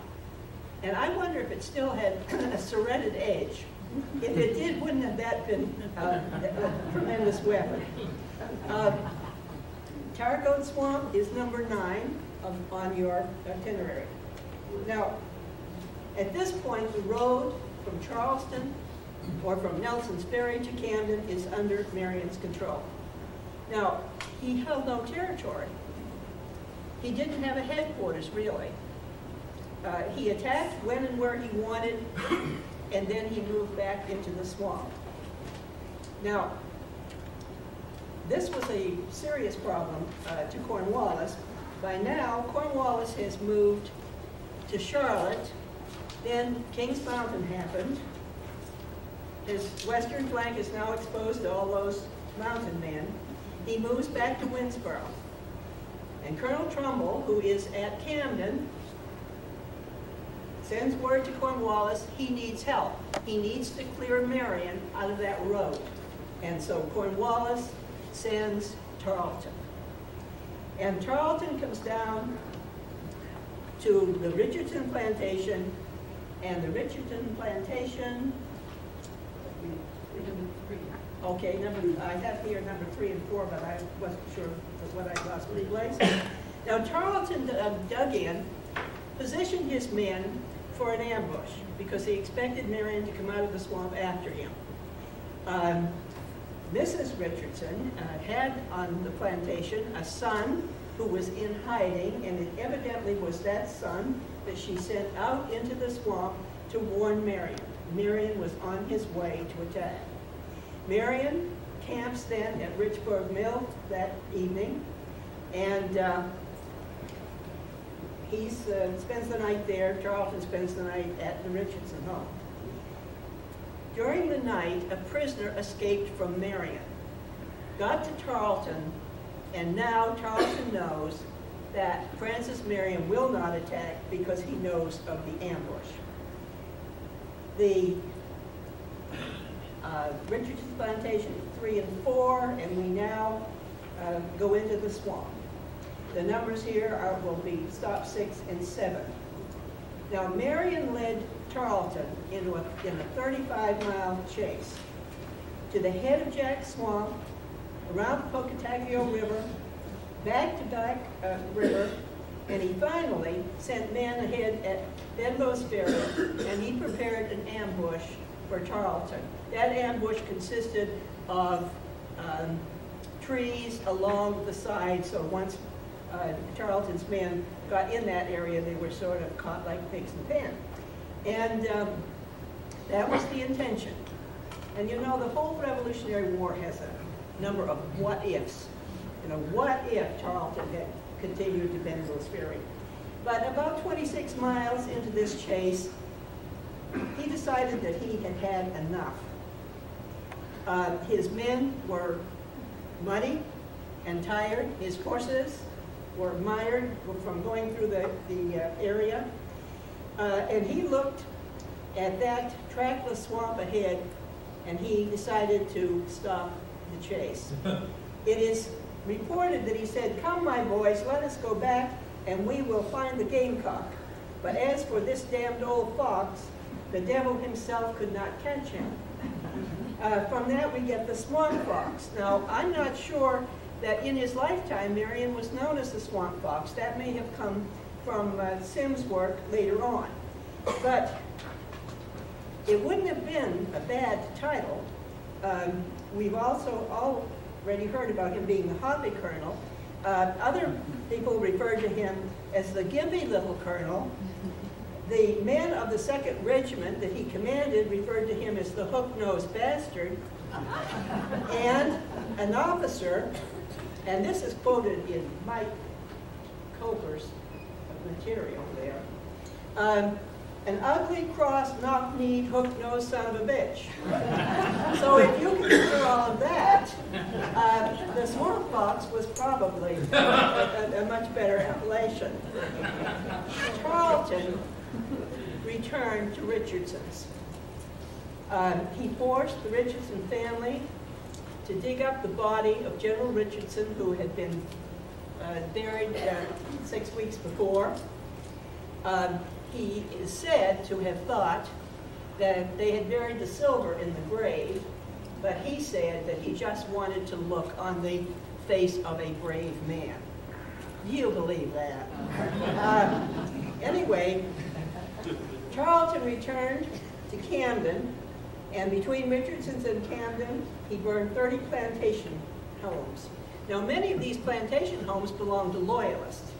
And I wonder if it still had a serrated edge. If it did, wouldn't have that been a tremendous weapon? Tarcone Swamp is number 9 on your itinerary. Now, at this point, the road from Charleston or from Nelson's Ferry to Camden is under Marion's control. Now, he held no territory. He didn't have a headquarters, really. He attacked when and where he wanted, and then he moved back into the swamp. Now, this was a serious problem to Cornwallis. By now, Cornwallis has moved to Charlotte. Then Kings Mountain happened. His western flank is now exposed to all those mountain men. He moves back to Winnsboro. And Colonel Trumbull, who is at Camden, sends word to Cornwallis he needs help. He needs to clear Marion out of that road. And so Cornwallis sends Tarleton. And Tarleton comes down to the Richardson Plantation, and the Richardson Plantation, okay, I have here number 3 and 4, but I wasn't sure what I lost in place. Now Tarleton dug in, positioned his men for an ambush because he expected Marion to come out of the swamp after him. Mrs. Richardson had on the plantation a son who was in hiding, and it evidently was that son that she sent out into the swamp to warn Marion. Marion was on his way to attack. Marion camps then at Richburg Mill that evening, and he spends the night there. Tarleton spends the night at the Richardson home. During the night, a prisoner escaped from Marion, got to Tarleton, and now Tarleton knows that Francis Marion will not attack because he knows of the ambush. The Richardson Plantation 3 and 4, and we now go into the swamp. The numbers here will be stop 6 and 7. Now Marion led Tarleton in a 35-mile chase to the head of Jack Swamp, around the Pocatagio River, back-to-back river, and he finally sent men ahead at Benbow's Ferry, and he prepared an ambush for Tarleton. That ambush consisted of trees along the side, so once Tarleton's men got in that area, they were sort of caught like pigs in the pen. And that was the intention. And you know, the whole Revolutionary War has a number of what-ifs. You know, what if Tarleton had continued to Benbow's Ferry? But about 26 miles into this chase, he decided that he had had enough. His men were muddy and tired. His horses were mired from going through the area. And he looked at that trackless swamp ahead, and he decided to stop the chase. It is reported that he said, "Come, my boys, let us go back and we will find the gamecock. But as for this damned old fox, the devil himself could not catch him." From that we get the swamp fox. Now, I'm not sure that in his lifetime Marion was known as the swamp fox. That may have come from Symp's work later on. But it wouldn't have been a bad title. We've also already heard about him being the hobby colonel. Other people referred to him as the gimpy little colonel. The men of the 2nd Regiment that he commanded referred to him as the hook-nosed bastard. And an officer, and this is quoted in Mike Coper's material there, an ugly, cross, knock-kneed, hook-nosed son of a bitch. So if you consider all of that, the swamp fox was probably a much better appellation. Tarleton returned to Richardson's. He forced the Richardson family to dig up the body of General Richardson, who had been buried 6 weeks before. He is said to have thought that they had buried the silver in the grave, but he said that he just wanted to look on the face of a brave man. You'll believe that. Anyway, Tarleton returned to Camden, and between Richardson's and Camden, he burned 30 plantation homes. Now, many of these plantation homes belonged to Loyalists,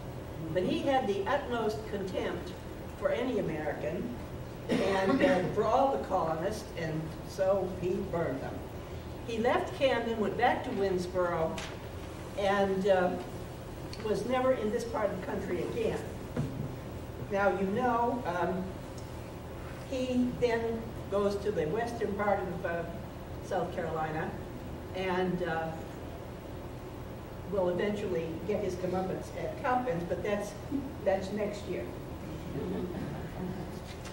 but he had the utmost contempt for any American and for all the colonists, and so he burned them. He left Camden, went back to Winnsboro, and was never in this part of the country again. Now, you know, he then goes to the western part of South Carolina and will eventually get his comeuppance at Coppins, but that's next year.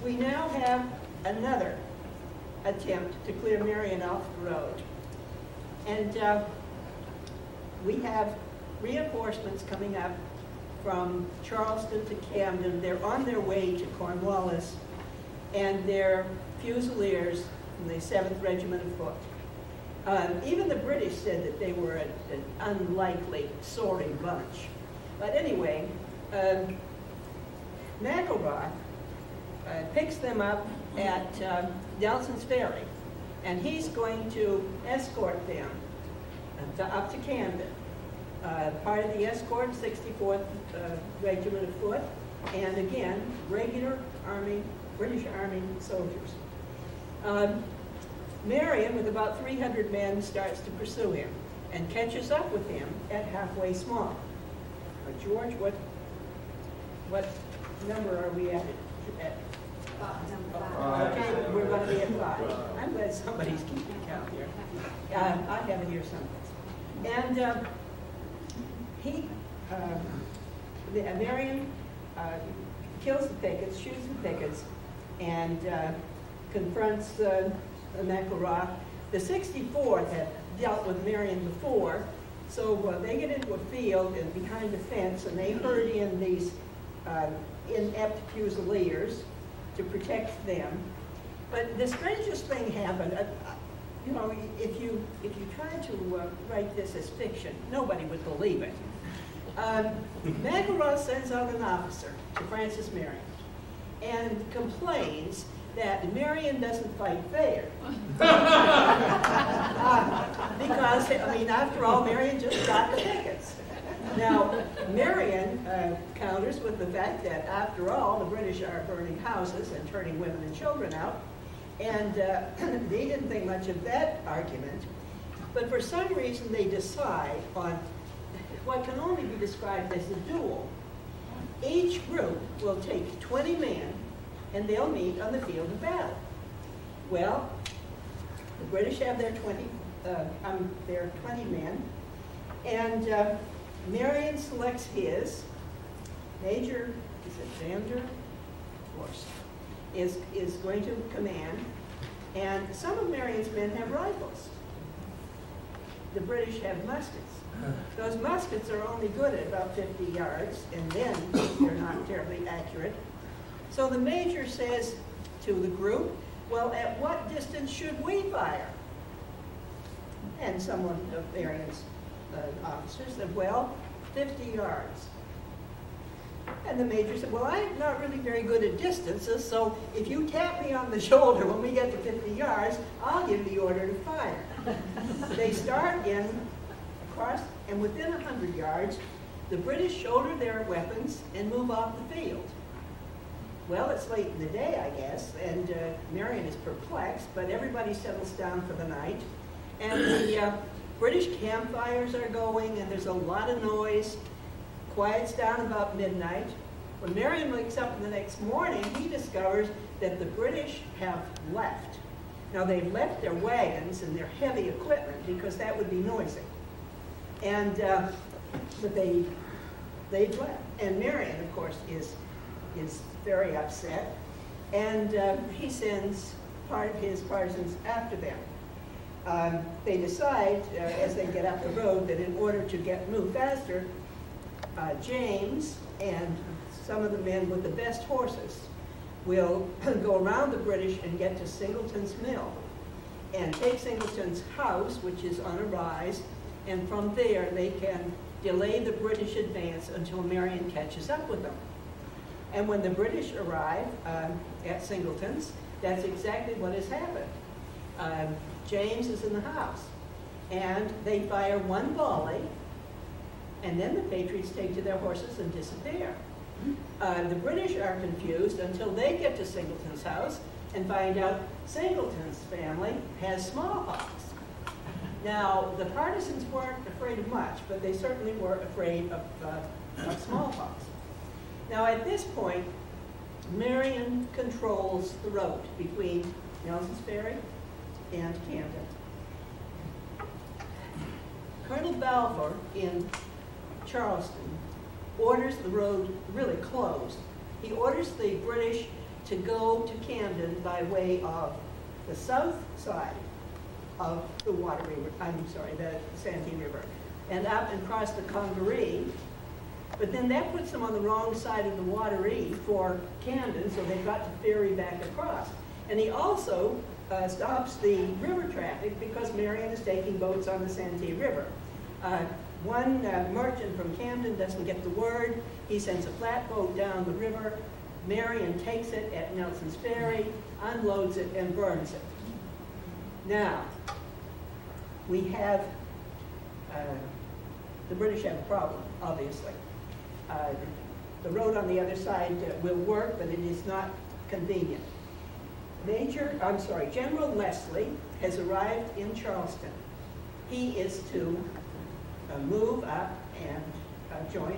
We now have another attempt to clear Marion off the road. And we have reinforcements coming up from Charleston to Camden. They're on their way to Cornwallis, and they're Fusiliers from the 7th Regiment of Foot. Even the British said that they were an unlikely, soaring bunch. But anyway, McElroy picks them up at Nelson's Ferry, and he's going to escort them up to Camden. Part of the escort, 64th Regiment of Foot, and again, regular Army, British Army soldiers. Marion, with about 300 men, starts to pursue him and catches up with him at Halfway Swamp. George, what number are we at? Okay, we're going to be at 5. I'm glad somebody's keeping count here. I have it here someplace. And Marion kills the pickets, shoots the pickets, and confronts McElroy. The 64th had dealt with Marion before, so they get into a field and behind a fence, and they herd in these inept Fusiliers to protect them. But the strangest thing happened. You know, if you tried to write this as fiction, nobody would believe it. McNutt sends out an officer to Francis Marion and complains that Marion doesn't fight fair. Because, I mean, after all, Marion just got the tickets. Now, Marion counters with the fact that, after all, the British are burning houses and turning women and children out, and they didn't think much of that argument. But for some reason, they decide on what can only be described as a duel. Each group will take 20 men, and they'll meet on the field of battle. Well, the British have their 20 men, and Marion selects his. Major, is it Vander? Of course, is going to command, and some of Marion's men have rifles. The British have muskets. Those muskets are only good at about 50 yards, and then they're not terribly accurate. So the major says to the group, well, at what distance should we fire? And someone of Marion's officers said, well, 50 yards. And the major said, well, I'm not really very good at distances, so if you tap me on the shoulder when we get to 50 yards, I'll give the order to fire. They start in across, and within 100 yards, the British shoulder their weapons and move off the field. Well, it's late in the day, I guess, and Marion is perplexed, but everybody settles down for the night. And the British campfires are going, and there's a lot of noise. Quiets down about midnight. When Marion wakes up the next morning, he discovers that the British have left. Now, they've left their wagons and their heavy equipment because that would be noisy. And, but they've left. And Marion, of course, is very upset. And he sends part of his partisans after them. They decide, as they get up the road, that in order to move faster, James and some of the men with the best horses will go around the British and get to Singleton's mill and take Singleton's house, which is on a rise, and from there they can delay the British advance until Marion catches up with them. And when the British arrive at Singleton's, that's exactly what has happened. James is in the house, and they fire one volley, and then the Patriots take to their horses and disappear. The British are confused until they get to Singleton's house and find out Singleton's family has smallpox. Now, the partisans weren't afraid of much, but they certainly were afraid of smallpox. Now, at this point, Marion controls the road between Nelson's Ferry and Camden. Colonel Balfour in Charleston orders the road really closed. He orders the British to go to Camden by way of the south side of the the Santee River, and up and cross the Congaree. But then that puts them on the wrong side of the Wateree for Camden, so they've got to ferry back across. And he also stops the river traffic because Marion is taking boats on the Santee River. One merchant from Camden doesn't get the word. He sends a flatboat down the river. Marion takes it at Nelson's Ferry, unloads it, and burns it. Now, we have, the British have a problem, obviously. The road on the other side will work, but it is not convenient. General Leslie has arrived in Charleston. He is to move up and join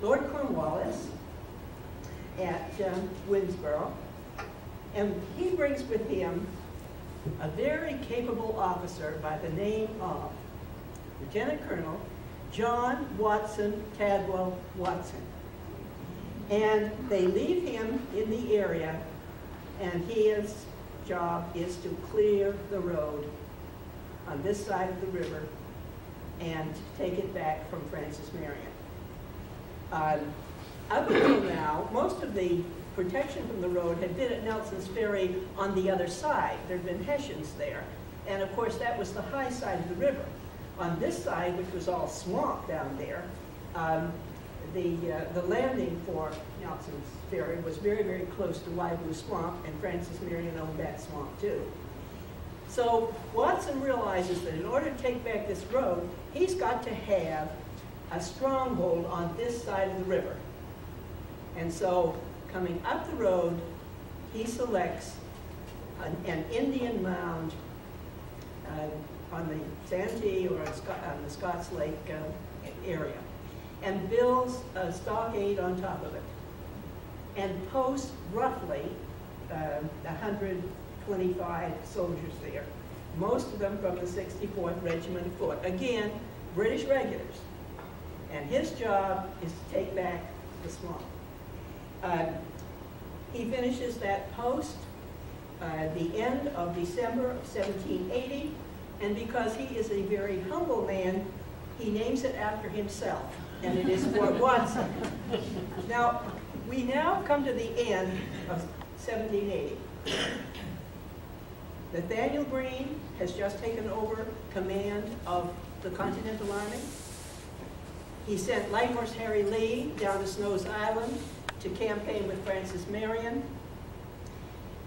Lord Cornwallis at Winnsboro, and he brings with him a very capable officer by the name of Lieutenant Colonel John Watson Tadwell Watson. And they leave him in the area, and his job is to clear the road on this side of the river and take it back from Francis Marion. Up until now, most of the protection from the road had been at Nelson's Ferry on the other side. There had been Hessians there. And of course, that was the high side of the river. On this side, which was all swamp down there, The landing for Nelson's Ferry was very, very close to Waibu Swamp, and Francis Marion owned that swamp too. So Watson realizes that in order to take back this road, he's got to have a stronghold on this side of the river. And so coming up the road, he selects an Indian mound on the Santee or on the Scotts Lake area, and builds a stockade on top of it, and posts roughly 125 soldiers there, most of them from the 64th Regiment of Foot. Again, British regulars. And his job is to take back the swamp. He finishes that post the end of December of 1780, and because he is a very humble man, he names it after himself, and it is Fort Watson. Now, we now come to the end of 1780. Nathaniel Greene has just taken over command of the Continental Army. He sent Light Horse Harry Lee down to Snow's Island to campaign with Francis Marion.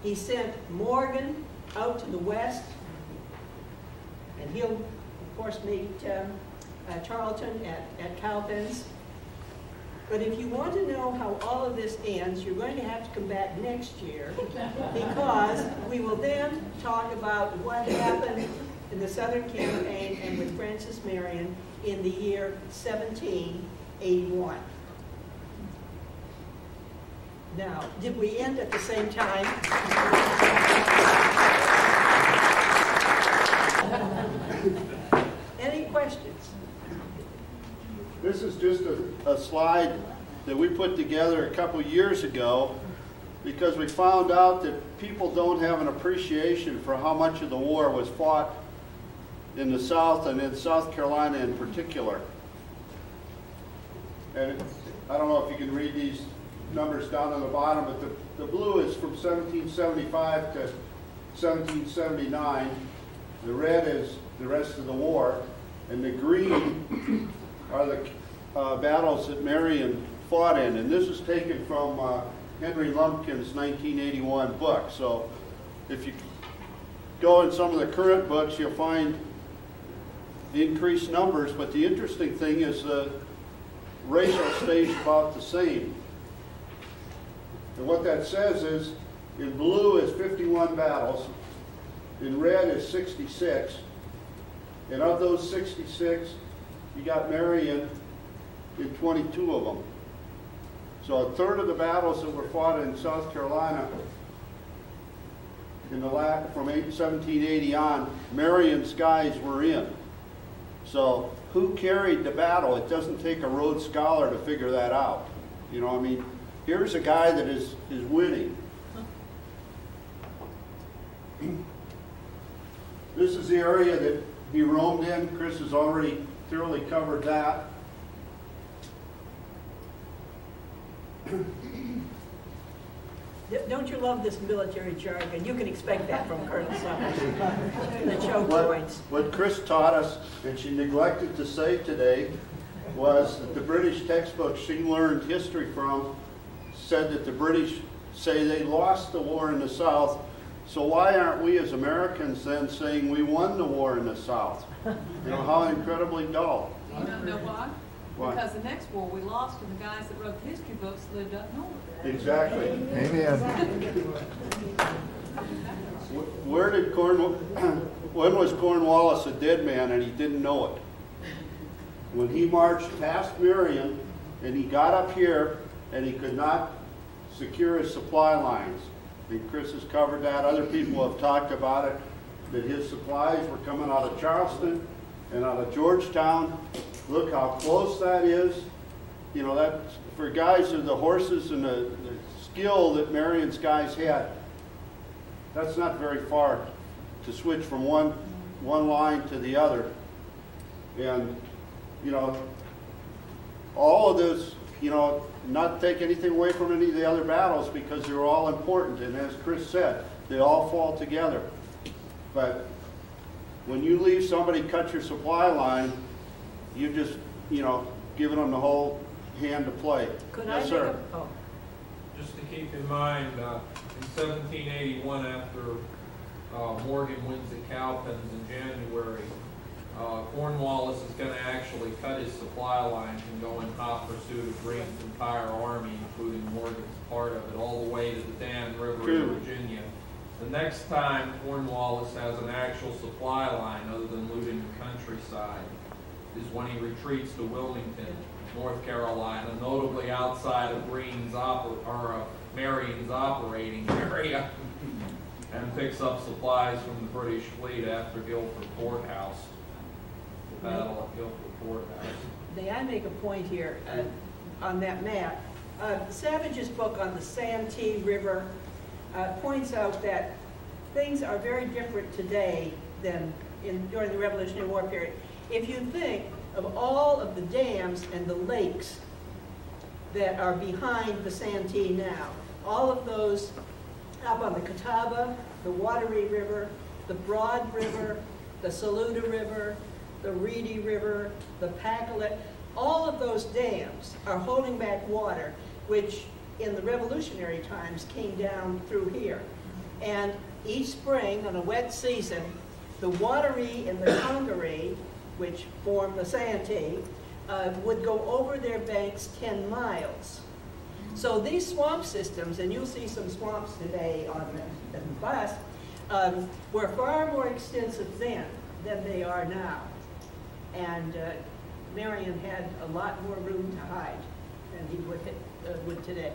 He sent Morgan out to the west, and he'll, of course, meet Charlton at Cowpens. But if you want to know how all of this ends, you're going to have to come back next year, because we will then talk about what happened in the Southern Campaign and with Francis Marion in the year 1781. Now, did we end at the same time? Any questions? This is just a slide that we put together a couple years ago because we found out that people don't have an appreciation for how much of the war was fought in the South and in South Carolina in particular. And I don't know if you can read these numbers down on the bottom, but the blue is from 1775 to 1779. The red is the rest of the war, and the green are the battles that Marion fought in. And this is taken from Henry Lumpkin's 1981 book. So if you go in some of the current books, you'll find increased numbers, but the interesting thing is the ratio stays about the same. And what that says is, in blue is 51 battles, in red is 66, and of those 66, you got Marion in 22 of them. So a third of the battles that were fought in South Carolina in the from 1780 on, Marion's guys were in. So who carried the battle? It doesn't take a Rhodes Scholar to figure that out. You know, I mean, here's a guy that is winning. This is the area that he roamed in. Chris has already thoroughly covered that. Don't you love this military jargon? You can expect that from Colonel Summers. The choke points. What Chris taught us, and she neglected to say today, was that the British textbook she learned history from said that the British say they lost the war in the South, so why aren't we as Americans then saying we won the war in the South? You know, how incredibly dull. You don't know why? Why? Because the next war we lost and the guys that wrote the history books lived up north. Exactly. Amen. Where did when was Cornwallis a dead man and he didn't know it? When he marched past Marion and he got up here and he could not secure his supply lines. And Chris has covered that. Other people have talked about it, that his supplies were coming out of Charleston and out of Georgetown. Look how close that is. You know, that for guys with the horses and the skill that Marion's guys had, that's not very far to switch from one line to the other. And, you know, all of this, you know, not take anything away from any of the other battles because they're all important. And as Chris said, they all fall together. But when you leave somebody cut your supply line, you just, you know, giving them the whole hand to play. Could Yes, I sir. make a, oh, Just to keep in mind, in 1781, after Morgan wins at Cowpens in January, Cornwallis is going to actually cut his supply lines and go in hot pursuit of Greene's entire army, including Morgan's part of it, all the way to the Dan River in Virginia. The next time Cornwallis has an actual supply line other than looting the countryside is when he retreats to Wilmington, North Carolina, notably outside of Marion's operating area, and picks up supplies from the British fleet after Guilford Courthouse, the Battle of Guilford Courthouse. may I make a point here on that map? Savage's book on the Santee River points out that things are very different today than during the Revolutionary War period. If you think of all of the dams and the lakes that are behind the Santee now, all of those up on the Catawba, the Wateree River, the Broad River, the Saluda River, the Reedy River, the Pacolet, all of those dams are holding back water, which in the Revolutionary times came down through here. And each spring, on a wet season, the Wateree and the Congaree, which form the Santee, would go over their banks 10 miles. So these swamp systems, and you'll see some swamps today on the bus, were far more extensive then than they are now. And Marion had a lot more room to hide than he would today.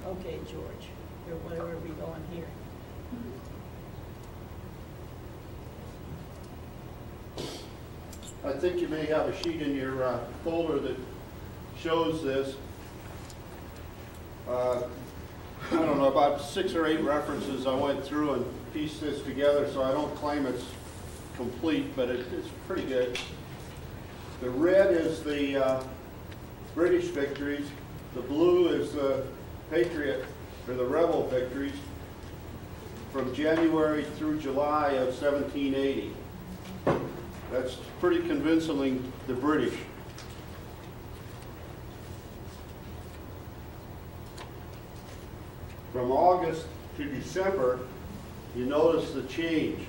Okay, George, where are we going here? I think you may have a sheet in your folder that shows this. I don't know, about 6 or 8 references I went through and pieced this together, so I don't claim it's complete, but it's pretty good. The red is the British victories. The blue is the Patriot, or the rebel victories from January through July of 1780. That's pretty convincingly the British. From August to December, you notice the change.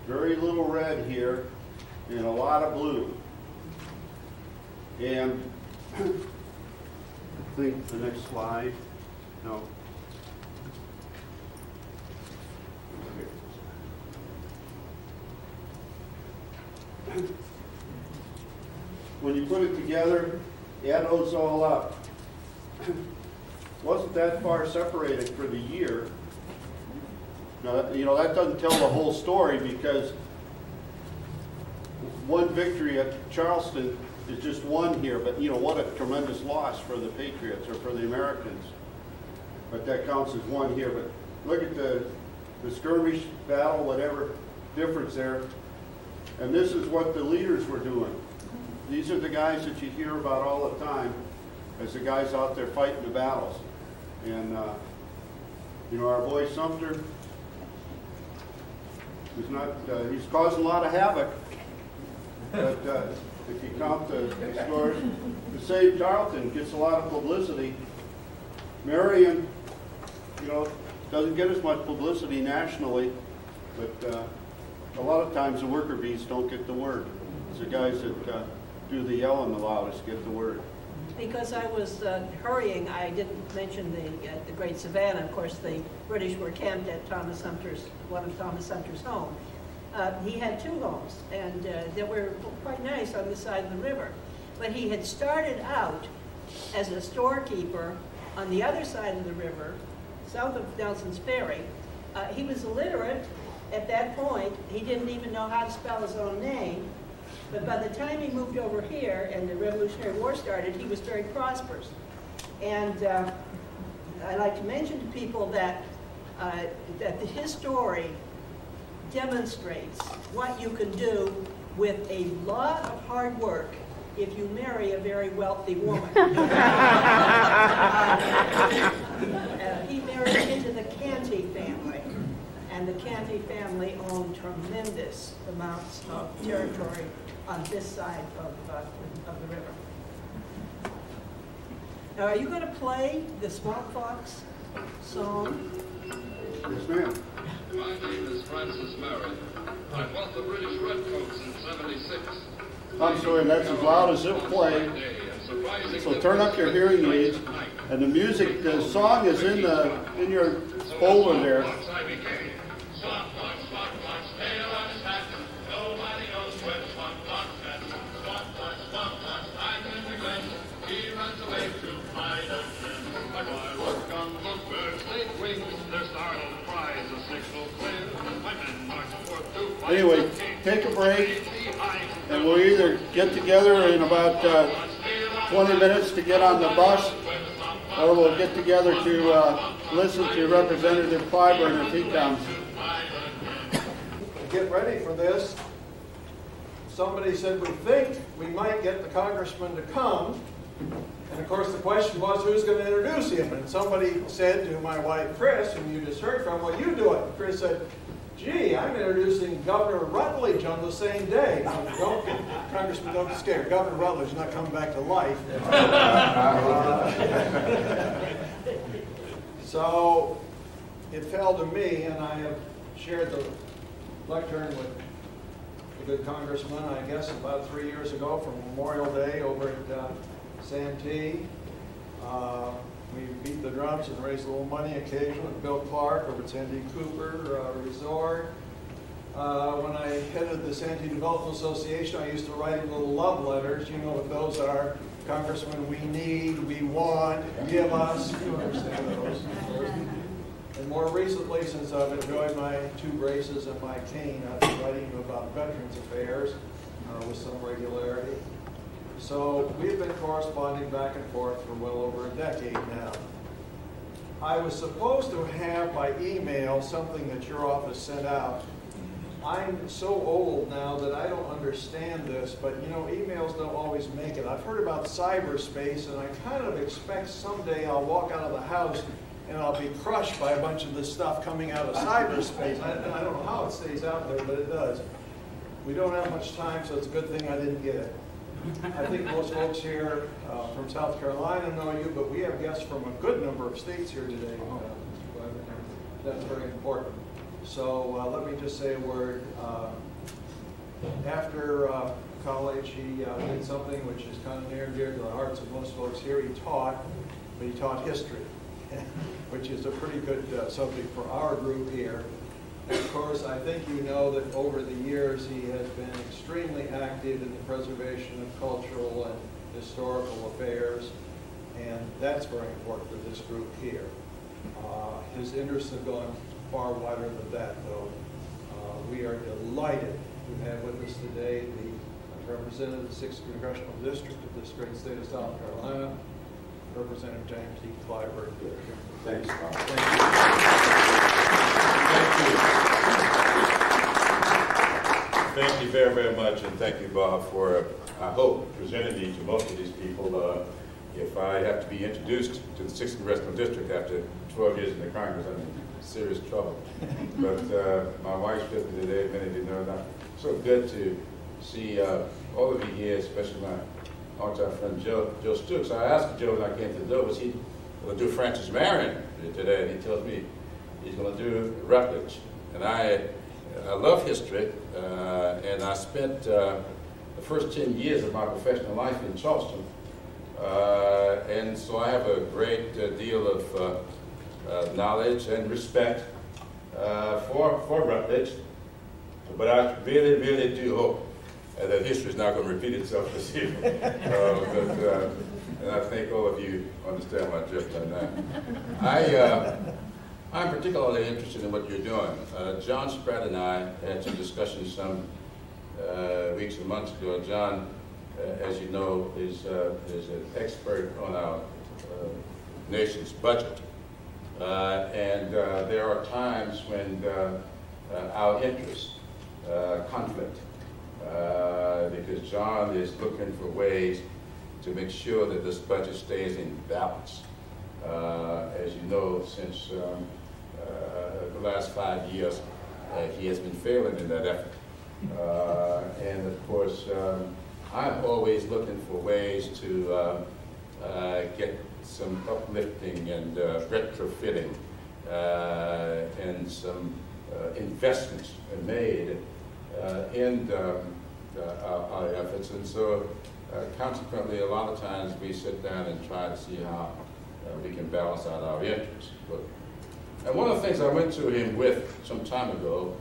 Very little red here and a lot of blue. And I think the next slide, no. When you put it together, add those all up. Wasn't that far separated for the year. Now, you know, that doesn't tell the whole story, because one victory at Charleston is just one here, but you know, what a tremendous loss for the Patriots or for the Americans. But that counts as one here. But look at the skirmish battle, whatever difference there. And this is what the leaders were doing. These are the guys that you hear about all the time as the guys out there fighting the battles. And, you know, our boy Sumter, he's causing a lot of havoc. But if you count the scores, to save Tarleton gets a lot of publicity. Marion, you know, doesn't get as much publicity nationally, but a lot of times the worker bees don't get the word. It's the guys that do the yelling the loudest get the word. Because I was hurrying, I didn't mention the Great Savannah. Of course, the British were camped at one of Thomas Sumter's homes. He had 2 homes, and they were quite nice on this side of the river. But he had started out as a storekeeper on the other side of the river, south of Nelson's Ferry. He was illiterate at that point. He didn't even know how to spell his own name. But by the time he moved over here and the Revolutionary War started, he was very prosperous. And I like to mention to people that his story demonstrates what you can do with a lot of hard work if you marry a very wealthy woman. He married into the Canty family, and And the Canty family owned tremendous amounts of territory on this side of the river. Now, are you going to play the Swamp Fox song? Yes, ma'am. My name is Francis Marion. I fought the British Redcoats in '76. I'm sorry, that's as loud as it'll play. So turn up your hearing aids. And the music, the song is in your folder there. Anyway, take a break, and we'll either get together in about 20 minutes to get on the bus, or we'll get together to listen to Representative Clyburn if he comes. Get ready for this. Somebody said we think we might get the congressman to come. And of course the question was, who's going to introduce him? And somebody said to my wife, Chris, whom you just heard from, well, you do it. Chris said, gee, I'm introducing Governor Rutledge on the same day. Now, Congressman, don't get scared. Governor Rutledge is not coming back to life. So it fell to me, and I have shared the lectern with the good congressman, I guess, about 3 years ago from Memorial Day over at Santee. We beat the drums and raise a little money occasionally with Bill Clark over at Santee Cooper Resort. When I headed the Santee Development Association, I used to write little love letters. You know what those are. Congressman, we need, we want, give us. You understand those. And more recently, since I've enjoyed my 2 braces and my cane, I've been writing about Veterans Affairs with some regularity. So we've been corresponding back and forth for well over a decade now. I was supposed to have by email something that your office sent out. I'm so old now that I don't understand this, but you know, emails don't always make it. I've heard about cyberspace, and I kind of expect someday I'll walk out of the house and I'll be crushed by a bunch of this stuff coming out of cyberspace. I don't know how it stays out there, but it does. We don't have much time, so it's a good thing I didn't get it. I think most folks here from South Carolina know you, but we have guests from a good number of states here today. That's very important. So let me just say a word. After college, he did something which is kind of near and dear to the hearts of most folks here. He taught, but he taught history, which is a pretty good subject for our group here. And of course, I think you know that over the years he has been extremely active in the preservation of cultural and historical affairs, and that's very important for this group here. His interests have gone far wider than that, though. We are delighted to have with us today the representative of the 6th Congressional District of this great state of South Carolina, Representative James D. Clyburn. Thanks, Bob. Thank you. Thank you very, very much, and thank you, Bob, for, I hope, presenting these to most of these people. If I have to be introduced to the 6th Congressional District after 12 years in the Congress, I'm in serious trouble. But my wife's with me today, many of you know that. So good to see all of you here, especially my longtime friend Joe Stooks. I asked Joe when I came to the door, was he going to do Francis Marion today? And he tells me he's going to do Rutledge. And I love history, and I spent the first 10 years of my professional life in Charleston. And so I have a great deal of knowledge and respect for Rutledge. But I really, really do hope that history is not going to repeat itself this year. And I think all of you understand my drift on that. I'm particularly interested in what you're doing. John Spratt and I had some discussions some weeks or months ago. John, as you know, is an expert on our nation's budget. And there are times when our interests conflict, because John is looking for ways to make sure that this budget stays in balance. As you know, since the last 5 years, he has been failing in that effort. And of course, I'm always looking for ways to get some uplifting and retrofitting and some investments made in our efforts. And so consequently, a lot of times we sit down and try to see how we can balance out our interests. And one of the things I went to him with some time ago,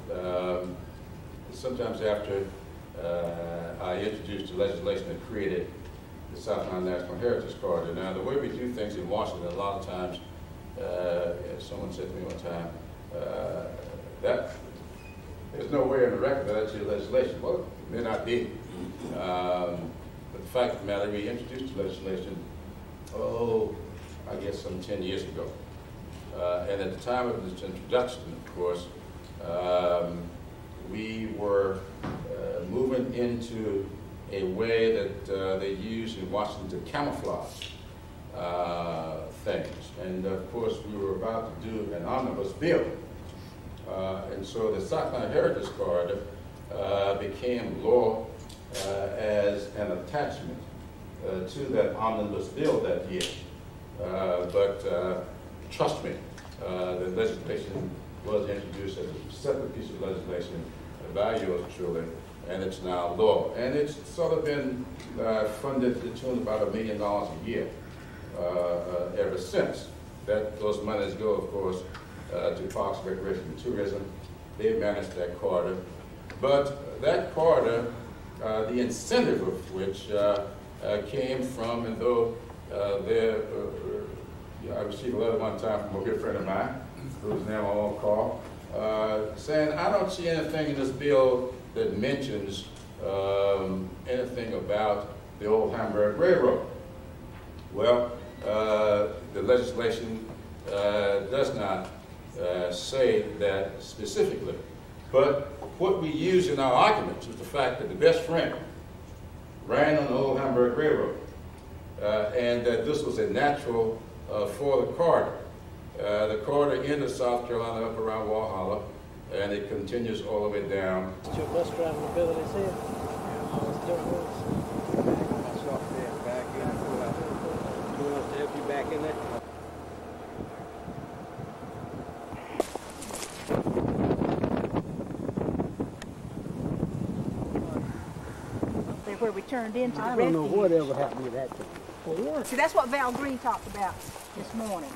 sometimes after I introduced the legislation that created the South Carolina National Heritage Corridor. Now, the way we do things in Washington, a lot of times, someone said to me one time, that there's no way in the record that that's your legislation. Well, it may not be. But the fact of the matter, we introduced the legislation, I guess some 10 years ago. And at the time of its introduction, of course, we were moving into a way that they use in Washington to camouflage things. And of course, we were about to do an omnibus bill. And so the South Carolina Heritage Corridor became law as an attachment to that omnibus bill that year. But trust me, the legislation was introduced as a separate piece of legislation by yours truly, and it's now law. And it's sort of been funded to the tune of about $1 million a year ever since. Those monies go, of course, to Parks, Recreation, and Tourism. They manage that corridor. But that corridor, the incentive of which came from, and though I received a letter one time from a good friend of mine, who's now on call, saying, I don't see anything in this bill that mentions anything about the old Hamburg Railroad. Well, the legislation does not say that specifically. But what we use in our arguments is the fact that the best friend ran on the old Hamburg Railroad, and that this was a natural for the corridor. The corridor enters South Carolina up around Walhalla, and it continues all the way down. What's your bus driving abilities here? Back in and pull out. You want us to help you back in there? Where we turned into the I don't know refuge. whatever happened to that before. See, that's what Val Green talked about this morning.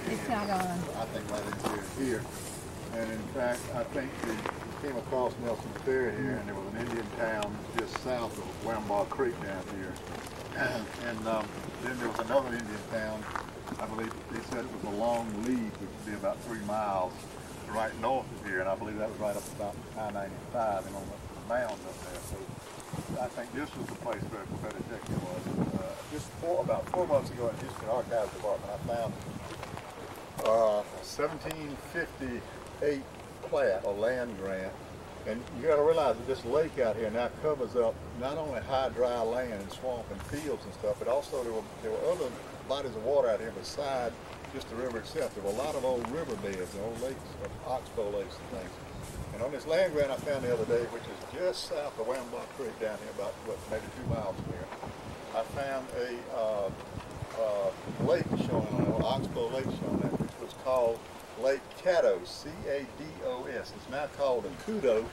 It's not on. I think right into here. And in fact, I think we came across Nelson Ferry here, and there was an Indian town just south of Wambaugh Creek down here. And then there was another Indian town, I believe they said it was a long lead, which would be about 3 miles right north of here, and I believe that was right up about I-95 and on the mounds up there. So I think this was the place where Confederate Check-in was. Just about 4 months ago in Houston Archives Department, I found 1758 plat or land grant. And you got to realize that this lake out here now covers up not only high, dry land and swamp and fields and stuff, but also there were other bodies of water out here beside just the river itself. There were a lot of old river beds and old lakes, oxbow lakes and things. And on this land grant I found the other day, which is just south of Wambaugh Creek down here, about maybe 2 miles from here, I found a lake showing on it, oxbow lake showing there, which was called Lake Cados, C-A-D-O-S. It's now called a Kudo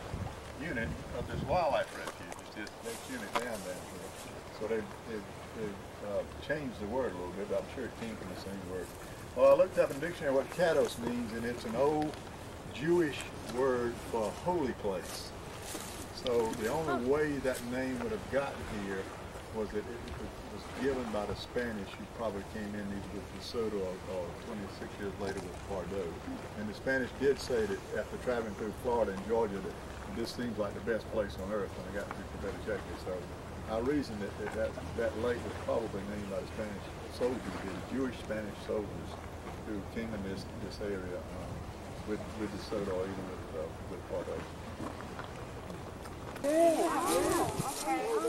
unit of this wildlife refuge. It's just next unit down there. So they've changed the word a little bit, but I'm sure it came from the same word. Well, I looked up in the dictionary what Cados means, and it's an old Jewish word for a holy place. So the only way that name would have gotten here was that it was given by the Spanish, who probably came in either with DeSoto or 26 years later with Pardo. And the Spanish did say that after traveling through Florida and Georgia that this seems like the best place on earth when they got to Confederate Check-in. So I reasoned that lake was probably named by the Spanish soldiers, the Jewish Spanish soldiers who came in this area with DeSoto or even with Pardo. Okay.